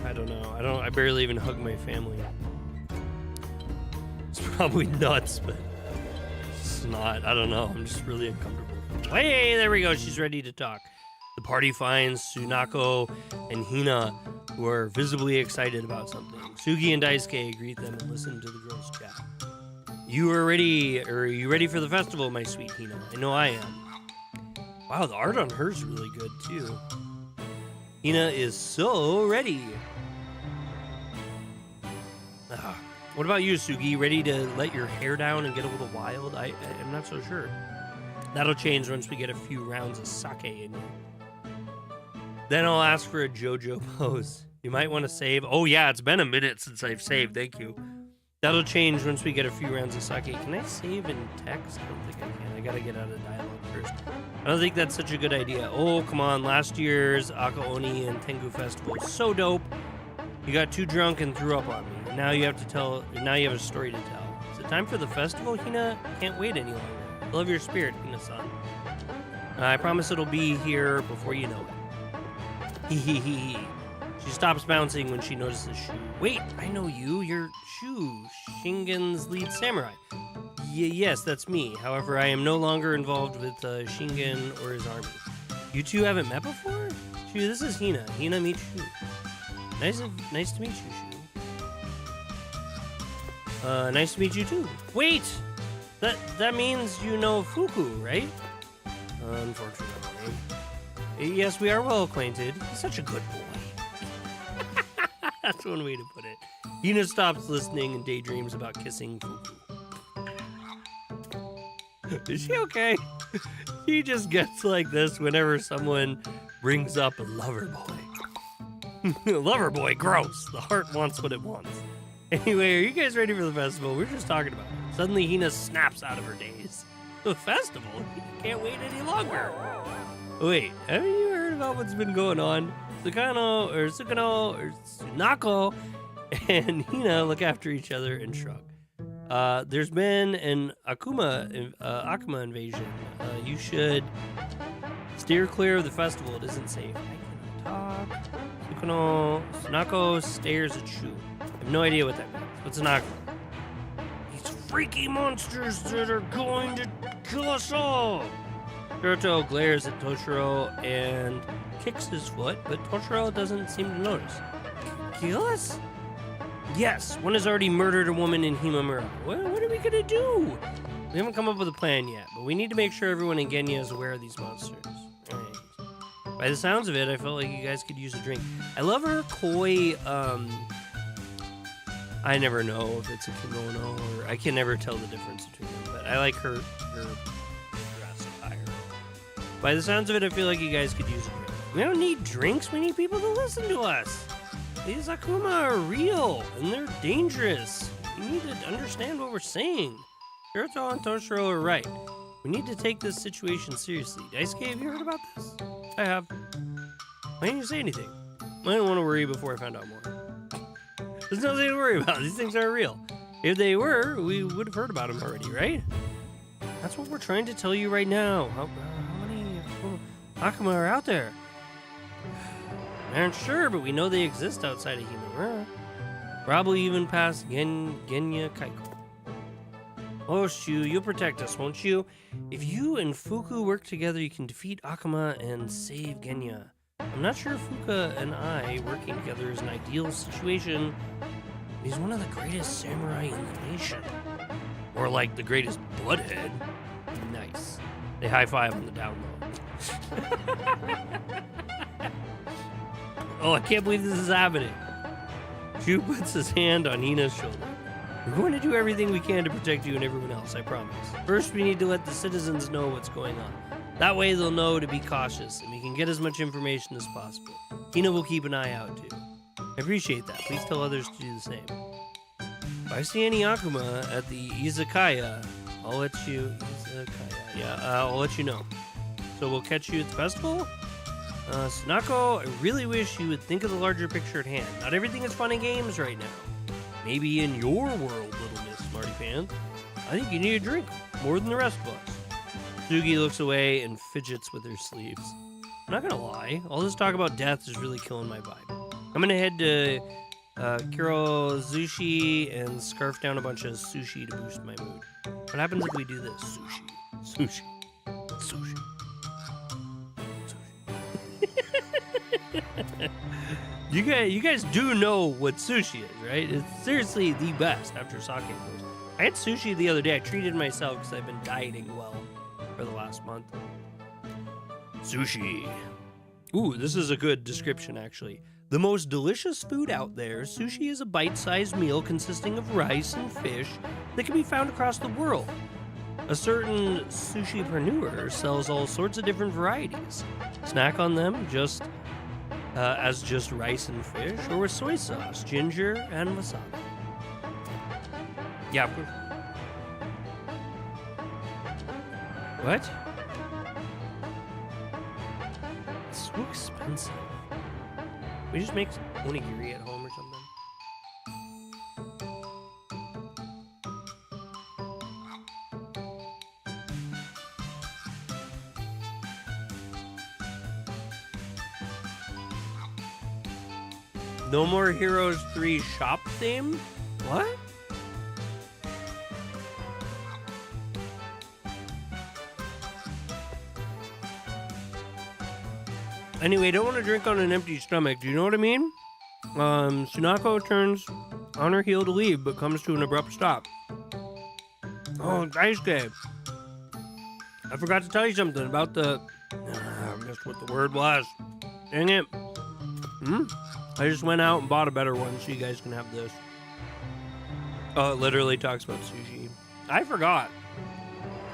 I don't know. I barely even hug my family. It's probably nuts, but it's not. I don't know. I'm just really uncomfortable. Hey, there we go. She's ready to talk. The party finds Tsunako and Hina, who are visibly excited about something. Sugi and Daisuke greet them and listen to the girls chat. Are you ready for the festival, my sweet Hina? I know I am. Wow, the art on her is really good, too. Hina is so ready. What about you, Sugi? Ready to let your hair down and get a little wild? I'm not so sure. That'll change once we get a few rounds of sake in you. Then I'll ask for a JoJo pose. You might want to save. Oh, yeah, it's been a minute since I've saved. Thank you. That'll change once we get a few rounds of sake. Can I save in text? I don't think I can. I gotta get out of dialogue first. I don't think that's such a good idea. Oh, come on. Last year's Akaoni and Tengu Festival was so dope. You got too drunk and threw up on me. Now you have a story to tell. Is it time for the festival, Hina? Can't wait any longer. I love your spirit, Hina-san. I promise it'll be here before you know it. Hee hee hee hee. She stops bouncing when she notices Shu. Wait, I know you. You're Shu, Shingen's lead samurai. Yes, that's me. However, I am no longer involved with Shingen or his army. You two haven't met before? Shu, this is Hina. Hina, meet Shu. Nice to meet you, Shu. Nice to meet you too. Wait! That means you know Fuku, right? Unfortunately. Yes, we are well acquainted. He's such a good boy. That's one way to put it. Hina stops listening and daydreams about kissing Fuku. Is she okay? She just gets like this whenever someone brings up a lover boy. Lover boy, gross. The heart wants what it wants. Anyway, are you guys ready for the festival? We're just talking about it. Suddenly, Hina snaps out of her daze. The festival? Can't wait any longer. Wait, haven't you heard about what's been going on? Sukano or Tsunako and Hina look after each other and shrug. There's been an Akuma invasion. You should steer clear of the festival. It isn't safe. I cannot talk. Tsunako stares at Shu. I have no idea what that means. What's an Akuma? These freaky monsters that are going to kill us all. Naruto glares at Toshiro and kicks his foot, but Toshiro doesn't seem to notice. Kill us? Yes, one has already murdered a woman in Himamura. What are we gonna do? We haven't come up with a plan yet, but we need to make sure everyone in Genya is aware of these monsters. Right. By the sounds of it, I felt like you guys could use a drink. I love her koi, I never know if it's a kimono or I can never tell the difference between them, but I like her dress attire. By the sounds of it, I feel like you guys could use a drink. We don't need drinks, we need people to listen to us. These Akuma are real, and they're dangerous. You need to understand what we're saying. Naruto and Toshiro are right. We need to take this situation seriously. Daisuke, have you heard about this? I have. Why didn't you say anything? I didn't want to worry before I found out more. There's nothing to worry about. These things aren't real. If they were, we would have heard about them already, right? That's what we're trying to tell you right now. How many Akuma are out there? We aren't sure, but we know they exist outside of Himamura. Probably even past Genya Kaiko. Oh, Shu, you'll protect us, won't you? If you and Fuku work together, you can defeat Akuma and save Genya. I'm not sure if Fuka and I working together is an ideal situation. He's one of the greatest samurai in the nation. Or like the greatest bloodhead. Nice. They high-five on the down low. Oh, I can't believe this is happening. Shu puts his hand on Hina's shoulder. We're going to do everything we can to protect you and everyone else, I promise. First, we need to let the citizens know what's going on. That way they'll know to be cautious, and we can get as much information as possible. Hina will keep an eye out, too. I appreciate that. Please tell others to do the same. If I see any Akuma at the Izakaya, I'll let you... I'll let you know. So we'll catch you at the festival? Tsunako, I really wish you would think of the larger picture at hand. Not everything is fun and games right now. Maybe in your world, little Miss Smarty Pants, I think you need a drink, more than the rest of us. Sugi looks away and fidgets with her sleeves. I'm not gonna lie, all this talk about death is really killing my vibe. I'm gonna head to Kirozushi and scarf down a bunch of sushi to boost my mood. What happens if we do this? Sushi. You guys do know what sushi is, right? It's seriously the best after sake goes. I had sushi the other day. I treated myself because I've been dieting well for the last month. Sushi. Ooh, this is a good description, actually. The most delicious food out there, sushi is a bite-sized meal consisting of rice and fish that can be found across the world. A certain sushipreneur sells all sorts of different varieties. Snack on them as just rice and fish, or with soy sauce, ginger, and wasabi. Yeah, of course. What? It's so expensive. We just make onigiri at home or something. No More Heroes 3 shop theme? What? Anyway, don't want to drink on an empty stomach. Do you know what I mean? Shujinkou turns on her heel to leave, but comes to an abrupt stop. Oh, Daisuke. I forgot to tell you something about the... I missed what the word was. Dang it. I just went out and bought a better one so you guys can have this. Oh, it literally talks about sushi. I forgot.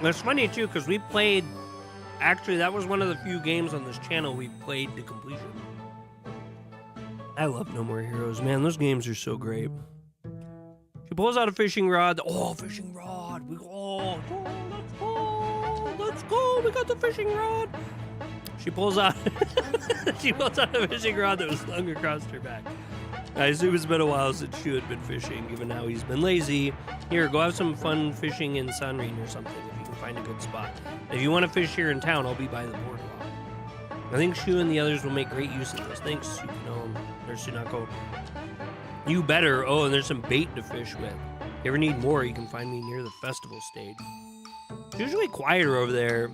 It's funny, too, because we played... Actually, that was one of the few games on this channel we played to completion. I love No More Heroes. Man, those games are so great. She pulls out a fishing rod. Oh, fishing rod. Let's go. Let's go. We got the fishing rod. She pulls out a fishing rod that was slung across her back. I assume it's been a while since she had been fishing, given how he's been lazy. Here, go have some fun fishing in Sunrin or something if you can find a good spot. If you want to fish here in town, I'll be by the boardwalk. I think Shu and the others will make great use of this. Thanks, Shujinkou. You better. Oh, and there's some bait to fish with. If you ever need more, you can find me near the festival stage. It's usually quieter over there,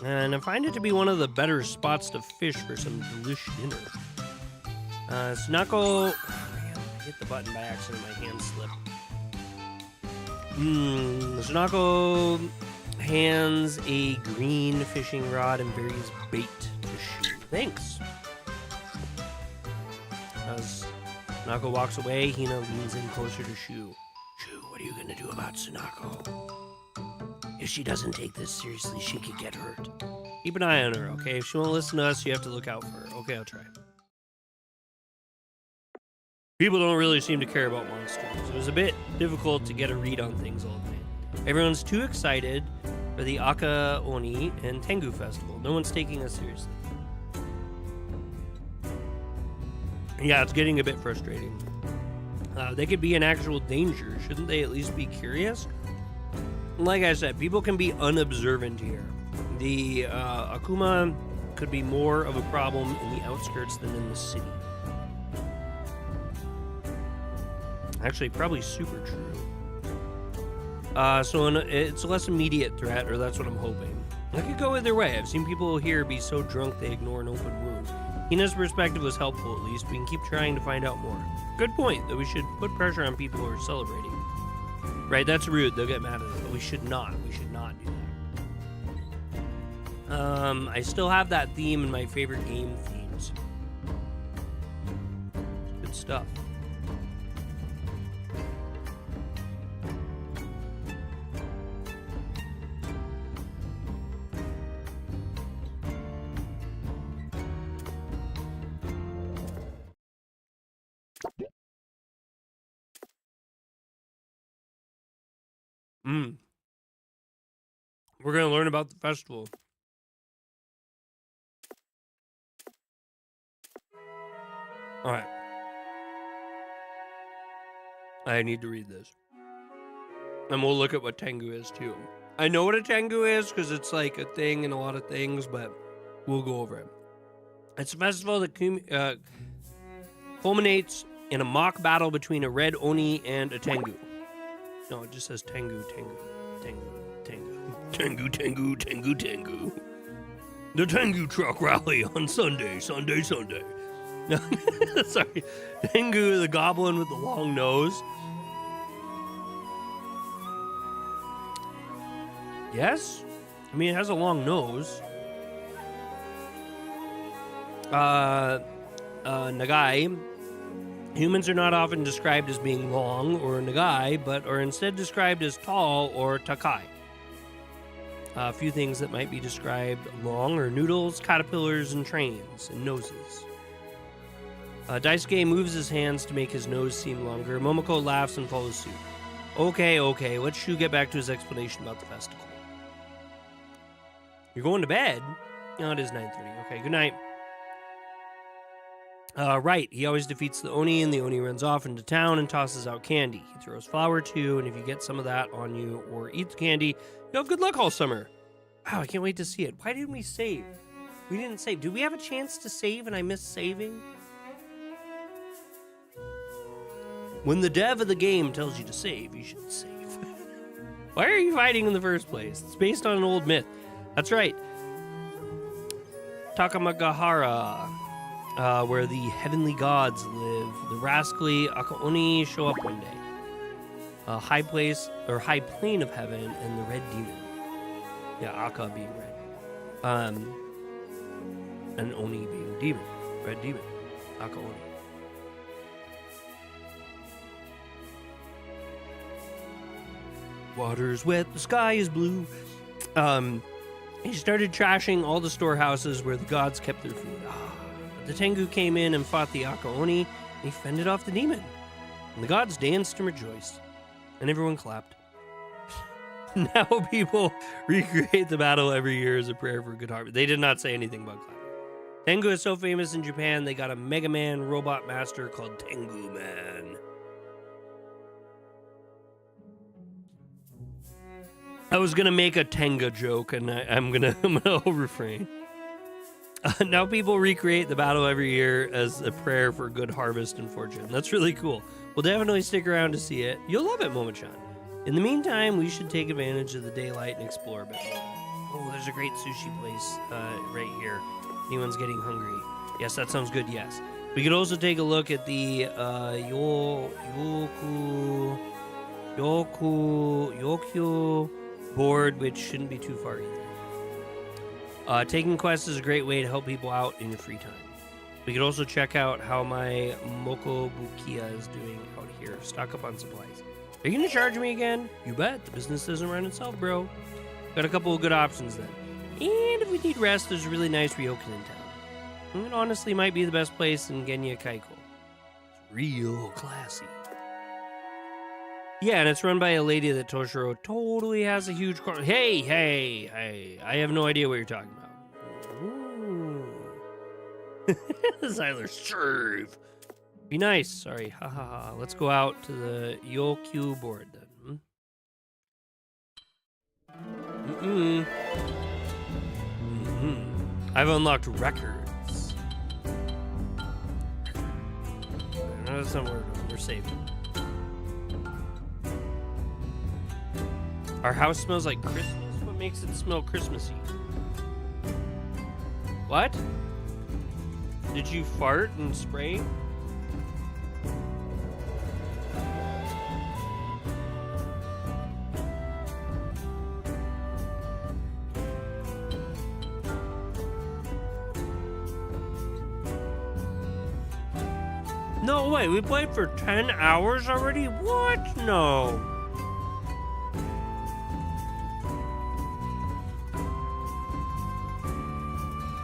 and I find it to be one of the better spots to fish for some delicious dinner. Shujinkou... I hit the button by accident, my hand slipped. Shujinkou hands a green fishing rod and various bait to Shu. Thanks. As Shujinkou walks away, Hina leans in closer to Shu. Shu, what are you gonna do about Shujinkou? If she doesn't take this seriously, she could get hurt. Keep an eye on her, okay? If she won't listen to us, you have to look out for her. Okay, I'll try. People don't really seem to care about monsters. It was a bit difficult to get a read on things all day. Everyone's too excited for the Aka Oni and Tengu Festival. No one's taking us seriously. Yeah, it's getting a bit frustrating. They could be in actual danger. Shouldn't they at least be curious? Like I said, people can be unobservant here. The Akuma could be more of a problem in the outskirts than in the city. Actually, probably super true. So it's a less immediate threat, or that's what I'm hoping. I could go either way. I've seen people here be so drunk they ignore an open wound. Hina's perspective was helpful, at least. We can keep trying to find out more. Good point, that we should put pressure on people who are celebrating. Right, that's rude. They'll get mad at us, but we should not. We should not do that. I still have that theme in my favorite game themes. Good stuff. We're going to learn about the festival. All right. I need to read this. And we'll look at what Tengu is, too. I know what a Tengu is, because it's like a thing in a lot of things, but we'll go over it. It's a festival that culminates in a mock battle between a red Oni and a Tengu. No, it just says Tengu, Tengu, Tengu, Tengu. Tengu, Tengu, Tengu, Tengu. The Tengu truck rally on Sunday. No, sorry. Tengu, the goblin with the long nose. Yes? I mean, it has a long nose. Nagai. Humans are not often described as being long or nagai, but are instead described as tall or takai. A few things that might be described long are noodles, caterpillars, and trains, and noses. Daisuke moves his hands to make his nose seem longer. Momoko laughs and follows suit. Okay, let's Shu get back to his explanation about the festival. You're going to bed? No, it is 9:30. Okay, good night. Right, he always defeats the Oni, and the Oni runs off into town and tosses out candy. He throws flour too, and if you get some of that on you or eat the candy, you'll have good luck all summer. Wow, I can't wait to see it. Why didn't we save? We didn't save. Did we have a chance to save and I missed saving? When the dev of the game tells you to save, you should save. Why are you fighting in the first place? It's based on an old myth. That's right. Takamagahara, where the heavenly gods live. The rascally Akaoni show up one day. A high place or high plane of heaven and the red demon. Yeah, Aka being red. And Oni being demon. Red demon. Aka Oni. Water's wet, the sky is blue. He started trashing all the storehouses where the gods kept their food. But the Tengu came in and fought the Aka Oni, and he fended off the demon. And the gods danced and rejoiced, and everyone clapped. Now people recreate the battle every year as a prayer for good harvest. They did not say anything about clapping. Tengu is so famous in Japan, they got a Mega Man robot master called Tengu Man. I was gonna make a Tenga joke, and I'm gonna refrain. Now people recreate the battle every year as a prayer for good harvest and fortune. That's really cool. We'll definitely stick around to see it. You'll love it, Momochan. In the meantime, we should take advantage of the daylight and explore a bit more. Oh, there's a great sushi place right here. Anyone's getting hungry? Yes, that sounds good. Yes. We could also take a look at the Yokyu board, which shouldn't be too far either. Taking quests is a great way to help people out in your free time. We could also check out how my Mokobukiya is doing out here. Stock up on supplies. Are you going to charge me again? You bet. The business doesn't run itself, bro. Got a couple of good options then. And if we need rest, there's a really nice ryokan in town. It honestly might be the best place in Genya Kaiko. It's real classy. Yeah, and it's run by a lady that Toshiro totally has a huge car. Hey. I have no idea what you're talking about. Ooh. Zyler, serve. Be nice. Sorry. Ha ha ha. Let's go out to the Yokyu board then. I've unlocked records. No, that's not where we're saving. Our house smells like Christmas? What makes it smell Christmassy? What? Did you fart and spray? No way, we played for 10 hours already? What? No.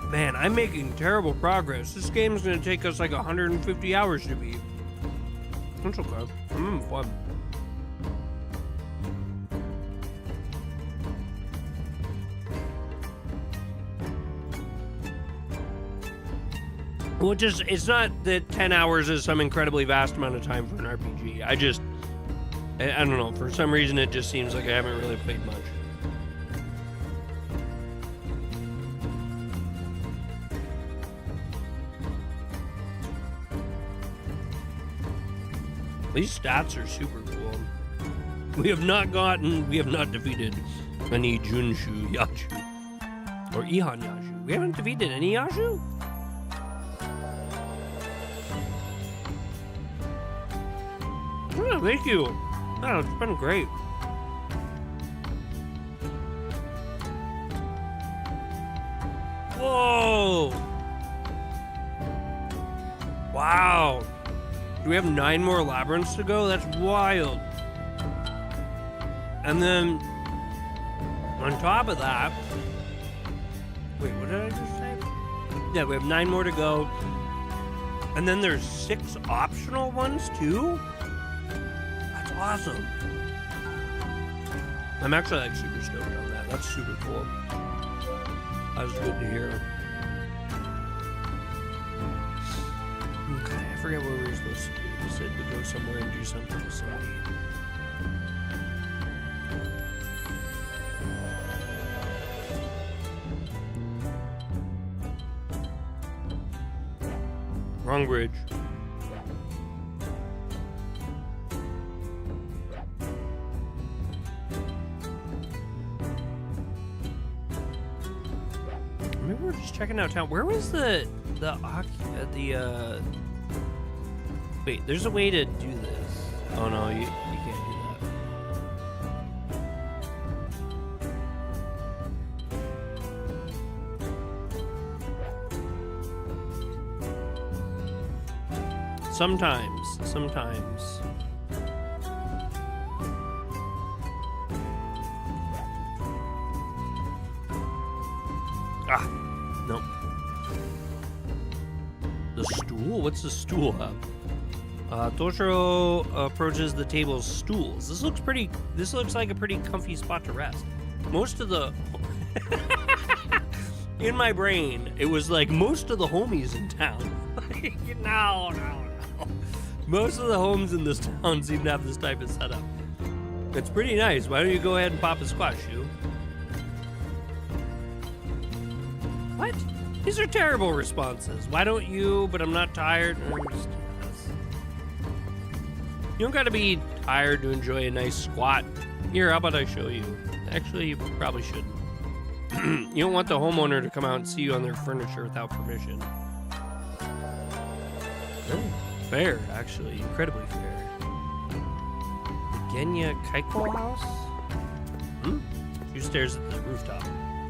Man, I'm making terrible progress. This game's gonna take us like 150 hours to beat. That's okay. I'm having fun. Well, it's not that 10 hours is some incredibly vast amount of time for an RPG. I don't know. For some reason, it just seems like I haven't really played much. These stats are super cool. We have not defeated any Junshu Yachu or Ihan Yachu. We haven't defeated any Yashu? Oh, thank you. Oh, it's been great. Whoa! Wow. Do we have 9 more labyrinths to go? That's wild. And then, on top of that, wait, what did I just say? Yeah, we have 9 more to go. And then there's 6 optional ones too? That's awesome. I'm actually like super stoked on that. That's super cool. That was good to hear. Okay, I forget what we were supposed to do. We said to go somewhere and do something with somebody. Wrong bridge. Maybe we're just checking out town. Where was wait, there's a way to do this. Oh no, you can't do that. Sometimes. Ah, nope. The stool? What's the stool hub? Toshiro approaches the table's stools. This looks like a pretty comfy spot to rest. Most of the in my brain, it was like most of the homies in town. No. Most of the homes in this town seem to have this type of setup. It's pretty nice. Why don't you go ahead and pop a squat, Shu? What? These are terrible responses. Why don't you? But I'm not tired. You don't gotta be tired to enjoy a nice squat. Here, how about I show you? Actually, you probably shouldn't. You don't want the homeowner to come out and see you on their furniture without permission. Oh, fair, actually. Incredibly fair. The Genya Kaiko house? Shu stares at the rooftop.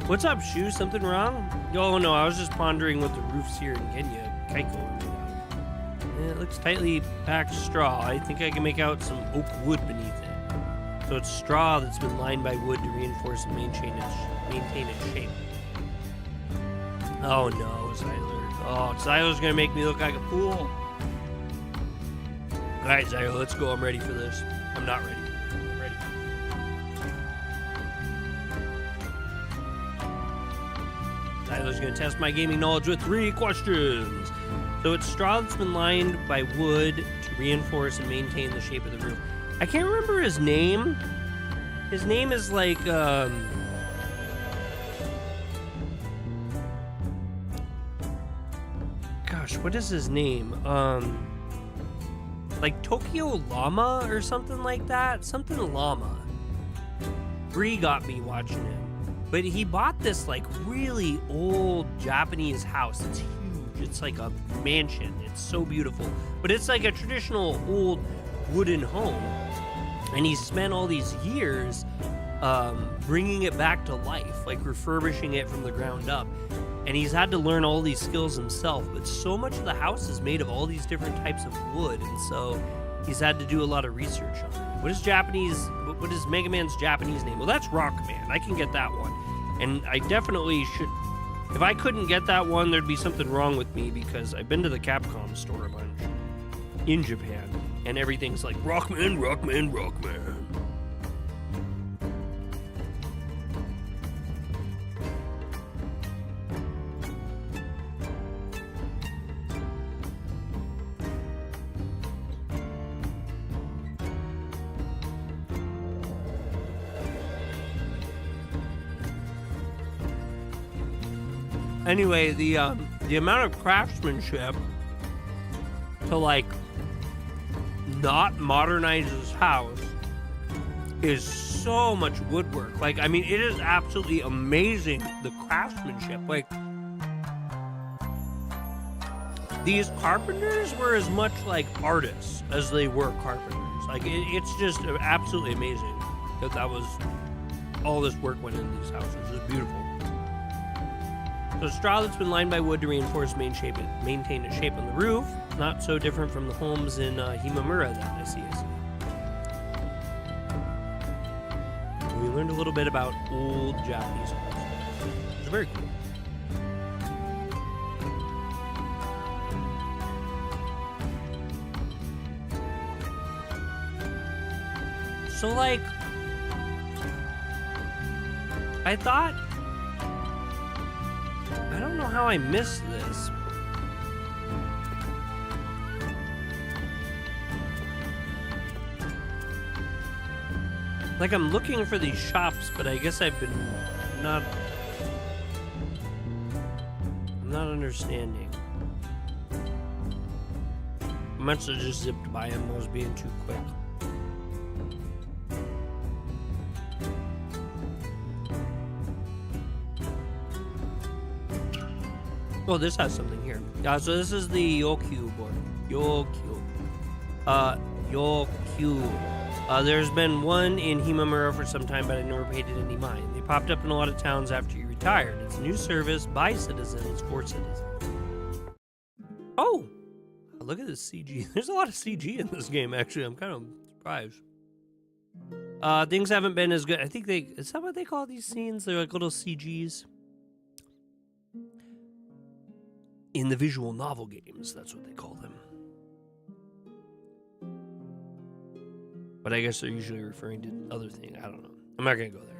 What's up, Shu? Something wrong? Oh, no, I was just pondering what the roofs here in Genya Kaiko are made out of. It looks tightly packed straw. I think I can make out some oak wood beneath it. So it's straw that's been lined by wood to reinforce and maintain its shape. Oh no, Xyler. Oh, Xyler's gonna make me look like a fool. Alright, Xyler, let's go. I'm ready for this. I'm not ready. I'm ready. Xyler's gonna test my gaming knowledge with 3 questions. So it's straw that's been lined by wood to reinforce and maintain the shape of the roof. I can't remember his name. His name is like, gosh, what is his name? Like Tokyo Llama or something like that? Something Llama. Bree got me watching him. But he bought this like really old Japanese house. It's huge. It's like a mansion. It's so beautiful. But it's like a traditional old wooden home. And he spent all these years bringing it back to life, like refurbishing it from the ground up. And he's had to learn all these skills himself. But so much of the house is made of all these different types of wood. And so he's had to do a lot of research on it. What is Mega Man's Japanese name? Well, that's Rockman. I can get that one. And I definitely should. If I couldn't get that one, there'd be something wrong with me because I've been to the Capcom store a bunch in Japan, and everything's like Rockman. Anyway, the amount of craftsmanship to like not modernize his house is so much woodwork. Like, I mean, it is absolutely amazing, the craftsmanship. Like, these carpenters were as much like artists as they were carpenters. Like, it's just absolutely amazing that was all this work went into these houses. It was beautiful. So straw that's been lined by wood to reinforce maintain its shape on the roof. Not so different from the homes in Himamura that I see. We learned a little bit about old Japanese homes. It's very cool. So, like, I thought, I don't know how I missed this. Like, I'm looking for these shops, but I guess I've been I'm not understanding. I must have just zipped by him. I was being too quick. Oh, this has something here. So this is the Yokyu board. Yokyu. There's been one in Himamura for some time, but I never paid it any mind. They popped up in a lot of towns after you retired. It's a new service by citizens for citizens. Oh! Look at this CG. There's a lot of CG in this game, actually. I'm kind of surprised. Things haven't been as good. I think is that what they call these scenes? They're like little CGs. In the visual novel games, that's what they call them. But I guess they're usually referring to other things. I don't know. I'm not going to go there.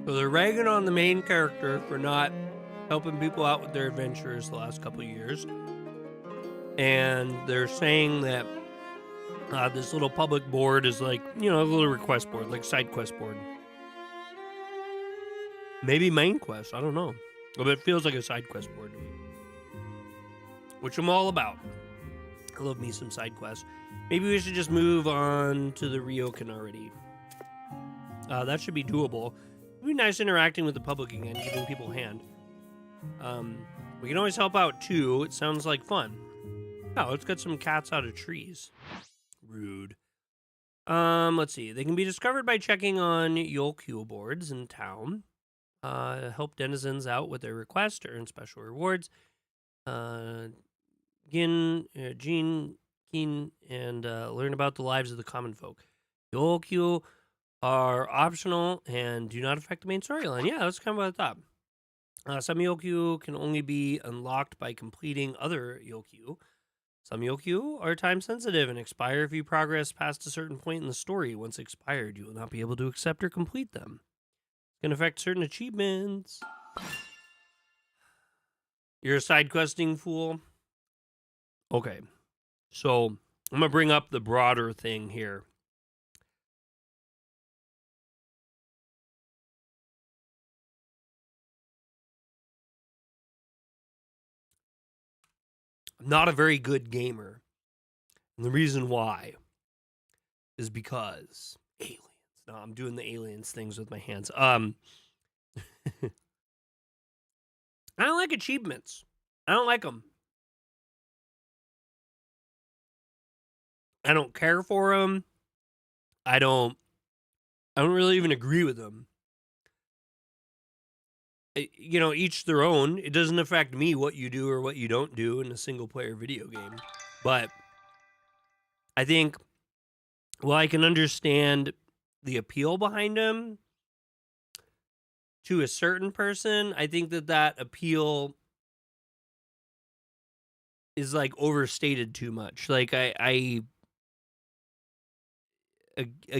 So they're ragging on the main character for not helping people out with their adventures the last couple of years. And they're saying that this little public board is like, a little request board, like side quest board. Maybe main quest, I don't know. But it feels like a side quest board to me. Which I'm all about. I love me some side quests. Maybe we should just move on to the Ryokan already. That should be doable. It'd be nice interacting with the public again, giving people a hand. We can always help out too. It sounds like fun. Oh, let's get some cats out of trees. Rude. Let's see. They can be discovered by checking on Yokyu boards in town. Help denizens out with their requests to earn special rewards. Gin, Kin, and learn about the lives of the common folk. Yokyu are optional and do not affect the main storyline. Yeah, that's kind of what I thought. Some Yokyu can only be unlocked by completing other Yokyu. Some Yokyu are time sensitive and expire if you progress past a certain point in the story. Once expired, you will not be able to accept or complete them. It can affect certain achievements. You're a side questing fool? Okay, so I'm going to bring up the broader thing here. I'm not a very good gamer. And the reason why is because aliens. No, I'm doing the aliens things with my hands. I don't like achievements. I don't like them. I don't care for them. I don't really even agree with them. Each their own. It doesn't affect me what you do or what you don't do in a single player video game. But I think, I can understand the appeal behind them to a certain person. I think that appeal is like overstated too much. Like a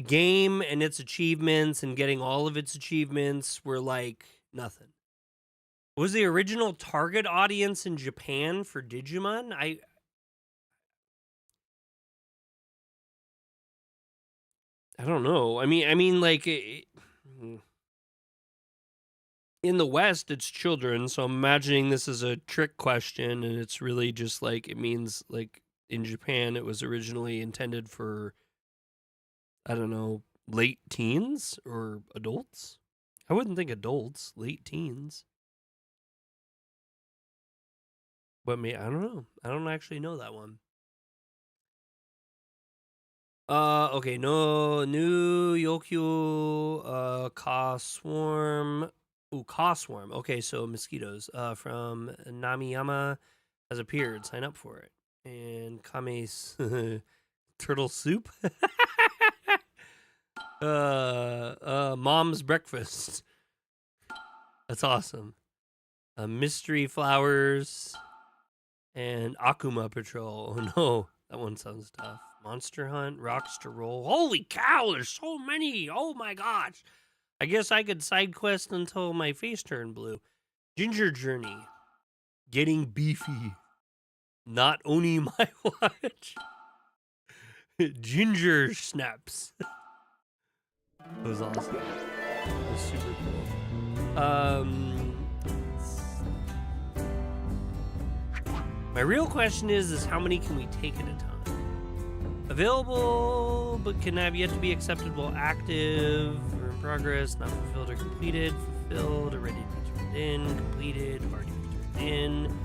game and its achievements and getting all of its achievements were like nothing. Was the original target audience in Japan for Digimon? I don't know. I mean, like, in the West, it's children, so I'm imagining this is a trick question, and it's really just, like, it means, like, in Japan, it was originally intended for, I don't know, late teens or adults? I wouldn't think adults, late teens. But I don't know. I don't actually know that one. Okay, no, new Yokyu, Ka Swarm. Ooh, Ka Swarm. Okay, so mosquitoes, from Namiyama has appeared. Sign up for it. And Kame's turtle soup. Mom's breakfast. That's awesome. Mystery flowers and Akuma patrol. Oh no, that one sounds tough. Monster Hunt, Rocks to Roll. Holy cow, there's so many. Oh my gosh. I guess I could side quest until my face turned blue. Ginger Journey. Getting beefy. Not Oni my watch. Ginger Snaps. That was awesome. That was super cool. My real question is how many can we take at a time? Available, but can have yet to be accepted while active, or in progress, not fulfilled or completed, fulfilled or ready to be turned in, completed, already turned in,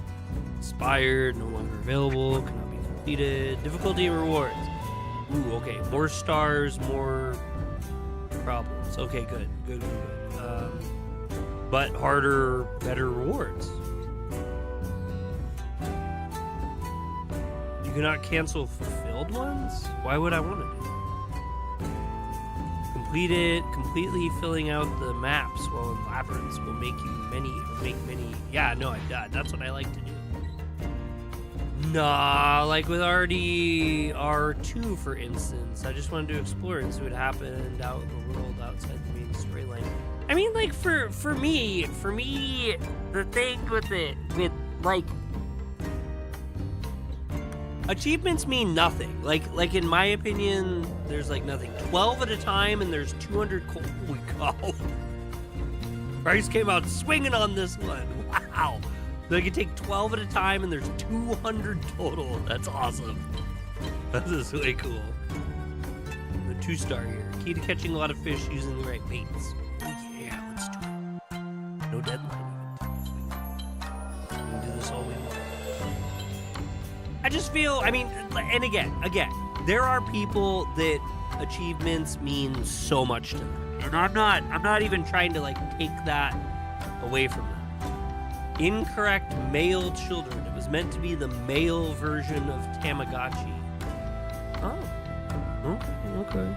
expired, no longer available, cannot be completed, difficulty and rewards. Ooh, okay, more stars, more problems. Okay, good. But harder, better rewards. You cannot cancel fulfilled ones? Why would I want to do that? Completely filling out the maps while in labyrinths will make many. Yeah, no, that's what I like to do. Nah, like with already R2, for instance, I just wanted to explore and see what happened out in the world outside the main storyline. I mean, like for me, the thing with it, like, achievements mean nothing. Like in my opinion, there's like nothing. 12 at a time, and there's 200. Holy cow! Bryce came out swinging on this one. Wow. They can take 12 at a time, and there's 200 total. That's awesome. This is way cool. The 2-star here. Key to catching a lot of fish using the right baits. Oh yeah, let's do it. No deadline. We can do this all we want. I just feel, I mean, and again, there are people that achievements mean so much to them. And I'm not even trying to like take that away from them. Incorrect male children. It was meant to be the male version of Tamagotchi. Oh, okay.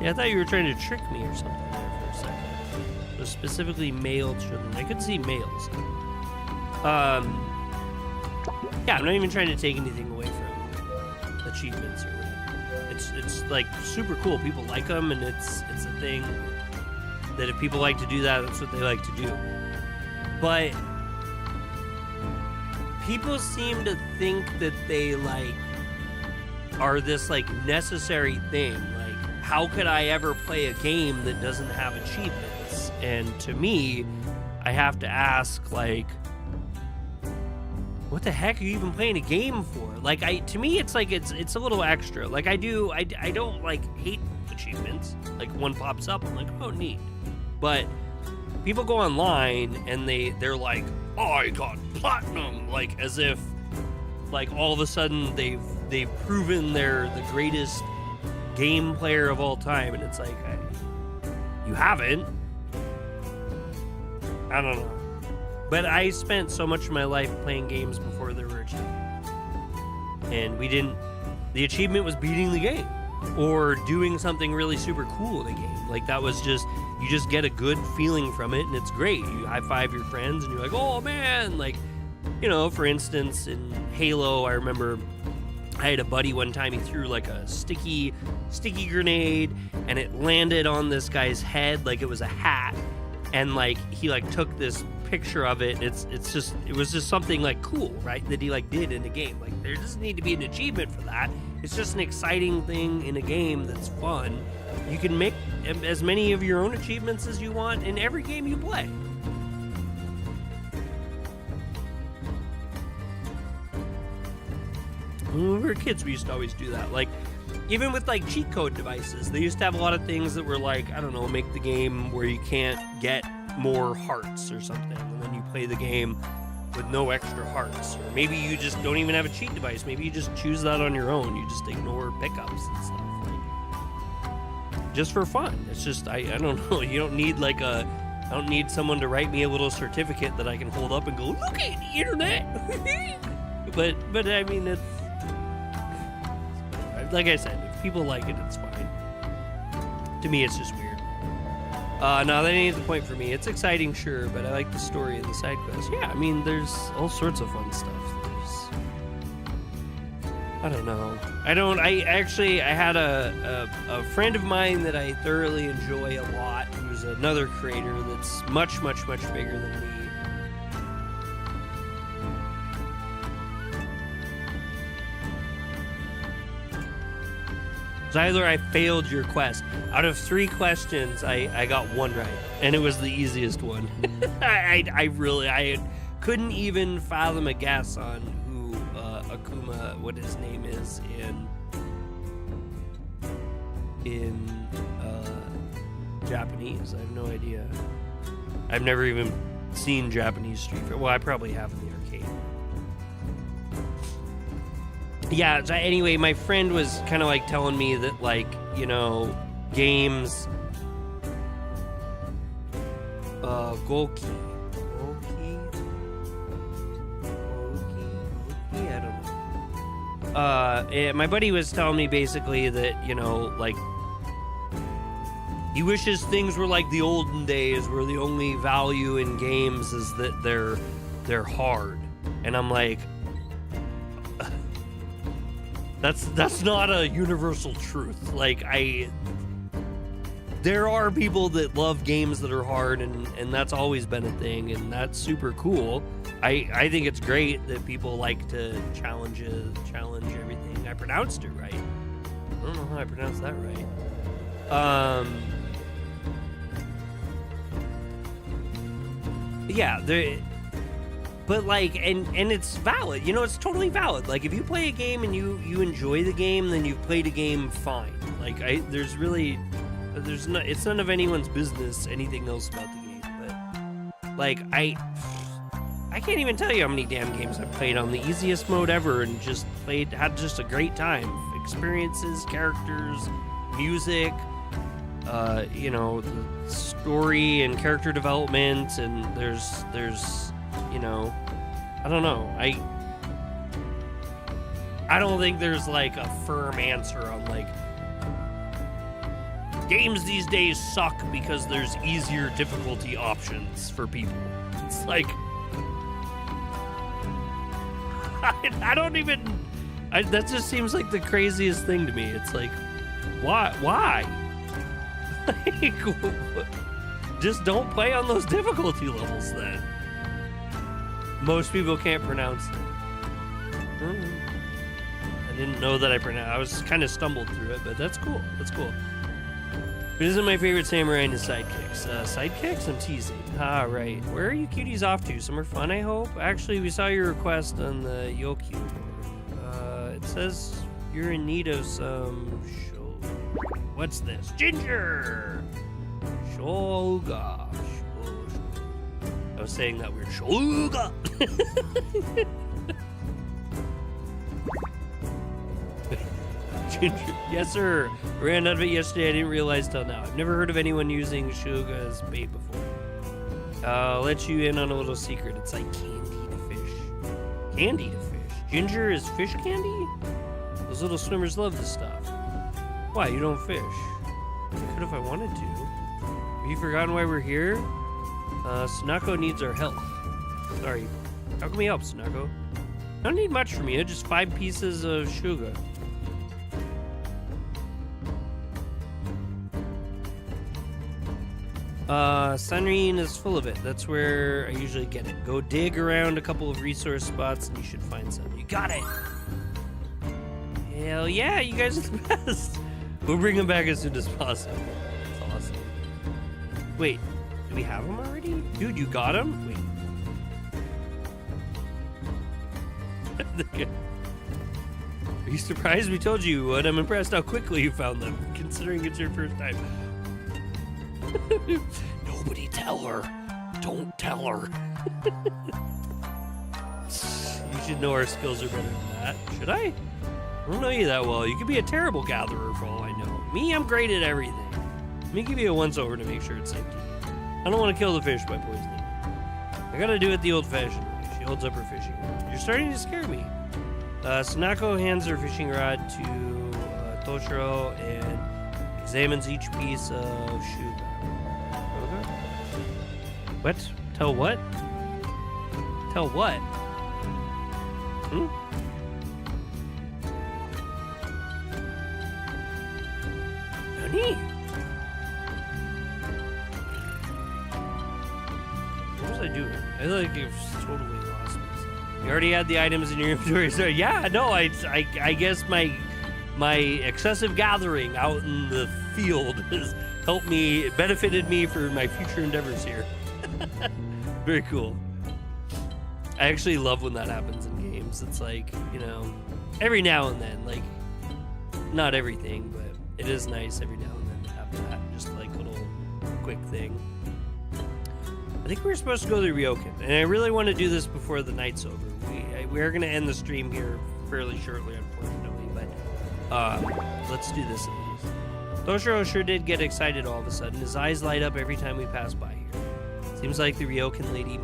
Yeah, I thought you were trying to trick me or something there for a second. It was specifically male children. I could see males. Yeah, I'm not even trying to take anything away from achievements or whatever. It's like super cool. People like them, and it's a thing that if people like to do that, that's what they like to do. But people seem to think that they like are this like necessary thing. Like, how could I ever play a game that doesn't have achievements? And to me, I have to ask, like, what the heck are you even playing a game for? Like, to me, it's like it's a little extra. Like, I don't like hate achievements. Like, one pops up, I'm like, oh, neat. But people go online and they're like, oh, I got platinum, like as if like all of a sudden they've proven they're the greatest game player of all time, and it's like, you haven't. I don't know. But I spent so much of my life playing games before there were achievements. And the achievement was beating the game or doing something really super cool in the game. Like, that was just, you just get a good feeling from it, and it's great. You high five your friends and you're like, oh man, like, you know, for instance, in Halo, I remember I had a buddy one time, he threw like a sticky grenade and it landed on this guy's head like it was a hat. and like he like took this picture of it. It was just something like cool, right, that he like did in a game. Like there doesn't need to be an achievement for that. It's just an exciting thing in a game that's fun. You can make as many of your own achievements as you want in every game you play. When we were kids, we used to always do that. Like, even with like cheat code devices, they used to have a lot of things that were like, I don't know, make the game where you can't get more hearts or something, and then you play the game with no extra hearts. Or maybe you just don't even have a cheat device. Maybe you just choose that on your own. You just ignore pickups and stuff. Like, just for fun. It's just, I don't know. You don't need like I don't need someone to write me a little certificate that I can hold up and go, look at the internet. but I mean, it's, like I said, if people like it, it's fine. To me, it's just weird. No, that ain't the point for me. It's exciting, sure, but I like the story and the side quests. Yeah, I mean, there's all sorts of fun stuff. I don't know. I had a friend of mine that I thoroughly enjoy a lot, who's another creator that's much, much, much bigger than me. Zyler, I failed your quest. Out of 3 questions, I got 1 right, and it was the easiest one. I couldn't even fathom a guess on who Akuma, what his name is in Japanese. I have no idea. I've never even seen Japanese Street Fighter. Well, I probably have in the arcade. Yeah, so anyway, my friend was kind of like telling me that, like, you know, games, Goki, I don't know. My buddy was telling me basically that, you know, like, he wishes things were like the olden days where the only value in games is that they're hard. And I'm like, That's not a universal truth. Like, there are people that love games that are hard, and that's always been a thing, and that's super cool. I think it's great that people like to challenge everything. I pronounced it right. I don't know how I pronounced that right. Yeah, but like, and it's valid, you know, it's totally valid. Like, if you play a game and you enjoy the game, then you've played a game fine. Like, it's none of anyone's business anything else about the game. But like, I can't even tell you how many damn games I've played on the easiest mode ever and just had just a great time. Experiences, characters, music, you know, the story and character development, and there's you know, I don't know. I don't think there's like a firm answer on like games these days suck because there's easier difficulty options for people. It's like I don't even. That just seems like the craziest thing to me. It's like, why? Like, just don't play on those difficulty levels then. Most people can't pronounce it. I didn't know that I was kind of stumbled through it, but that's cool. That's cool. But isn't my favorite samurai and his sidekicks? Sidekicks? I'm teasing. Ah, right. Where are you cuties off to? Somewhere fun, I hope? Actually, we saw your request on the Yokyu. It says you're in need of some what's this? Ginger! Shoga. I was saying that weird Shoga. Ginger. Yes, sir. I ran out of it yesterday. I didn't realize till now. I've never heard of anyone using Shoga as bait before. I'll let you in on a little secret. It's like candy to fish. Candy to fish? Ginger is fish candy? Those little swimmers love this stuff. Why, you don't fish? I could if I wanted to. Have you forgotten why we're here? Sunako needs our help. Sorry. How can we help, Sunako? I don't need much from you, just 5 pieces of Shuga. Sunreen is full of it. That's where I usually get it. Go dig around a couple of resource spots and you should find some. You got it! Hell yeah, you guys are the best! We'll bring them back as soon as possible. That's awesome. Wait, do we have them already? Dude, you got them? Wait. Are you surprised we told you what? I'm impressed how quickly you found them, considering it's your first time. Nobody tell her. Don't tell her. You should know our skills are better than that. Should I? I don't know you that well. You could be a terrible gatherer for all I know. Me, I'm great at everything. Let me give you a once-over to make sure it's safe to eat. I don't want to kill the fish by poisoning it. I gotta do it the old-fashioned way. She holds up her fishing rod. You're starting to scare me. Sunako hands her fishing rod to Toshiro and examines each piece of Shuga. What? Tell what? Tell what? Hmm? Nani? What was I doing? I feel like I've totally lost myself. You already had the items in your inventory. So yeah, no, I guess my excessive gathering out in the field has helped me, benefited me for my future endeavors here. Very cool. I actually love when that happens in games. It's like, you know, every now and then, like, not everything, but it is nice every now and then to have that just like little quick thing. I think we're supposed to go to Ryokan, and I really want to do this before the night's over. We are going to end the stream here fairly shortly, unfortunately, but let's do this at least. Toshiro sure did get excited all of a sudden. His eyes light up every time we pass by here. Seems like the Ryokan lady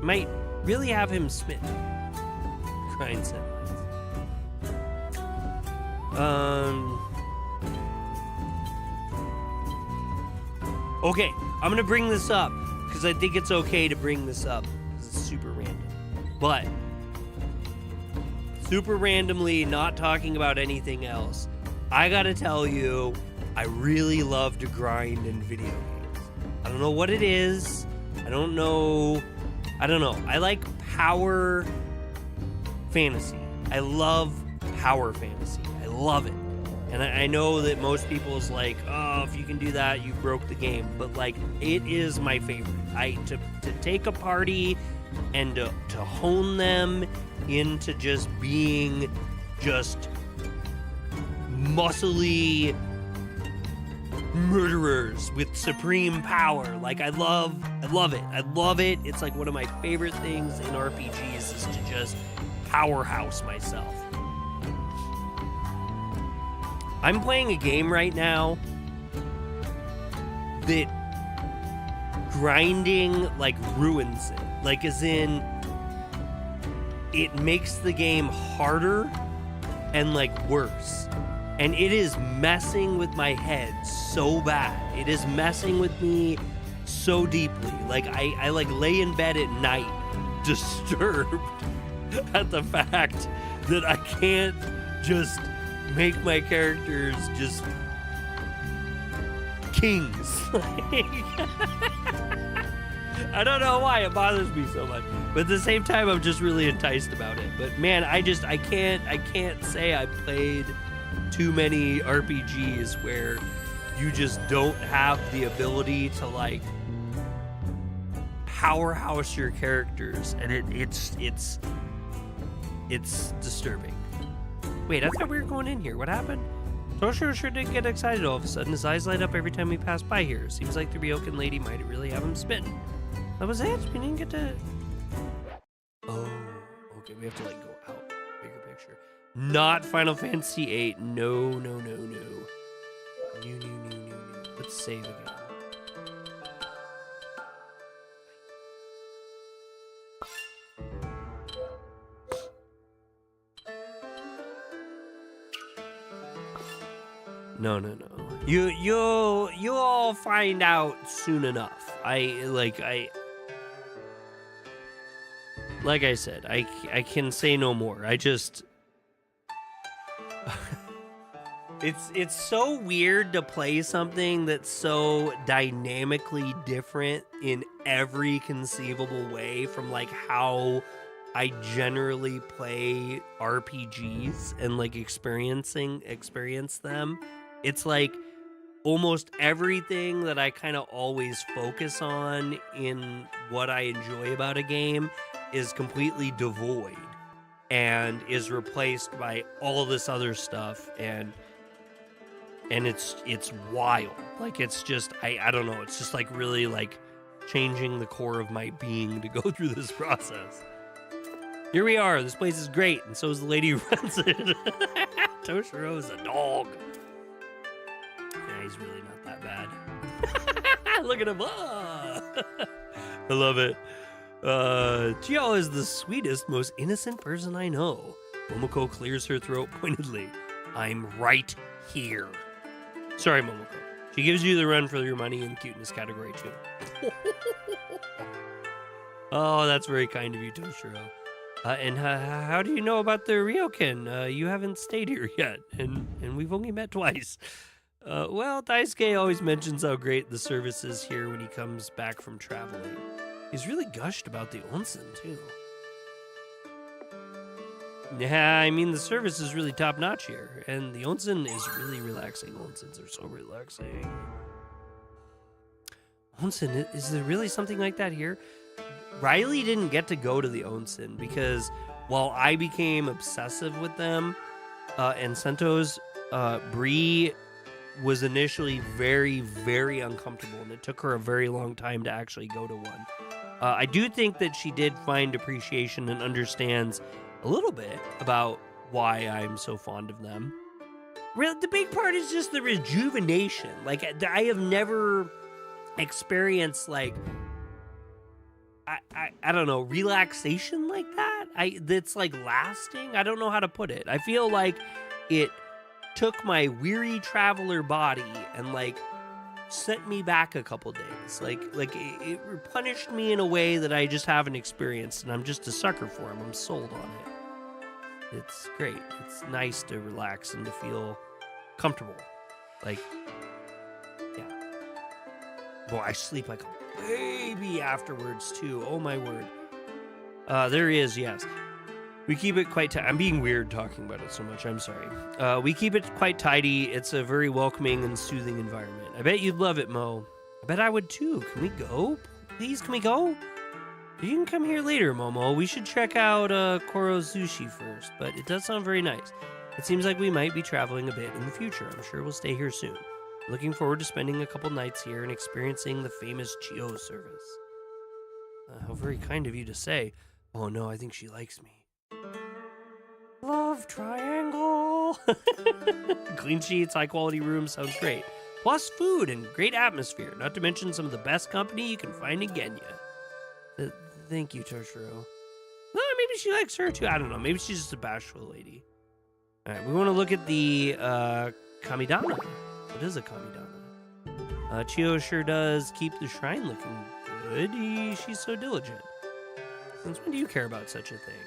might really have him smitten. Grind set lines. Okay, I'm gonna bring this up because I think it's okay to bring this up because it's super random. But super randomly, not talking about anything else, I gotta tell you, I really love to grind in video games. I don't know what it is. I don't know. I like power fantasy. I love power fantasy. I love it. And I know that most people's like, oh, if you can do that, you broke the game. But like, it is my favorite. To take a party and to hone them into just being just muscly murderers with supreme power. Like, I love it. It's like one of my favorite things in RPGs is to just powerhouse myself. I'm playing a game right now that grinding like ruins it. Like, as in, it makes the game harder and like worse. And it is messing with my head so bad. It is messing with me so deeply. Like, I like lay in bed at night disturbed at the fact that I can't just make my characters just kings. I don't know why it bothers me so much, but at the same time I'm just really enticed about it. But man, I can't say I played too many RPGs where you just don't have the ability to like powerhouse your characters, and it's disturbing. Wait, I thought we were going in here. What happened? Toshiro sure did get excited all of a sudden. His eyes light up every time we pass by here. Seems like the Ryokan lady might really have him smitten. That was it? We didn't get to... Oh, okay, we have to like go out. Bigger picture. Not Final Fantasy VIII. No. No. Let's save again. No. You'll all find out soon enough. Like I said, I can say no more. I just It's so weird to play something that's so dynamically different in every conceivable way from like how I generally play RPGs and like experience them. It's like almost everything that I kind of always focus on in what I enjoy about a game is completely devoid and is replaced by all this other stuff, and it's wild. Like it's just I don't know, it's just like really like changing the core of my being to go through this process. Here we are. This place is great, and so is the lady who runs it. Toshiro is a dog. Yeah, he's really not that bad. Look at him. Ah! I love it. Chio is the sweetest, most innocent person I know. Momoko clears her throat pointedly. I'm right here. Sorry, Momoko. She gives you the run for your money in cuteness category, too. Oh, that's very kind of you, Toshiro. And how do you know about the Ryokan? You haven't stayed here yet, and we've only met twice. Well, Daisuke always mentions how great the service is here when he comes back from traveling. He's really gushed about the onsen, too. Yeah, I mean, the service is really top-notch here, and the onsen is really relaxing. Onsens are so relaxing. Onsen, is there really something like that here? Riley didn't get to go to the onsen because while I became obsessive with them, and Sento's, Bree was initially very, very uncomfortable, and it took her a very long time to actually go to one. I do think that she did find appreciation and understands a little bit about why I'm so fond of them. Really, the big part is just the rejuvenation. Like, I have never experienced, like, I don't know, relaxation like that. That's like lasting. I don't know how to put it. I feel like it took my weary traveler body and like sent me back a couple days. Like it replenished me in a way that I just haven't experienced, and I'm just a sucker for them. I'm sold on it. It's great. It's nice to relax and to feel comfortable. Like, yeah. Boy, I sleep like a baby afterwards too. Oh my word. There he is. Yes, we keep it quite I'm being weird talking about it so much. I'm sorry. We keep it quite tidy. It's a very welcoming and soothing environment. I bet you'd love it, Mo. I bet I would too. Can we go? Please, can we go? You can come here later, Momo. We should check out Koro's Sushi first, but it does sound very nice. It seems like we might be traveling a bit in the future. I'm sure we'll stay here soon. Looking forward to spending a couple nights here and experiencing the famous Chio service. How very kind of you to say. Oh no, I think she likes me. Love triangle. Clean sheets, high quality rooms, sounds great. Plus food and great atmosphere, not to mention some of the best company you can find in Genya. Thank you, Toshiro. Well, maybe she likes her too. I don't know. Maybe she's just a bashful lady. All right, we want to look at the Kamidana. What is a Kamidana? Chio sure does keep the shrine looking good. She's so diligent. Since when do you care about such a thing?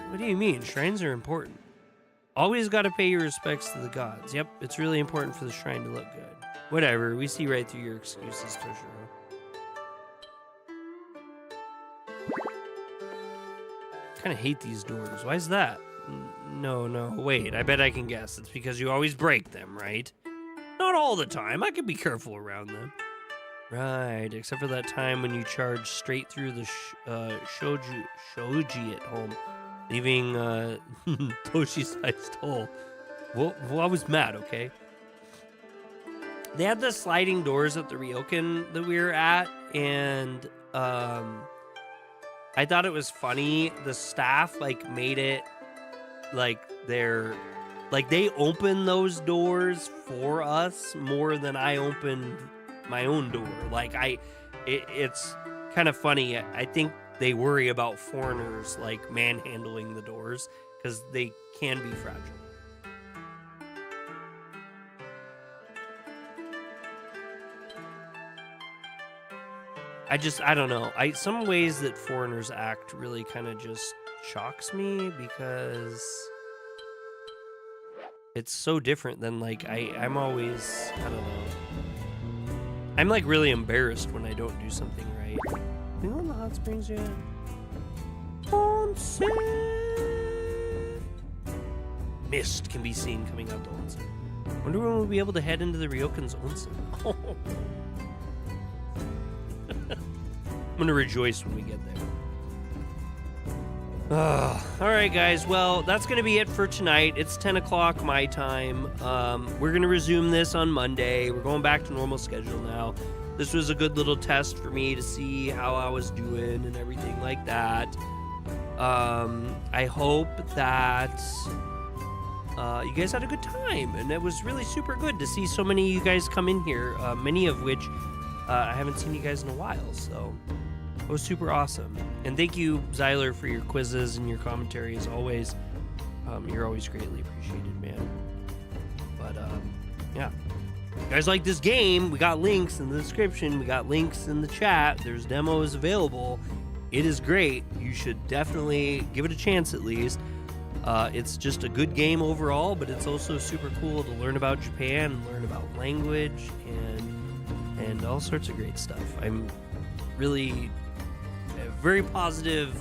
What do you mean? Shrines are important. Always got to pay your respects to the gods. Yep, it's really important for the shrine to look good. Whatever, we see right through your excuses, Toshiro. I kind of hate these doors. Why is that? No, wait, I bet I can guess. It's because you always break them, right? Not all the time. I can be careful around them. Right, except for that time when you charged straight through the shoji at home, leaving Toshi-sized hole. Well, I was mad, okay? They had the sliding doors at the Ryokan that we were at, and I thought it was funny. The staff like made it like they opened those doors for us more than I opened my own door. Like it's kind of funny. I think they worry about foreigners like manhandling the doors because they can be fragile. I don't know. Some ways that foreigners act really kind of just shocks me because It's so different than like I'm always, I don't know. I'm like really embarrassed when I don't do something right. You know in the hot springs yet? Onsen. Mist can be seen coming out to Onsen. Wonder when we'll be able to head into the Ryokan's Onsen. I'm gonna rejoice when we get there. All right, guys. Well, that's going to be it for tonight. It's 10 o'clock my time. We're going to resume this on Monday. We're going back to normal schedule now. This was a good little test for me to see how I was doing and everything like that. I hope that you guys had a good time. And it was really super good to see so many of you guys come in here, many of which I haven't seen you guys in a while. So it was super awesome. And thank you, Zyler, for your quizzes and your commentary as always. You're always greatly appreciated, man. But, yeah. If you guys like this game, we got links in the description. We got links in the chat. There's demos available. It is great. You should definitely give it a chance at least. It's just a good game overall, but it's also super cool to learn about Japan and learn about language and all sorts of great stuff. I'm really very positive,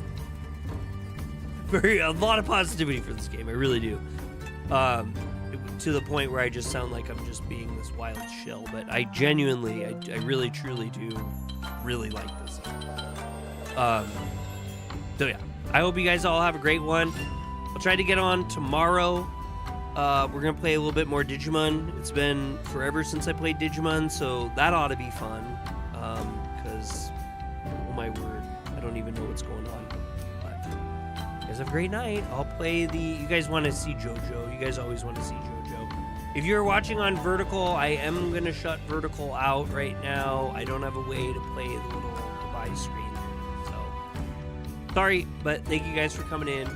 a lot of positivity for this game. I really do. To the point where I just sound like I'm just being this wild shell, but I genuinely, I really, truly do really like this. So yeah, I hope you guys all have a great one. I'll try to get on tomorrow. We're gonna play a little bit more Digimon. It's been forever since I played Digimon, so that ought to be fun. Because, oh my word, I don't even know what's going on. But you guys have a great night. I'll play you guys want to see JoJo. You guys always want to see JoJo. If you're watching on Vertical, I am going to shut Vertical out right now. I don't have a way to play the little device screen. So, sorry, but thank you guys for coming in.